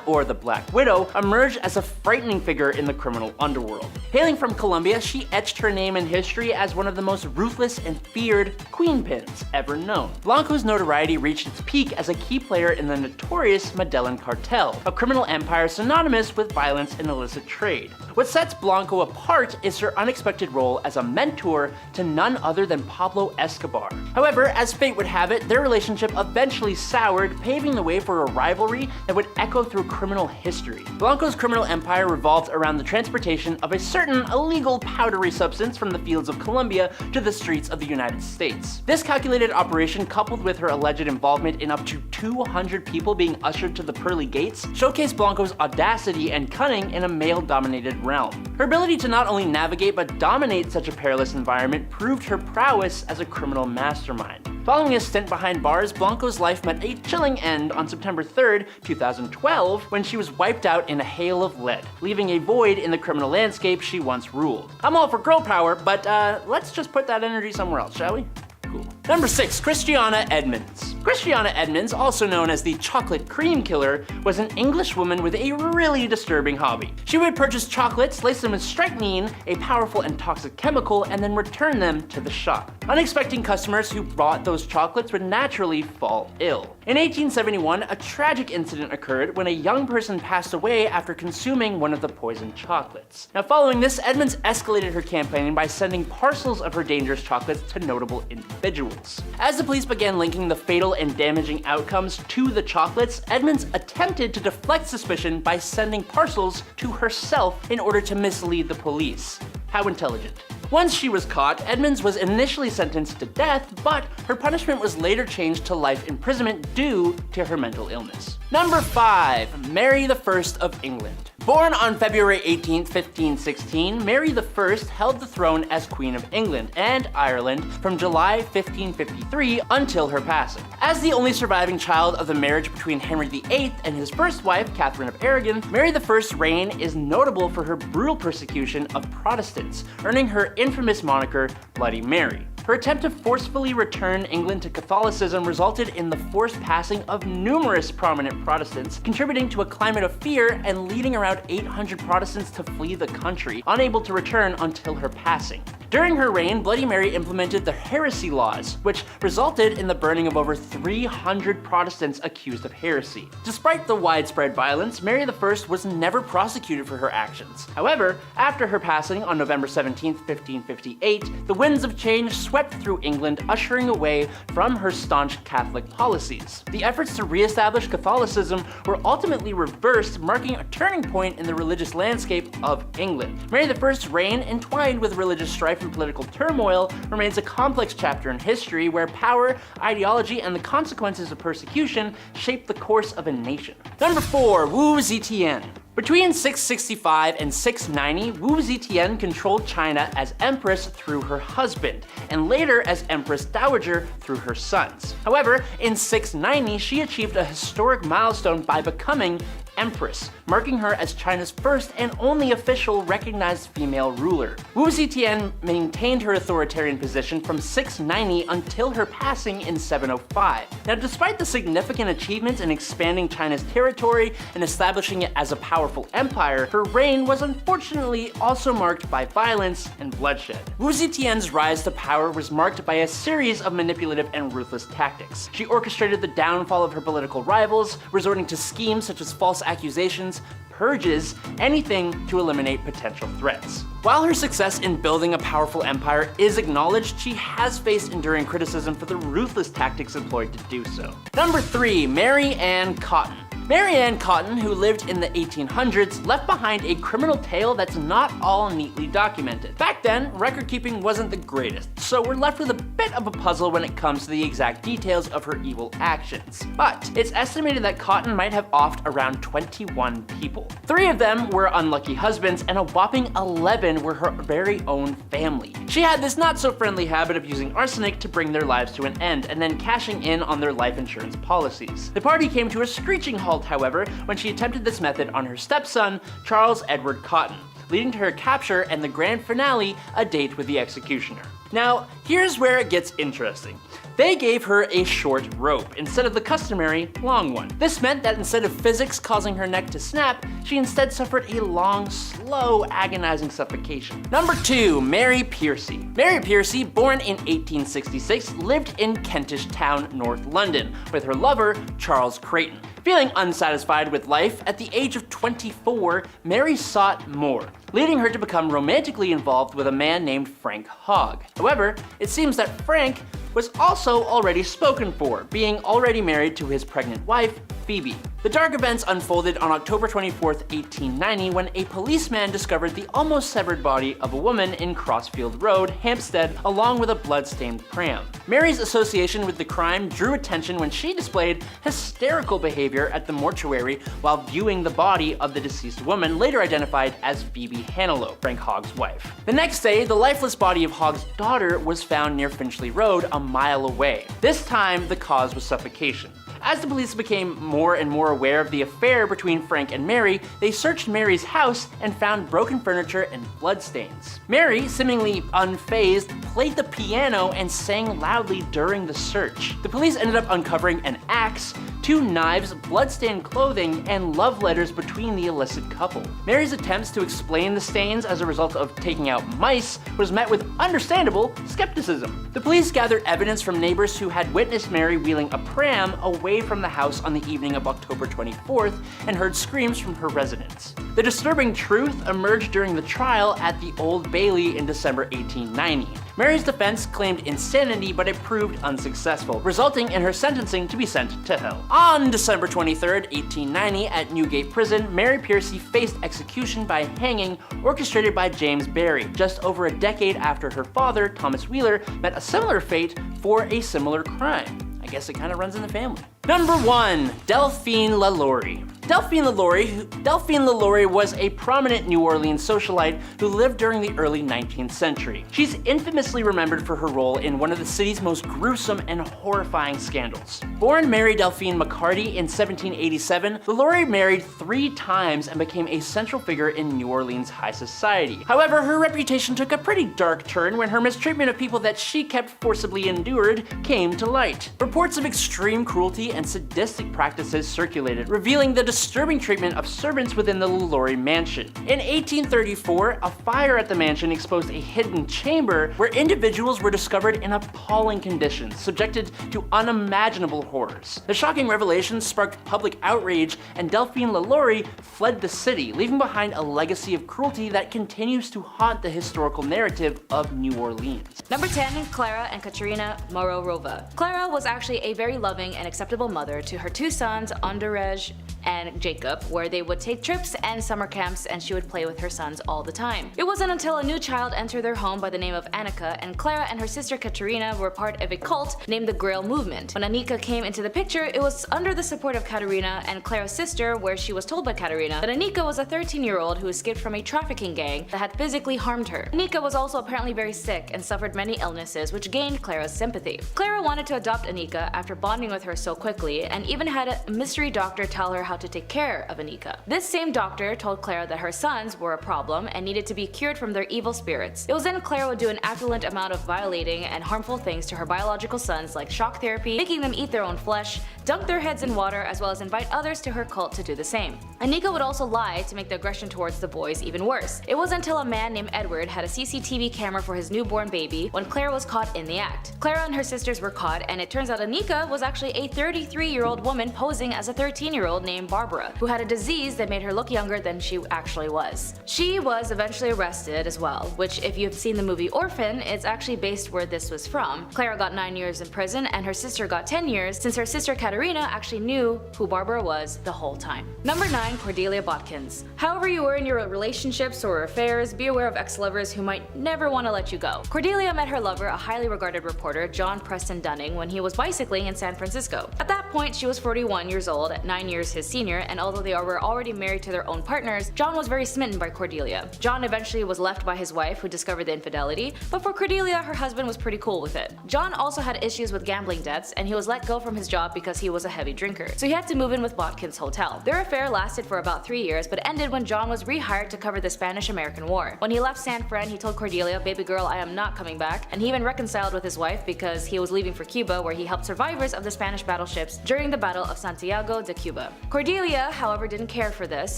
or the Black Widow, emerged as a frightening figure in the criminal underworld. Hailing from Colombia, she etched her name in history as one of the most ruthless and feared queenpins ever known. Blanco's notoriety reached its peak as a key player in the notorious Medellin cartel, a criminal empire synonymous with violence and illicit trade. What sets Blanco apart is her unexpected role as a mentor to none other than Pablo Escobar. However, as fate would have it, their relationship eventually soured, paving the way for a rivalry that would echo through criminal history. Blanco's criminal empire revolved around the transportation of a certain illegal powdery substance from the fields of Colombia to the streets of the United States. This calculated operation, coupled with her alleged involvement in up to 200 people being ushered to the pearly gates, showcased Blanco's audacity and cunning in a male-dominated realm. Her ability to not only navigate but dominate such a perilous environment proved her prowess as a criminal mastermind. Following a stint behind bars, Blanco's life met a chilling end on September 3rd, 2012, when she was wiped out in a hail of lead, leaving a void in the criminal landscape she once ruled. I'm all for girl power, but let's just put that energy somewhere else, shall we? Cool. Number 6. Christiana Edmonds. Christiana Edmonds, also known as the Chocolate Cream Killer, was an English woman with a really disturbing hobby. She would purchase chocolates, lace them with strychnine, a powerful and toxic chemical, and then return them to the shop. Unexpecting customers who bought those chocolates would naturally fall ill. In 1871, a tragic incident occurred when a young person passed away after consuming one of the poisoned chocolates. Now, following this, Edmonds escalated her campaign by sending parcels of her dangerous chocolates to notable individuals. As the police began linking the fatal and damaging outcomes to the chocolates, Edmonds attempted to deflect suspicion by sending parcels to herself in order to mislead the police. How intelligent. Once she was caught, Edmonds was initially sentenced to death, but her punishment was later changed to life imprisonment due to her mental illness. Number 5. Mary I of England. Born on February 18, 1516, Mary I held the throne as Queen of England and Ireland from July 1553 until her passing. As the only surviving child of the marriage between Henry VIII and his first wife, Catherine of Aragon, Mary I's reign is notable for her brutal persecution of Protestants, earning her infamous moniker Bloody Mary. Her attempt to forcefully return England to Catholicism resulted in the forced passing of numerous prominent Protestants, contributing to a climate of fear and leading around 800 Protestants to flee the country, unable to return until her passing. During her reign, Bloody Mary implemented the heresy laws, which resulted in the burning of over 300 Protestants accused of heresy. Despite the widespread violence, Mary I was never prosecuted for her actions. However, after her passing on November 17, 1558, the winds of change swept through England, ushering away from her staunch Catholic policies. The efforts to re-establish Catholicism were ultimately reversed, marking a turning point in the religious landscape of England. Mary I's reign, entwined with religious strife and political turmoil, remains a complex chapter in history where power, ideology, and the consequences of persecution shape the course of a nation. Number 4. Wu Zetian. Between 665 and 690, Wu Zetian controlled China as empress through her husband, and later as empress dowager through her sons. However, in 690, she achieved a historic milestone by becoming empress, marking her as China's first and only official recognized female ruler. Wu Zetian maintained her authoritarian position from 690 until her passing in 705. Now, despite the significant achievements in expanding China's territory and establishing it as a powerful empire, her reign was unfortunately also marked by violence and bloodshed. Wu Zetian's rise to power was marked by a series of manipulative and ruthless tactics. She orchestrated the downfall of her political rivals, resorting to schemes such as false accusations, purges, anything to eliminate potential threats. While her success in building a powerful empire is acknowledged, she has faced enduring criticism for the ruthless tactics employed to do so. Number 3, Mary Ann Cotton. Mary Ann Cotton, who lived in the 1800s, left behind a criminal tale that's not all neatly documented. Back then, record keeping wasn't the greatest, so we're left with a bit of a puzzle when it comes to the exact details of her evil actions. But it's estimated that Cotton might have offed around 21 people. 3 of them were unlucky husbands, and a whopping 11 were her very own family. She had this not-so-friendly habit of using arsenic to bring their lives to an end, and then cashing in on their life insurance policies. The party came to a screeching halt, however, when she attempted this method on her stepson, Charles Edward Cotton, leading to her capture and the grand finale, a date with the executioner. Now, here's where it gets interesting. They gave her a short rope instead of the customary long one. This meant that instead of physics causing her neck to snap, she instead suffered a long, slow, agonizing suffocation. Number 2, Mary Piercy. Mary Piercy, born in 1866, lived in Kentish Town, North London, with her lover, Charles Creighton. Feeling unsatisfied with life, at the age of 24, Mary sought more, leading her to become romantically involved with a man named Frank Hogg. However, it seems that Frank was also already spoken for, being already married to his pregnant wife, Phoebe. The dark events unfolded on October 24, 1890, when a policeman discovered the almost severed body of a woman in Crossfield Road, Hampstead, along with a blood-stained pram. Mary's association with the crime drew attention when she displayed hysterical behavior at the mortuary while viewing the body of the deceased woman, later identified as Phoebe Hanelo, Frank Hogg's wife. The next day, the lifeless body of Hogg's daughter was found near Finchley Road, a mile away. This time, the cause was suffocation. As the police became more and more aware of the affair between Frank and Mary, they searched Mary's house and found broken furniture and bloodstains. Mary, seemingly unfazed, played the piano and sang loudly during the search. The police ended up uncovering an axe, 2 knives, bloodstained clothing, and love letters between the illicit couple. Mary's attempts to explain the stains as a result of taking out mice was met with understandable skepticism. The police gathered evidence from neighbors who had witnessed Mary wheeling a pram away from the house on the evening of October 24th and heard screams from her residence. The disturbing truth emerged during the trial at the Old Bailey in December 1890. Mary's defense claimed insanity, but it proved unsuccessful, resulting in her sentencing to be sent to hell. On December 23rd, 1890, at Newgate Prison, Mary Piercy faced execution by hanging, orchestrated by James Barry, just over a decade after her father, Thomas Wheeler, met a similar fate for a similar crime. I guess it kind of runs in the family. Number 1, Delphine LaLaurie. Delphine LaLaurie was a prominent New Orleans socialite who lived during the early 19th century. She's infamously remembered for her role in one of the city's most gruesome and horrifying scandals. Born Mary Delphine McCarty in 1787, LaLaurie married 3 times and became a central figure in New Orleans high society. However, her reputation took a pretty dark turn when her mistreatment of people that she kept forcibly endured came to light. Reports of extreme cruelty and sadistic practices circulated, revealing the disturbing treatment of servants within the LaLaurie mansion. In 1834, a fire at the mansion exposed a hidden chamber where individuals were discovered in appalling conditions, subjected to unimaginable horrors. The shocking revelation sparked public outrage, and Delphine LaLaurie fled the city, leaving behind a legacy of cruelty that continues to haunt the historical narrative of New Orleans. Number 10, Clara and Katerina Mororova. Clara was actually a very loving and acceptable mother to her 2 sons, Andrzej and Jacob, where they would take trips and summer camps, and she would play with her sons all the time. It wasn't until a new child entered their home by the name of Annika, and Clara and her sister Katerina were part of a cult named the Grail Movement. When Annika came into the picture, it was under the support of Katerina and Clara's sister, where she was told by Katerina that Annika was a 13-year-old who escaped from a trafficking gang that had physically harmed her. Annika was also apparently very sick and suffered many illnesses, which gained Clara's sympathy. Clara wanted to adopt Annika after bonding with her so quickly, and even had a mystery doctor tell her how to take take care of Anika. This same doctor told Clara that her sons were a problem and needed to be cured from their evil spirits. It was then Clara would do an affluent amount of violating and harmful things to her biological sons, like shock therapy, making them eat their own flesh, dunk their heads in water, as well as invite others to her cult to do the same. Anika would also lie to make the aggression towards the boys even worse. It was until a man named Edward had a CCTV camera for his newborn baby when Clara was caught in the act. Clara and her sisters were caught, and it turns out Anika was actually a 33-year-old woman posing as a 13-year-old named Barbara, who had a disease that made her look younger than she actually was. She was eventually arrested as well, which if you've seen the movie Orphan, it's actually based where this was from. Clara got 9 years in prison and her sister got 10 years since her sister Katerina actually knew who Barbara was the whole time. Number 9. Cordelia Botkins. However you were in your relationships or affairs, be aware of ex-lovers who might never want to let you go. Cordelia met her lover, a highly regarded reporter, John Preston Dunning, when he was bicycling in San Francisco. At that point, she was 41 years old, 9 years his senior, and although they were already married to their own partners, John was very smitten by Cordelia. John eventually was left by his wife, who discovered the infidelity, but for Cordelia, her husband was pretty cool with it. John also had issues with gambling debts, and he was let go from his job because he was a heavy drinker, so he had to move in with Botkins' hotel. Their affair lasted for about 3 years, but ended when John was rehired to cover the Spanish-American War. When he left San Fran, he told Cordelia, "Baby girl, I am not coming back," and he even reconciled with his wife because he was leaving for Cuba, where he helped survivors of the Spanish battleships during the Battle of Santiago de Cuba. Cordelia, however, didn't care for this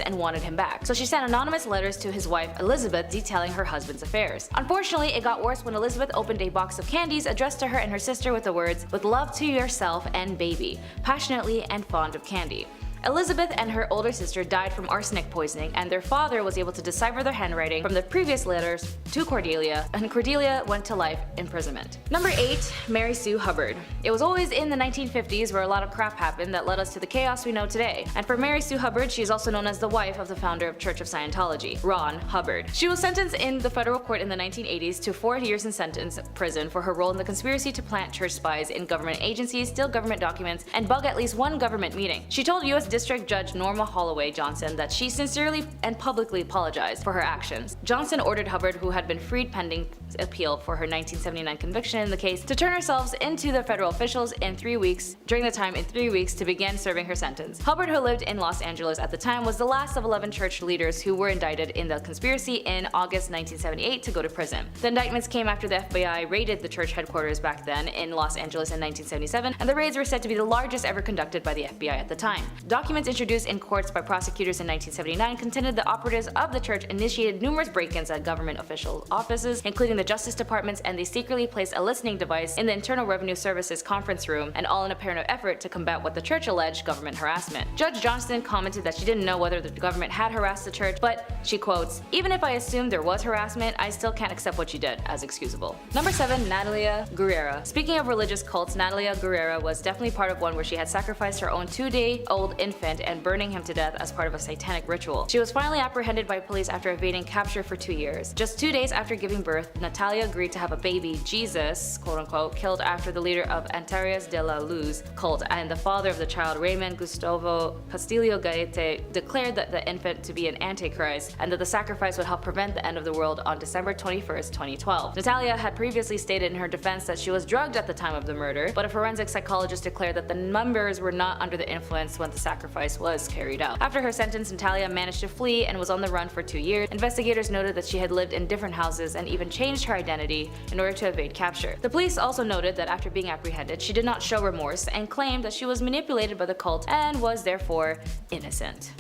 and wanted him back, so she sent anonymous letters to his wife Elizabeth detailing her husband's affairs. Unfortunately, it got worse when Elizabeth opened a box of candies addressed to her and her sister with the words, "With love to yourself and baby, passionately and fond of candy." Elizabeth and her older sister died from arsenic poisoning, and their father was able to decipher their handwriting from the previous letters to Cordelia, and Cordelia went to life imprisonment. Number 8. Mary Sue Hubbard. It was always in the 1950s where a lot of crap happened that led us to the chaos we know today. And for Mary Sue Hubbard, she is also known as the wife of the founder of Church of Scientology, Ron Hubbard. She was sentenced in the federal court in the 1980s to 4 years in prison for her role in the conspiracy to plant church spies in government agencies, steal government documents, and bug at least one government meeting. She told U.S. District Judge Norma Holloway Johnson that she sincerely and publicly apologized for her actions. Johnson ordered Hubbard, who had been freed pending appeal for her 1979 conviction in the case, to turn herself into the federal officials in 3 weeks, during the time in 3 weeks to begin serving her sentence. Hubbard, who lived in Los Angeles at the time, was the last of 11 church leaders who were indicted in the conspiracy in August 1978 to go to prison. The indictments came after the FBI raided the church headquarters back then in Los Angeles in 1977, and the raids were said to be the largest ever conducted by the FBI at the time. Documents introduced in courts by prosecutors in 1979 contended the operatives of the church initiated numerous break-ins at government official offices, including the Justice Departments, and they secretly placed a listening device in the Internal Revenue Service's conference room, and all in a apparent effort to combat what the church alleged government harassment. Judge Johnston commented that she didn't know whether the government had harassed the church, but she quotes, "Even if I assumed there was harassment, I still can't accept what you did as excusable." Number 7. Natalia Guerrera. Speaking of religious cults, Natalia Guerrera was definitely part of one where she had sacrificed her own 2-day-old infant and burning him to death as part of a satanic ritual. She was finally apprehended by police after evading capture for 2 years. Just 2 days after giving birth, Natalia agreed to have a baby, Jesus, quote-unquote, killed after the leader of Antares de la Luz cult and the father of the child, Raymond Gustavo Castillo Gaete, declared that the infant to be an antichrist and that the sacrifice would help prevent the end of the world on December 21st, 2012. Natalia had previously stated in her defense that she was drugged at the time of the murder, but a forensic psychologist declared that the members were not under the influence when the sacrifice was carried out. After her sentence, Natalia managed to flee and was on the run for 2 years. Investigators noted that she had lived in different houses and even changed her identity in order to evade capture. The police also noted that after being apprehended, she did not show remorse and claimed that she was manipulated by the cult and was therefore innocent.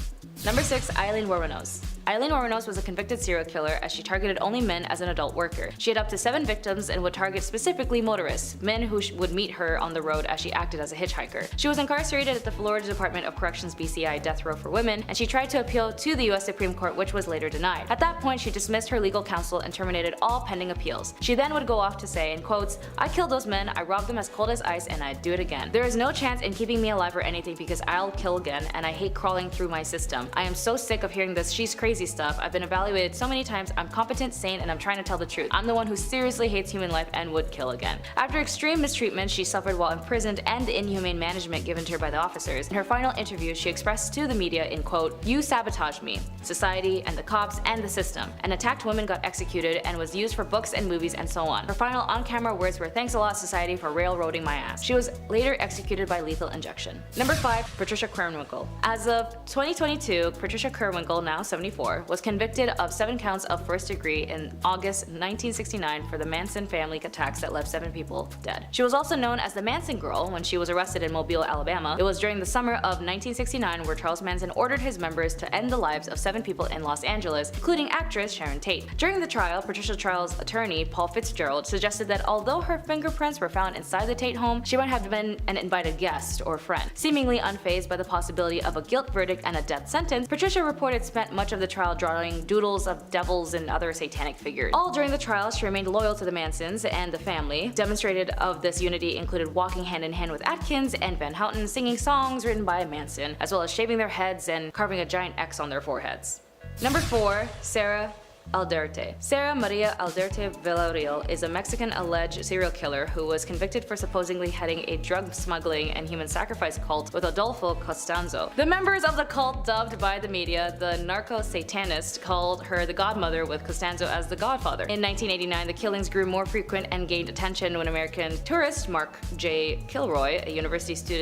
Number 6. Eileen Wuornos. Eileen Wuornos was a convicted serial killer as she targeted only men as an adult worker. She had up to 7 victims and would target specifically motorists, men who would meet her on the road as she acted as a hitchhiker. She was incarcerated at the Florida Department of Corrections BCI death row for women, and she tried to appeal to the US Supreme Court, which was later denied. At that point, she dismissed her legal counsel and terminated all pending appeals. She then would go off to say, in quotes, "I killed those men, I robbed them as cold as ice, and I'd do it again. There is no chance in keeping me alive or anything because I'll kill again, and I hate crawling through my system. I am so sick of hearing this 'she's crazy' crazy stuff. I've been evaluated so many times. I'm competent, sane, and I'm trying to tell the truth. I'm the one who seriously hates human life and would kill again. After extreme mistreatment she suffered while imprisoned and the inhumane management given to her by the officers, in her final interview she expressed to the media in quote, "You sabotaged me, society, and the cops, and the system. An attacked woman got executed and was used for books and movies and so on." Her final on-camera words were, "Thanks a lot, society, for railroading my ass." She was later executed by lethal injection. Number 5. Patricia Krenwinkel. As of 2022, Patricia Krenwinkel, now 74, was convicted of 7 counts of first degree in August 1969 for the Manson family attacks that left 7 people dead. She was also known as the Manson Girl when she was arrested in Mobile, Alabama. It was during the summer of 1969 where Charles Manson ordered his members to end the lives of 7 people in Los Angeles, including actress Sharon Tate. During the trial, Patricia Trial's attorney, Paul Fitzgerald, suggested that although her fingerprints were found inside the Tate home, she might have been an invited guest or friend. Seemingly unfazed by the possibility of a guilt verdict and a death sentence, Patricia reported spent much of the trial drawing doodles of devils and other satanic figures. All during the trial, she remained loyal to the Mansons and the family. Demonstrated of this unity included walking hand in hand with Atkins and Van Houten, singing songs written by Manson, as well as shaving their heads and carving a giant X on their foreheads. Number 4. Sarah Aldrete. Sarah Maria Aldrete Villarreal is a Mexican alleged serial killer who was convicted for supposedly heading a drug smuggling and human sacrifice cult with Adolfo Costanzo. The members of the cult, dubbed by the media the narco-satanist, called her the godmother, with Costanzo as the godfather. In 1989, the killings grew more frequent and gained attention when American tourist Mark J. Kilroy, a University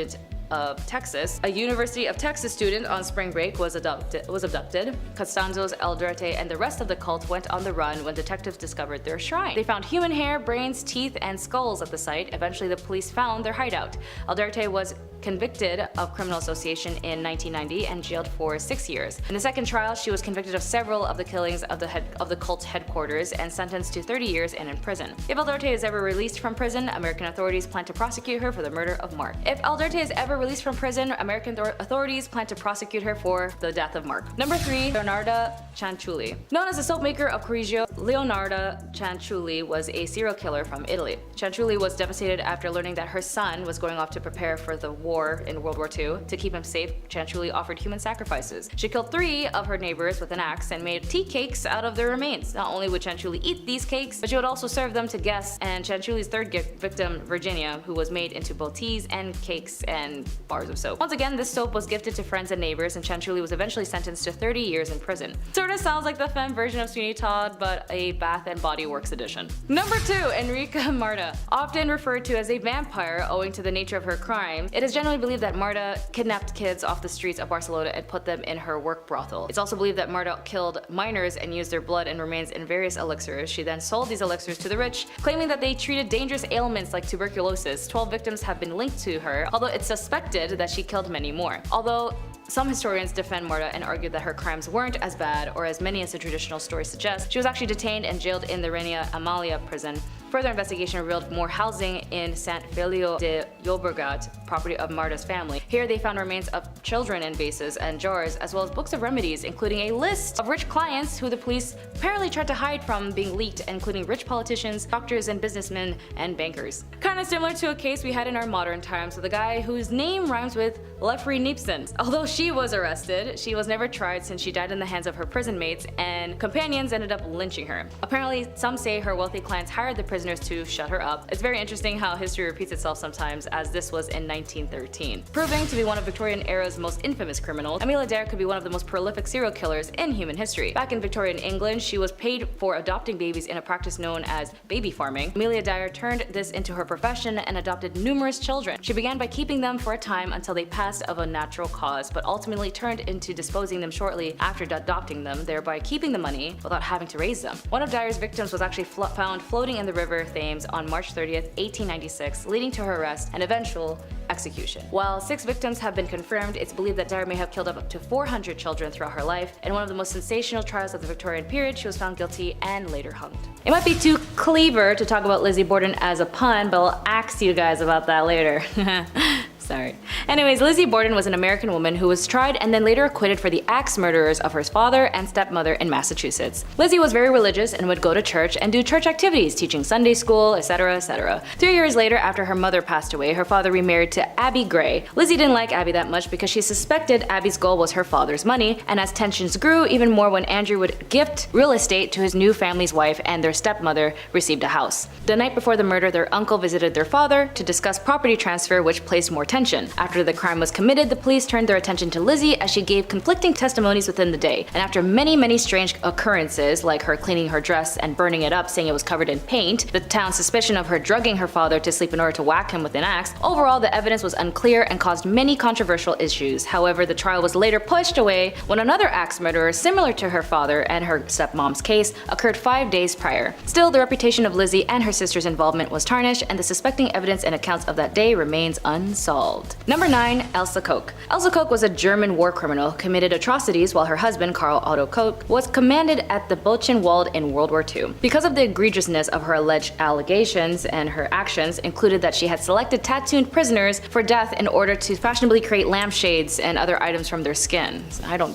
of Texas student on spring break, was abducted. Costanzo's Aldrete and the rest of the cult went on the run when detectives discovered their shrine. They found human hair, brains, teeth, and skulls at the site. Eventually, the police found their hideout. Aldrete was convicted of criminal association in 1990 and jailed for 6 years. In the second trial, she was convicted of several of the killings of the cult's headquarters and sentenced to 30 years and in prison. If Aldrete is ever released from prison, American authorities plan to prosecute her for the murder of Mark. If Aldrete is ever released from prison, American authorities plan to prosecute her for the death of Mark. Number 3. Leonarda Cianciulli. Known as the soap maker of Correggio, Leonarda Cianciulli was a serial killer from Italy. Cianciulli was devastated after learning that her son was going off to prepare for the war in World War II. To keep him safe, Cianciulli offered human sacrifices. She killed 3 of her neighbors with an axe and made tea cakes out of their remains. Not only would Cianciulli eat these cakes, but she would also serve them to guests, and Cianciulli's third victim, Virginia, who was made into both teas and cakes and bars of soap. Once again, this soap was gifted to friends and neighbors, and Cianciulli was eventually sentenced to 30 years in prison. Sorta sounds like the femme version of Sweeney Todd, but a Bath and Body Works edition. Number 2. Enrica Marta. Often referred to as a vampire owing to the nature of her crime, it is generally believed that Marta kidnapped kids off the streets of Barcelona and put them in her work brothel. It's also believed that Marta killed minors and used their blood and remains in various elixirs. She then sold these elixirs to the rich, claiming that they treated dangerous ailments like tuberculosis. 12 victims have been linked to her, although it's suspected that she killed many more. Although some historians defend Marta and argue that her crimes weren't as bad or as many as the traditional story suggests. She was actually detained and jailed in the Reina Amalia prison. Further investigation revealed more housing in Sant Feliu de Llobregat, property of Marta's family. Here they found remains of children in vases and jars, as well as books of remedies, including a list of rich clients who the police apparently tried to hide from being leaked, including rich politicians, doctors, and businessmen, and bankers. Kinda similar to a case we had in our modern times with a guy whose name rhymes with Lefri Nipson. Although she was arrested, she was never tried since she died in the hands of her prison mates, and companions ended up lynching her. Apparently, some say her wealthy clients hired the prisoners to shut her up. It's very interesting how history repeats itself sometimes, as this was in 1913. Proving to be one of Victorian era's most infamous criminals, Amelia Dare could be one of the most prolific serial killers in human history. Back in Victorian England, she was paid for adopting babies in a practice known as baby farming. Amelia Dare turned this into her profession and adopted numerous children. She began by keeping them for a time until they passed of a natural cause, but ultimately turned into disposing them shortly after adopting them, thereby keeping the money without having to raise them. One of Dare's victims was actually found floating in the river Thames on March 30th, 1896, leading to her arrest and eventual execution. While 6 victims have been confirmed, it's believed that Dare may have killed up to 400 children throughout her life. In one of the most sensational trials of the Victorian period, she was found guilty and later hanged. It might be too clever to talk about Lizzie Borden as a pun, but I'll ask you guys about that later. Sorry. Anyways, Lizzie Borden was an American woman who was tried and then later acquitted for the axe murderers of her father and stepmother in Massachusetts. Lizzie was very religious and would go to church and do church activities, teaching Sunday school, etc., etc. 3 years later, after her mother passed away, her father remarried to Abby Gray. Lizzie didn't like Abby that much because she suspected Abby's goal was her father's money, and as tensions grew, even more when Andrew would gift real estate to his new family's wife and their stepmother received a house. The night before the murder, their uncle visited their father to discuss property transfer, which placed more tension. After the crime was committed, the police turned their attention to Lizzie as she gave conflicting testimonies within the day, and after many strange occurrences like her cleaning her dress and burning it up saying it was covered in paint, the town's suspicion of her drugging her father to sleep in order to whack him with an axe, overall the evidence was unclear and caused many controversial issues. However, the trial was later pushed away when another axe murderer similar to her father and her stepmom's case occurred 5 days prior. Still, the reputation of Lizzie and her sister's involvement was tarnished, and the suspecting evidence and accounts of that day remains unsolved. Number 9. Elsa Koch. Elsa Koch was a German war criminal who committed atrocities while her husband, Karl Otto Koch, was commanded at the Buchenwald in World War II. Because of the egregiousness of her alleged allegations, and her actions included that she had selected tattooed prisoners for death in order to fashionably create lampshades and other items from their skin.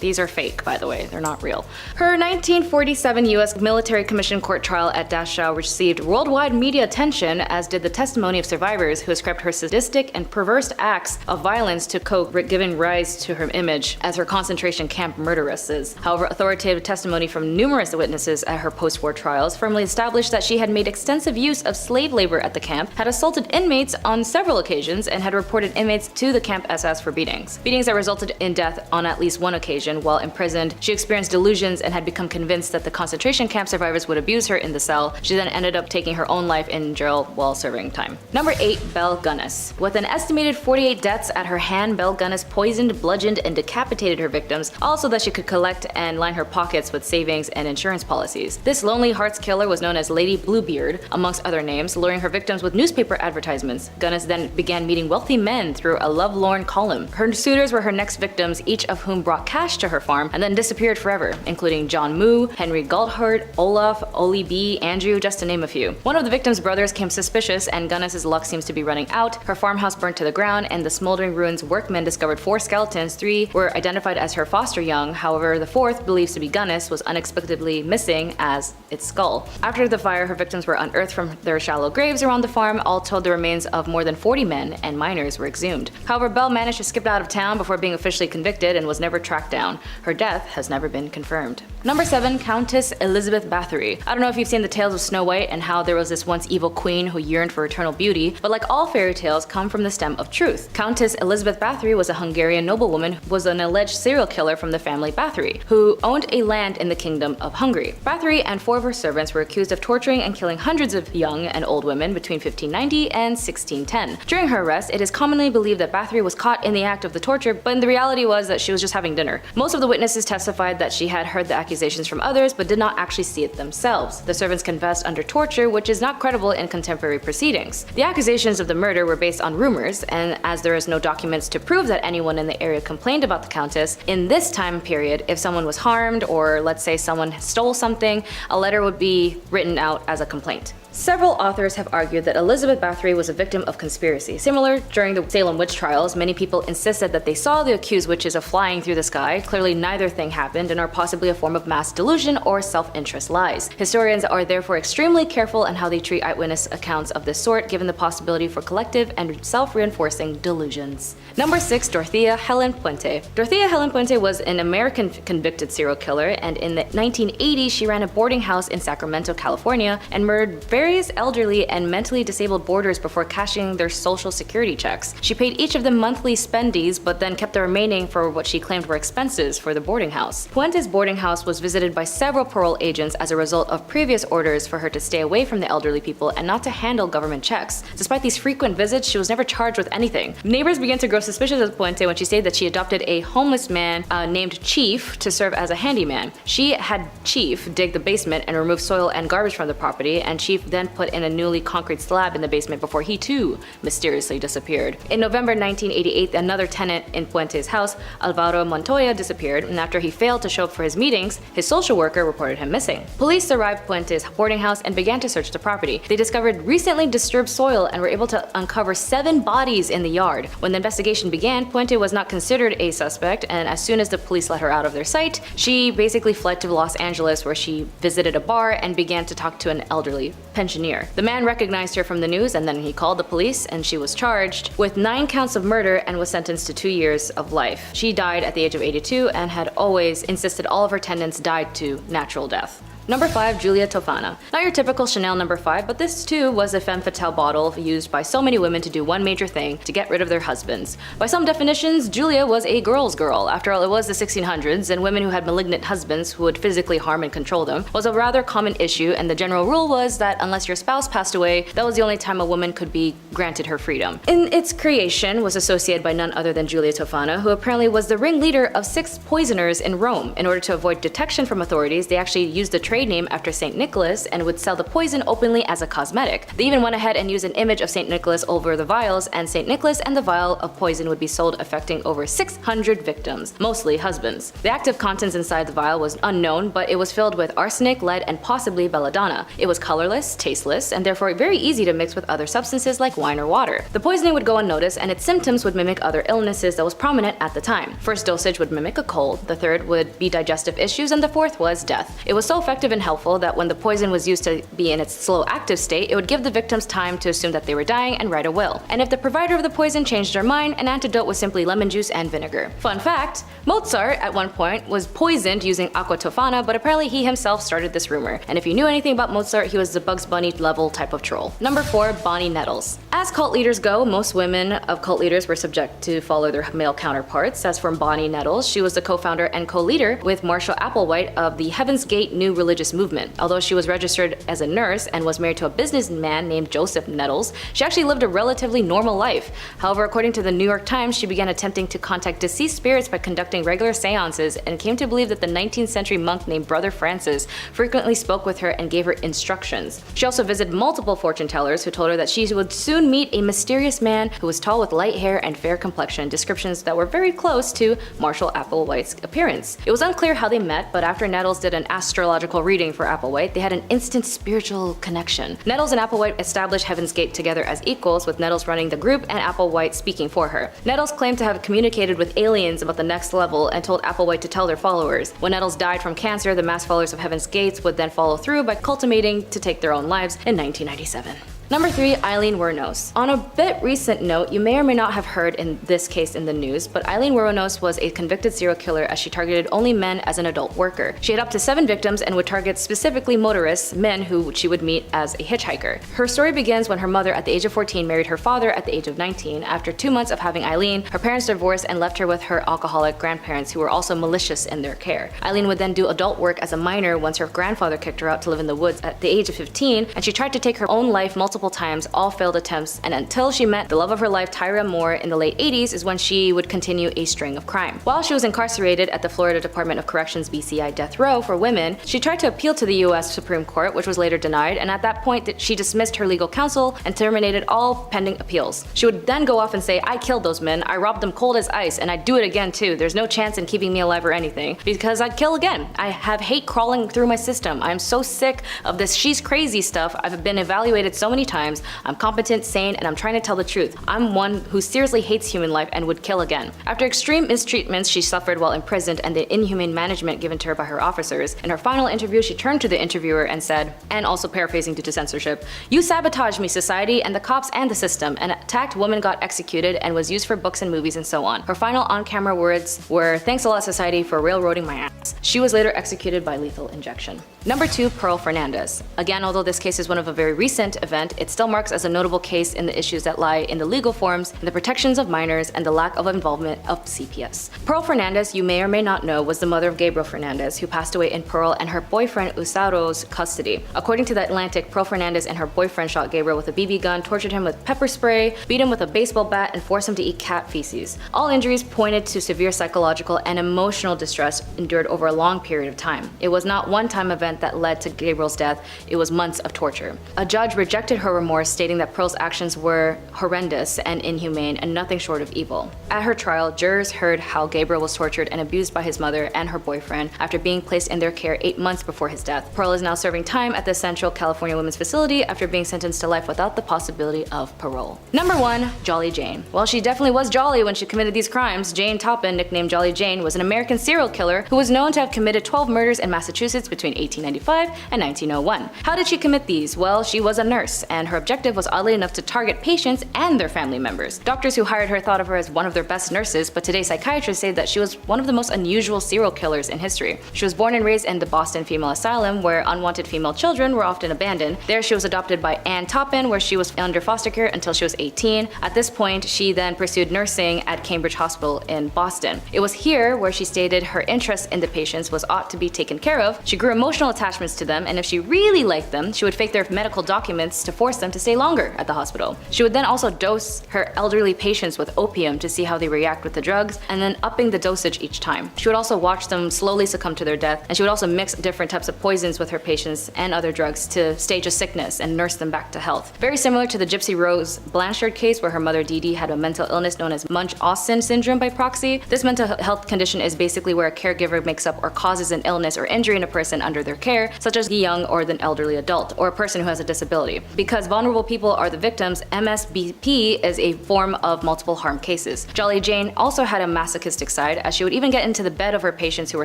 These are fake, by the way, they're not real. Her 1947 U.S. military commission court trial at Dachau received worldwide media attention, as did the testimony of survivors who ascribed her sadistic and perverse acts of violence to Koch, giving rise to her image as her concentration camp murderesses. However, authoritative testimony from numerous witnesses at her post-war trials firmly established that she had made extensive use of slave labor at the camp, had assaulted inmates on several occasions, and had reported inmates to the camp SS for beatings. Beatings that resulted in death on at least one occasion. While imprisoned, she experienced delusions and had become convinced that the concentration camp survivors would abuse her in the cell. She then ended up taking her own life in jail while serving time. Number 8. Belle Gunness. With an estimated 48 deaths at her hand, Belle Gunness poisoned, bludgeoned, and decapitated her victims, all so that she could collect and line her pockets with savings and insurance policies. This lonely hearts killer was known as Lady Bluebeard, amongst other names, luring her victims with newspaper advertisements. Gunness then began meeting wealthy men through a lovelorn column. Her suitors were her next victims, each of whom brought cash to her farm and then disappeared forever, including John Moo, Henry Galthart, Olaf, Oli B, Andrew, just to name a few. One of the victims' brothers came suspicious, and Gunness's luck seems to be running out. Her farmhouse burnt to the ground, and the smoldering ruins workmen discovered 4 skeletons. 3 were identified as her foster young. However, the 4th, believed to be Gunness, was unexpectedly missing as its skull. After the fire, her victims were unearthed from their shallow graves around the farm. All told, the remains of more than 40 men and minors were exhumed. However, Belle managed to skip out of town before being officially convicted and was never tracked down. Her death has never been confirmed. Number 7. Countess Elizabeth Bathory. I don't know if you've seen the tales of Snow White and how there was this once evil queen who yearned for eternal beauty, but like all fairy tales come from the stem of truth. Countess Elizabeth Bathory was a Hungarian noblewoman who was an alleged serial killer from the family Bathory, who owned a land in the Kingdom of Hungary. Bathory and 4 of her servants were accused of torturing and killing hundreds of young and old women between 1590 and 1610. During her arrest, it is commonly believed that Bathory was caught in the act of the torture, but the reality was that she was just having dinner. Most of the witnesses testified that she had heard the accusations from others, but did not actually see it themselves. The servants confessed under torture, which is not credible in contemporary proceedings. The accusations of the murder were based on rumors, and as there is no documents to prove that anyone in the area complained about the Countess, in this time period, if someone was harmed, or let's say someone stole something, a letter would be written out as a complaint. Several authors have argued that Elizabeth Bathory was a victim of conspiracy. Similar, during the Salem witch trials, many people insisted that they saw the accused witches of flying through the sky. Clearly neither thing happened and are possibly a form of mass delusion or self-interest lies. Historians are therefore extremely careful in how they treat eyewitness accounts of this sort, given the possibility for collective and self-reinforcing delusions. Number 6. Dorothea Helen Puente. Dorothea Helen Puente was an American convicted serial killer, and in the 1980s she ran a boarding house in Sacramento, California, and murdered various elderly and mentally disabled boarders before cashing their social security checks. She paid each of them monthly spendies, but then kept the remaining for what she claimed were expenses for the boarding house. Puente's boarding house was visited by several parole agents as a result of previous orders for her to stay away from the elderly people and not to handle government checks. Despite these frequent visits, she was never charged with anything. Neighbors began to grow suspicious of Puente when she stated that she adopted a homeless man named Chief to serve as a handyman. She had Chief dig the basement and remove soil and garbage from the property, and Chief then put in a newly concrete slab in the basement before he too mysteriously disappeared. In November 1988, another tenant in Puente's house, Alvaro Montoya, disappeared, and after he failed to show up for his meetings, his social worker reported him missing. Police arrived at Puente's boarding house and began to search the property. They discovered recently disturbed soil and were able to uncover 7 bodies in the yard. When the investigation began, Puente was not considered a suspect, and as soon as the police let her out of their sight, she basically fled to Los Angeles, where she visited a bar and began to talk to an elderly pensioner. The man recognized her from the news, and then he called the police, and she was charged with 9 counts of murder and was sentenced to 2 years of life. She died at the age of 82 and had always insisted all of her tenants died to natural death. Number 5, Giulia Tofana. Not your typical Chanel number 5, but this too was a femme fatale bottle used by so many women to do one major thing, to get rid of their husbands. By some definitions, Giulia was a girl's girl. After all, it was the 1600s, and women who had malignant husbands who would physically harm and control them was a rather common issue, and the general rule was that unless your spouse passed away, that was the only time a woman could be granted her freedom. In its creation was associated by none other than Giulia Tofana, who apparently was the ringleader of 6 poisoners in Rome. In order to avoid detection from authorities, they actually used the trade name after St. Nicholas and would sell the poison openly as a cosmetic. They even went ahead and used an image of St. Nicholas over the vials, and St. Nicholas and the vial of poison would be sold, affecting over 600 victims, mostly husbands. The active contents inside the vial was unknown, but it was filled with arsenic, lead, and possibly belladonna. It was colorless, tasteless, and therefore very easy to mix with other substances like wine or water. The poisoning would go unnoticed, and its symptoms would mimic other illnesses that was prominent at the time. First dosage would mimic a cold, the third would be digestive issues, and the fourth was death. It was so effective and helpful that when the poison was used to be in its slow active state, it would give the victims time to assume that they were dying and write a will. And if the provider of the poison changed their mind, an antidote was simply lemon juice and vinegar. Fun fact, Mozart at one point was poisoned using aqua tofana, but apparently he himself started this rumor. And if you knew anything about Mozart, he was the Bugs Bunny level type of troll. Number 4, Bonnie Nettles. As cult leaders go, most women of cult leaders were subject to follow their male counterparts. As for Bonnie Nettles, she was the co-founder and co-leader with Marshall Applewhite of the Heaven's Gate New Religious Movement. Although she was registered as a nurse and was married to a businessman named Joseph Nettles, she actually lived a relatively normal life. However, according to the New York Times, she began attempting to contact deceased spirits by conducting regular seances and came to believe that the 19th century monk named Brother Francis frequently spoke with her and gave her instructions. She also visited multiple fortune tellers who told her that she would soon meet a mysterious man who was tall with light hair and fair complexion, descriptions that were very close to Marshall Applewhite's appearance. It was unclear how they met, but after Nettles did an astrological reading for Applewhite, they had an instant spiritual connection. Nettles and Applewhite established Heaven's Gate together as equals, with Nettles running the group and Applewhite speaking for her. Nettles claimed to have communicated with aliens about the next level and told Applewhite to tell their followers. When Nettles died from cancer, the mass followers of Heaven's Gates would then follow through by cultivating to take their own lives in 1997. Number 3, Eileen Wuornos. On a bit recent note, you may or may not have heard in this case in the news, but Eileen Wuornos was a convicted serial killer as she targeted only men as an adult worker. She had up to 7 victims and would target specifically motorists, men who she would meet as a hitchhiker. Her story begins when her mother at the age of 14 married her father at the age of 19. After 2 months of having Eileen, her parents divorced and left her with her alcoholic grandparents who were also malicious in their care. Eileen would then do adult work as a minor once her grandfather kicked her out to live in the woods at the age of 15, and she tried to take her own life multiple times, all failed attempts, and until she met the love of her life, Tyra Moore, in the late 80s is when she would continue a string of crime. While she was incarcerated at the Florida Department of Corrections BCI death row for women, she tried to appeal to the US Supreme Court, which was later denied, and at that point she dismissed her legal counsel and terminated all pending appeals. She would then go off and say, "I killed those men, I robbed them cold as ice, and I'd do it again too. There's no chance in keeping me alive or anything, because I'd kill again. I have hate crawling through my system. I'm so sick of this she's crazy stuff. I've been evaluated so many times. I'm competent, sane, and I'm trying to tell the truth. I'm one who seriously hates human life and would kill again." After extreme mistreatments she suffered while imprisoned and the inhumane management given to her by her officers, in her final interview she turned to the interviewer and said, and also paraphrasing due to censorship, "You sabotaged me, society, and the cops and the system. An attacked woman got executed and was used for books and movies and so on." Her final on-camera words were, "Thanks a lot, society, for railroading my ass." She was later executed by lethal injection. Number 2, Pearl Fernandez. Again, although this case is one of a very recent event, it still marks as a notable case in the issues that lie in the legal forms, and the protections of minors, and the lack of involvement of CPS. Pearl Fernandez, you may or may not know, was the mother of Gabriel Fernandez, who passed away in Pearl and her boyfriend Usaro's custody. According to The Atlantic, Pearl Fernandez and her boyfriend shot Gabriel with a BB gun, tortured him with pepper spray, beat him with a baseball bat, and forced him to eat cat feces. All injuries pointed to severe psychological and emotional distress endured over a long period of time. It was not one-time event that led to Gabriel's death, it was months of torture. A judge rejected her remorse, stating that Pearl's actions were horrendous and inhumane and nothing short of evil. At her trial, jurors heard how Gabriel was tortured and abused by his mother and her boyfriend after being placed in their care 8 months before his death. Pearl is now serving time at the Central California Women's Facility after being sentenced to life without the possibility of parole. Number 1. Jolly Jane. Well, she definitely was jolly when she committed these crimes. Jane Toppin, nicknamed Jolly Jane, was an American serial killer who was known to have committed 12 murders in Massachusetts between 1895 and 1901. How did she commit these? Well, she was a nurse, and her objective was oddly enough to target patients and their family members. Doctors who hired her thought of her as one of their best nurses, but today psychiatrists say that she was one of the most unusual serial killers in history. She was born and raised in the Boston Female Asylum, where unwanted female children were often abandoned. There she was adopted by Ann Toppin, where she was under foster care until she was 18. At this point, she then pursued nursing at Cambridge Hospital in Boston. It was here where she stated her interest in the patients was ought to be taken care of. She grew emotional attachments to them, and if she really liked them, she would fake their medical documents to force them to stay longer at the hospital. She would then also dose her elderly patients with opium to see how they react with the drugs, and then upping the dosage each time. She would also watch them slowly succumb to their death, and she would also mix different types of poisons with her patients and other drugs to stage a sickness and nurse them back to health. Very similar to the Gypsy Rose Blanchard case, where her mother Dee Dee had a mental illness known as Munch-Austin syndrome by proxy. This mental health condition is basically where a caregiver makes up or causes an illness or injury in a person under their care, such as the young or the elderly adult, or a person who has a disability. Because vulnerable people are the victims, MSBP is a form of multiple harm cases. Jolly Jane also had a masochistic side, as she would even get into the bed of her patients who were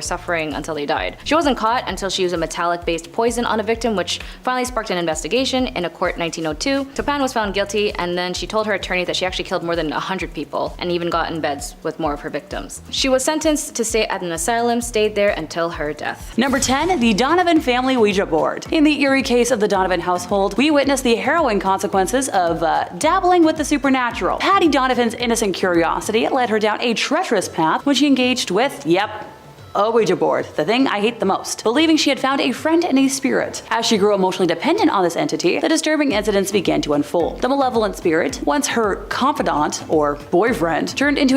suffering until they died. She wasn't caught until she used a metallic-based poison on a victim, which finally sparked an investigation. In a court 1902, Toppin was found guilty, and then she told her attorney that she actually killed more than 100 people and even got in beds with more of her victims. She was sentenced to stay at an asylum, stayed there until her death. Number 10. The Donovan family Ouija board. In the eerie case of the Donovan household, we witness the harrowing consequences of dabbling with the supernatural. Patty Donovan's innocent curiosity led her down a treacherous path when she engaged with, a Ouija board, the thing I hate the most, believing she had found a friend and a spirit. As she grew emotionally dependent on this entity, the disturbing incidents began to unfold. The malevolent spirit, once her confidant or boyfriend, turned into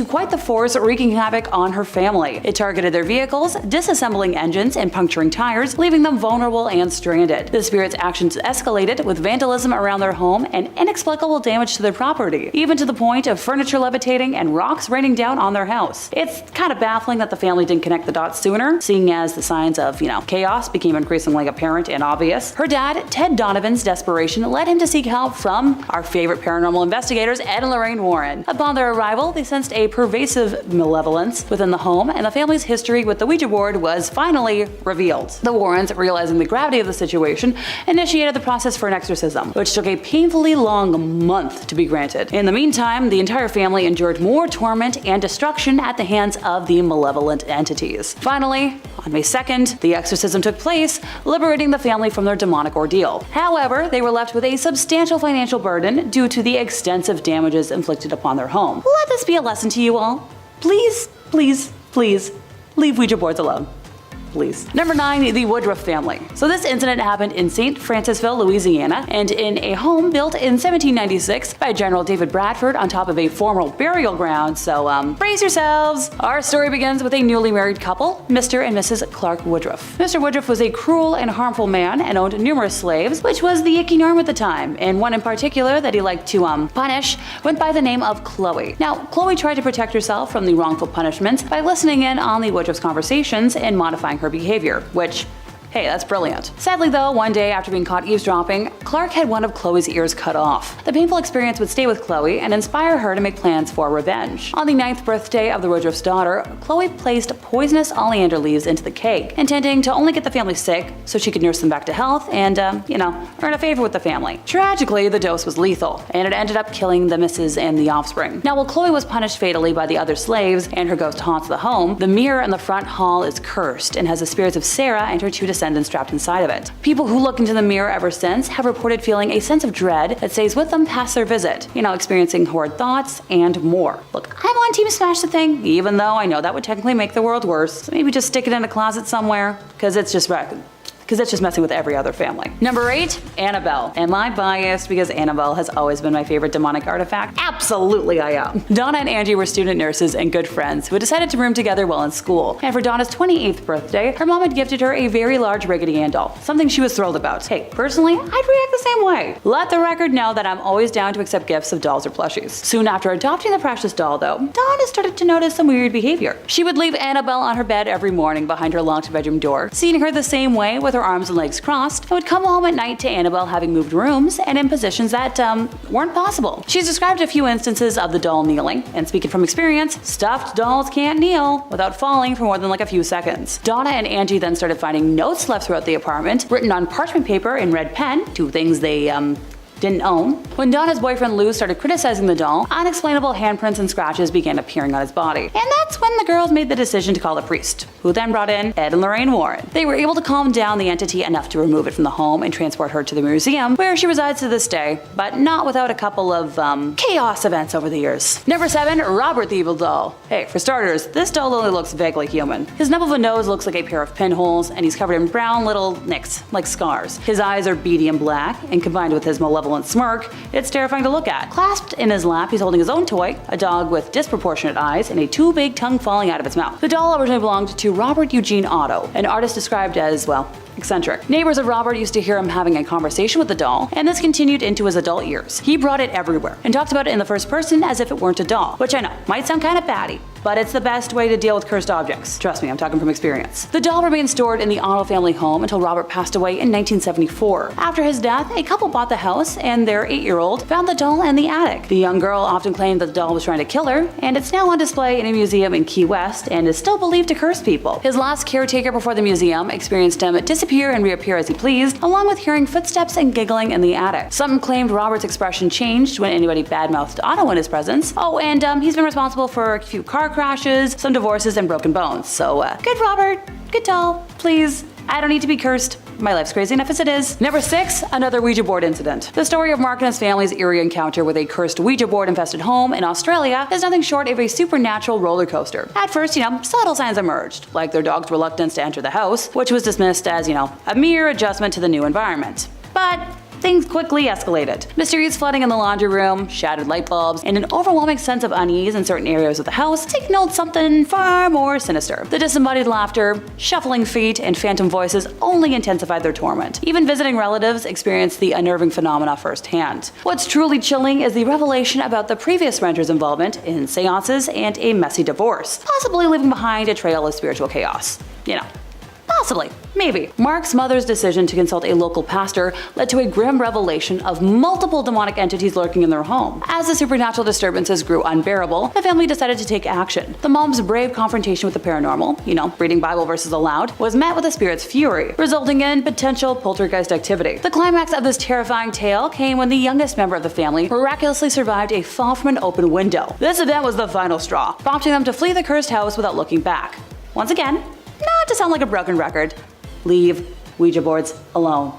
quite the force, wreaking havoc on her family. It targeted their vehicles, disassembling engines and puncturing tires, leaving them vulnerable and stranded. The spirit's actions escalated with vandalism around their home and inexplicable damage to their property, even to the point of furniture levitating and rocks raining down on their house. It's kind of baffling that the family didn't connect the dots sooner, seeing as the signs of, chaos became increasingly apparent and obvious. Her dad, Ted Donovan's desperation led him to seek help from our favorite paranormal investigators, Ed and Lorraine Warren. Upon their arrival, they sensed a pervasive malevolence within the home, and the family's history with the Ouija board was finally revealed. The Warrens, realizing the gravity of the situation, initiated the process for an exorcism, which took a painfully long month to be granted. In the meantime, the entire family endured more torment and destruction at the hands of the malevolent entities. Finally, on May 2nd, the exorcism took place, liberating the family from their demonic ordeal. However, they were left with a substantial financial burden due to the extensive damages inflicted upon their home. Let this be a lesson to you all. Please, please, please, leave Ouija boards alone. Please. Number 9. The Woodruff family. So this incident happened in St. Francisville, Louisiana, and in a home built in 1796 by General David Bradford on top of a formal burial ground, so brace yourselves. Our story begins with a newly married couple, Mr. and Mrs. Clark Woodruff. Mr. Woodruff was a cruel and harmful man and owned numerous slaves, which was the icky norm at the time, and one in particular that he liked to punish went by the name of Chloe. Now, Chloe tried to protect herself from the wrongful punishments by listening in on the Woodruff's conversations and modifying her behavior, which, hey, that's brilliant. Sadly though, one day after being caught eavesdropping, Clark had one of Chloe's ears cut off. The painful experience would stay with Chloe and inspire her to make plans for revenge. On the 9th birthday of the Woodruff's daughter, Chloe placed poisonous oleander leaves into the cake, intending to only get the family sick so she could nurse them back to health and, earn a favor with the family. Tragically, the dose was lethal, and it ended up killing the missus and the offspring. Now, while Chloe was punished fatally by the other slaves and her ghost haunts the home, the mirror in the front hall is cursed and has the spirits of Sarah and her two descendants trapped inside of it. People who look into the mirror ever since have reported feeling a sense of dread that stays with them past their visit, experiencing horrid thoughts and more. Look, I'm on Team Smash the Thing, even though I know that would technically make the world worse. So maybe just stick it in a closet somewhere, because it's just because it's just messing with every other family. Number 8, Annabelle. Am I biased because Annabelle has always been my favorite demonic artifact? Absolutely I am. Donna and Angie were student nurses and good friends who had decided to room together while in school, and for Donna's 28th birthday, her mom had gifted her a very large Raggedy Ann doll, something she was thrilled about. Hey, personally, I'd react the same way. Let the record know that I'm always down to accept gifts of dolls or plushies. Soon after adopting the precious doll though, Donna started to notice some weird behavior. She would leave Annabelle on her bed every morning behind her locked bedroom door, seeing her the same way with her arms and legs crossed, and would come home at night to Annabelle having moved rooms and in positions that weren't possible. She's described a few instances of the doll kneeling, and speaking from experience, stuffed dolls can't kneel without falling for more than like a few seconds. Donna and Angie then started finding notes left throughout the apartment, written on parchment paper in red pen, two things they didn't own. When Donna's boyfriend Lou started criticizing the doll, unexplainable handprints and scratches began appearing on his body. And that's when the girls made the decision to call a priest, who then brought in Ed and Lorraine Warren. They were able to calm down the entity enough to remove it from the home and transport her to the museum, where she resides to this day, but not without a couple of chaos events over the years. Number 7, Robert the Evil Doll. Hey, for starters, this doll only looks vaguely human. His nub of a nose looks like a pair of pinholes, and he's covered in brown little nicks, like scars. His eyes are beady and black, and combined with his malevolent smirk, it's terrifying to look at. Clasped in his lap, he's holding his own toy, a dog with disproportionate eyes and a too big tongue falling out of its mouth. The doll originally belonged to Robert Eugene Otto, an artist described as, well, eccentric. Neighbors of Robert used to hear him having a conversation with the doll, and this continued into his adult years. He brought it everywhere, and talked about it in the first person as if it weren't a doll, which I know, might sound kinda batty, but it's the best way to deal with cursed objects. Trust me, I'm talking from experience. The doll remained stored in the Otto family home until Robert passed away in 1974. After his death, a couple bought the house, and their 8-year-old found the doll in the attic. The young girl often claimed that the doll was trying to kill her, and it's now on display in a museum in Key West and is still believed to curse people. His last caretaker before the museum experienced him disappear and reappear as he pleased, along with hearing footsteps and giggling in the attic. Some claimed Robert's expression changed when anybody badmouthed Otto in his presence. Oh, and he's been responsible for a few car crashes, some divorces, and broken bones. So, good Robert, good doll, please. I don't need to be cursed. My life's crazy enough as it is. Number 6, another Ouija board incident. The story of Mark and his family's eerie encounter with a cursed Ouija board infested home in Australia is nothing short of a supernatural roller coaster. At first, subtle signs emerged, like their dog's reluctance to enter the house, which was dismissed as, a mere adjustment to the new environment. But things quickly escalated. Mysterious flooding in the laundry room, shattered light bulbs, and an overwhelming sense of unease in certain areas of the house signaled something far more sinister. The disembodied laughter, shuffling feet, and phantom voices only intensified their torment. Even visiting relatives experienced the unnerving phenomena firsthand. What's truly chilling is the revelation about the previous renter's involvement in seances and a messy divorce, possibly leaving behind a trail of spiritual chaos. Possibly. Maybe. Mark's mother's decision to consult a local pastor led to a grim revelation of multiple demonic entities lurking in their home. As the supernatural disturbances grew unbearable, the family decided to take action. The mom's brave confrontation with the paranormal, reading Bible verses aloud, was met with the spirit's fury, resulting in potential poltergeist activity. The climax of this terrifying tale came when the youngest member of the family miraculously survived a fall from an open window. This event was the final straw, prompting them to flee the cursed house without looking back. Once again, not to sound like a broken record, leave Ouija boards alone.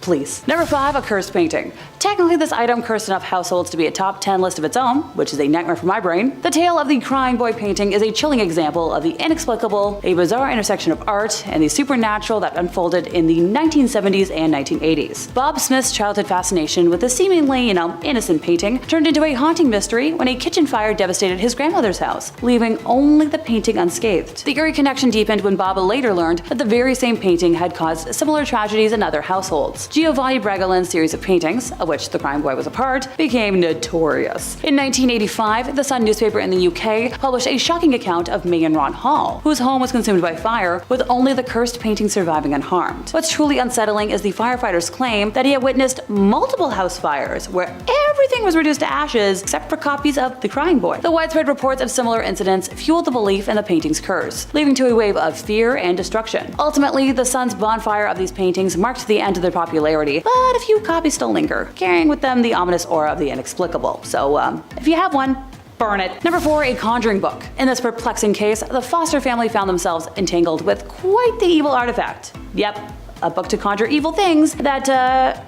Please. Number 5, a cursed painting. Technically, this item cursed enough households to be a top 10 list of its own, which is a nightmare for my brain. The tale of the crying boy painting is a chilling example of the inexplicable, a bizarre intersection of art and the supernatural that unfolded in the 1970s and 1980s. Bob Smith's childhood fascination with the seemingly, innocent painting turned into a haunting mystery when a kitchen fire devastated his grandmother's house, leaving only the painting unscathed. The eerie connection deepened when Bob later learned that the very same painting had caused similar tragedies in other households. Giovanni Bregolin's series of paintings, of which the crying boy was a part, became notorious. In 1985, the Sun newspaper in the UK published a shocking account of May and Ron Hall, whose home was consumed by fire, with only the cursed painting surviving unharmed. What's truly unsettling is the firefighters' claim that he had witnessed multiple house fires, where everything was reduced to ashes except for copies of the crying boy. The widespread reports of similar incidents fueled the belief in the painting's curse, leading to a wave of fear and destruction. Ultimately, the Sun's bonfire of these paintings marked the end of their popularity, but a few copies still linger, carrying with them the ominous aura of the inexplicable. So, if you have one, burn it. Number 4, a conjuring book. In this perplexing case, the Foster family found themselves entangled with quite the evil artifact. Yep, a book to conjure evil things that,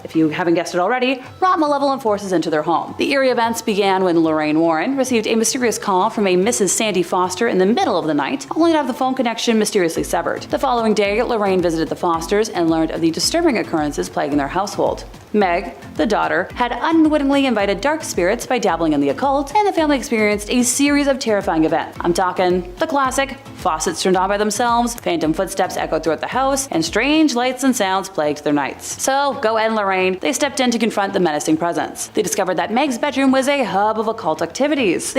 if you haven't guessed it already, brought malevolent forces into their home. The eerie events began when Lorraine Warren received a mysterious call from a Mrs. Sandy Foster in the middle of the night, only to have the phone connection mysteriously severed. The following day, Lorraine visited the Fosters and learned of the disturbing occurrences plaguing their household. Meg, the daughter, had unwittingly invited dark spirits by dabbling in the occult, and the family experienced a series of terrifying events. I'm talking the classic: faucets turned on by themselves, phantom footsteps echoed throughout the house, and strange lights and sounds plagued their nights. So, go Ed and Lorraine, they stepped in to confront the menacing presence. They discovered that Meg's bedroom was a hub of occult activities.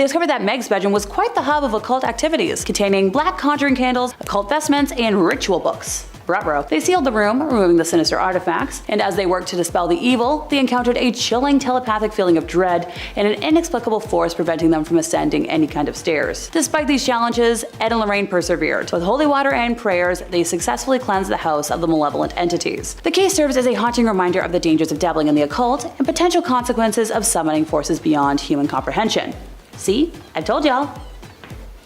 Containing black conjuring candles, occult vestments, and ritual books. Ruh-roh. They sealed the room, removing the sinister artifacts, and as they worked to dispel the evil, they encountered a chilling telepathic feeling of dread and an inexplicable force preventing them from ascending any kind of stairs. Despite these challenges, Ed and Lorraine persevered. With holy water and prayers, they successfully cleansed the house of the malevolent entities. The case serves as a haunting reminder of the dangers of dabbling in the occult and potential consequences of summoning forces beyond human comprehension. See? I told y'all.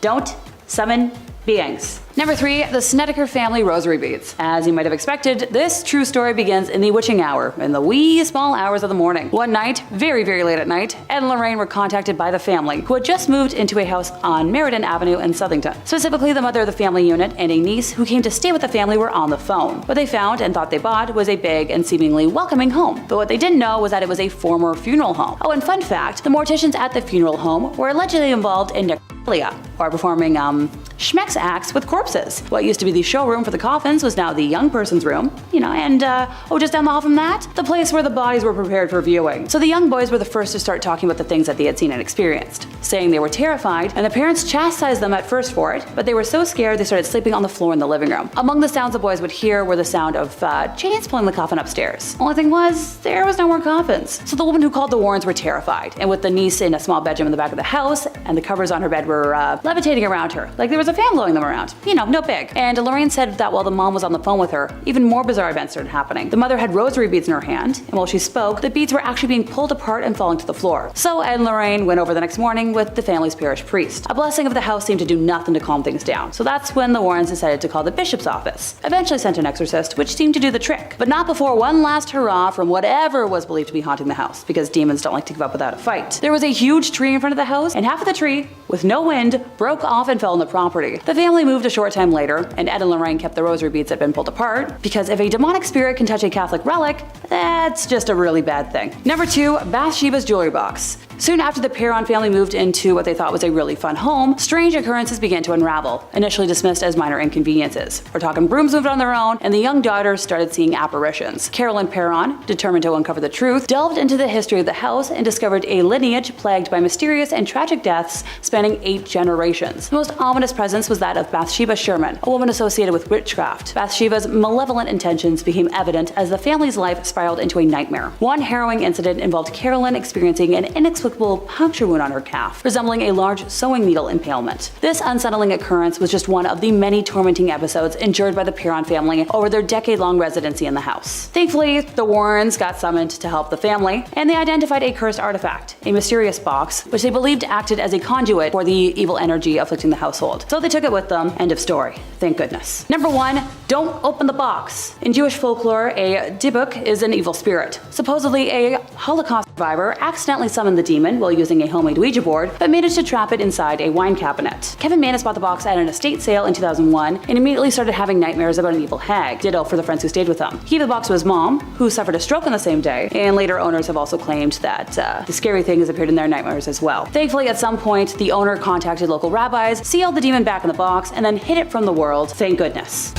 Don't summon beings. Number 3, the Snedeker family rosary beads. As you might have expected, this true story begins in the witching hour, in the wee small hours of the morning. One night, very late at night, Ed and Lorraine were contacted by the family, who had just moved into a house on Meriden Avenue in Southington. Specifically, the mother of the family unit and a niece who came to stay with the family were on the phone. What they found and thought they bought was a big and seemingly welcoming home. But what they didn't know was that it was a former funeral home. Oh, and fun fact, the morticians at the funeral home were allegedly involved in necrophilia, or performing schmex acts with corpses. What used to be the showroom for the coffins was now the young person's room, and just down the hall from that, the place where the bodies were prepared for viewing. So the young boys were the first to start talking about the things that they had seen and experienced, saying they were terrified, and the parents chastised them at first for it, but they were so scared they started sleeping on the floor in the living room. Among the sounds the boys would hear were the sound of chains pulling the coffin upstairs. Only thing was, there was no more coffins. So the woman who called the Warrens were terrified, and with the niece in a small bedroom in the back of the house, and the covers on her bed were levitating around her, like there was a fan blowing them around. No big. And Lorraine said that while the mom was on the phone with her, even more bizarre events started happening. The mother had rosary beads in her hand, and while she spoke, the beads were actually being pulled apart and falling to the floor. So Ed and Lorraine went over the next morning with the family's parish priest. A blessing of the house seemed to do nothing to calm things down, so that's when the Warrens decided to call the bishop's office. Eventually sent an exorcist, which seemed to do the trick, but not before one last hurrah from whatever was believed to be haunting the house, because demons don't like to give up without a fight. There was a huge tree in front of the house, and half of the tree, with no wind, broke off and fell on the property. The family moved a short time later, and Ed and Lorraine kept the rosary beads that had been pulled apart, because if a demonic spirit can touch a Catholic relic, that's just a really bad thing. Number 2, Bathsheba's jewelry box. Soon after the Perron family moved into what they thought was a really fun home, strange occurrences began to unravel, initially dismissed as minor inconveniences. We're talking brooms moved on their own, and the young daughters started seeing apparitions. Carolyn Perron, determined to uncover the truth, delved into the history of the house and discovered a lineage plagued by mysterious and tragic deaths spanning 8 generations. The most ominous presence was that of Bathsheba Sherman, a woman associated with witchcraft. Bathsheba's malevolent intentions became evident as the family's life spiraled into a nightmare. One harrowing incident involved Carolyn experiencing an inexplicable puncture wound on her calf, resembling a large sewing needle impalement. This unsettling occurrence was just one of the many tormenting episodes endured by the Perron family over their decade-long residency in the house. Thankfully, the Warrens got summoned to help the family, and they identified a cursed artifact, a mysterious box, which they believed acted as a conduit for the evil energy afflicting the household. So they took it with them. End of story. Thank goodness. Number 1, don't open the box. In Jewish folklore, a dibuk is an evil spirit. Supposedly, a Holocaust survivor accidentally summoned the demon while using a homemade Ouija board, but managed to trap it inside a wine cabinet. Kevin Mannis bought the box at an estate sale in 2001 and immediately started having nightmares about an evil hag. Ditto for the friends who stayed with him. He gave the box to his mom, who suffered a stroke on the same day, and later owners have also claimed that the scary thing has appeared in their nightmares as well. Thankfully, at some point, the owner contacted local rabbis, sealed the demon back in the box, and then hid it from the world. Thank goodness.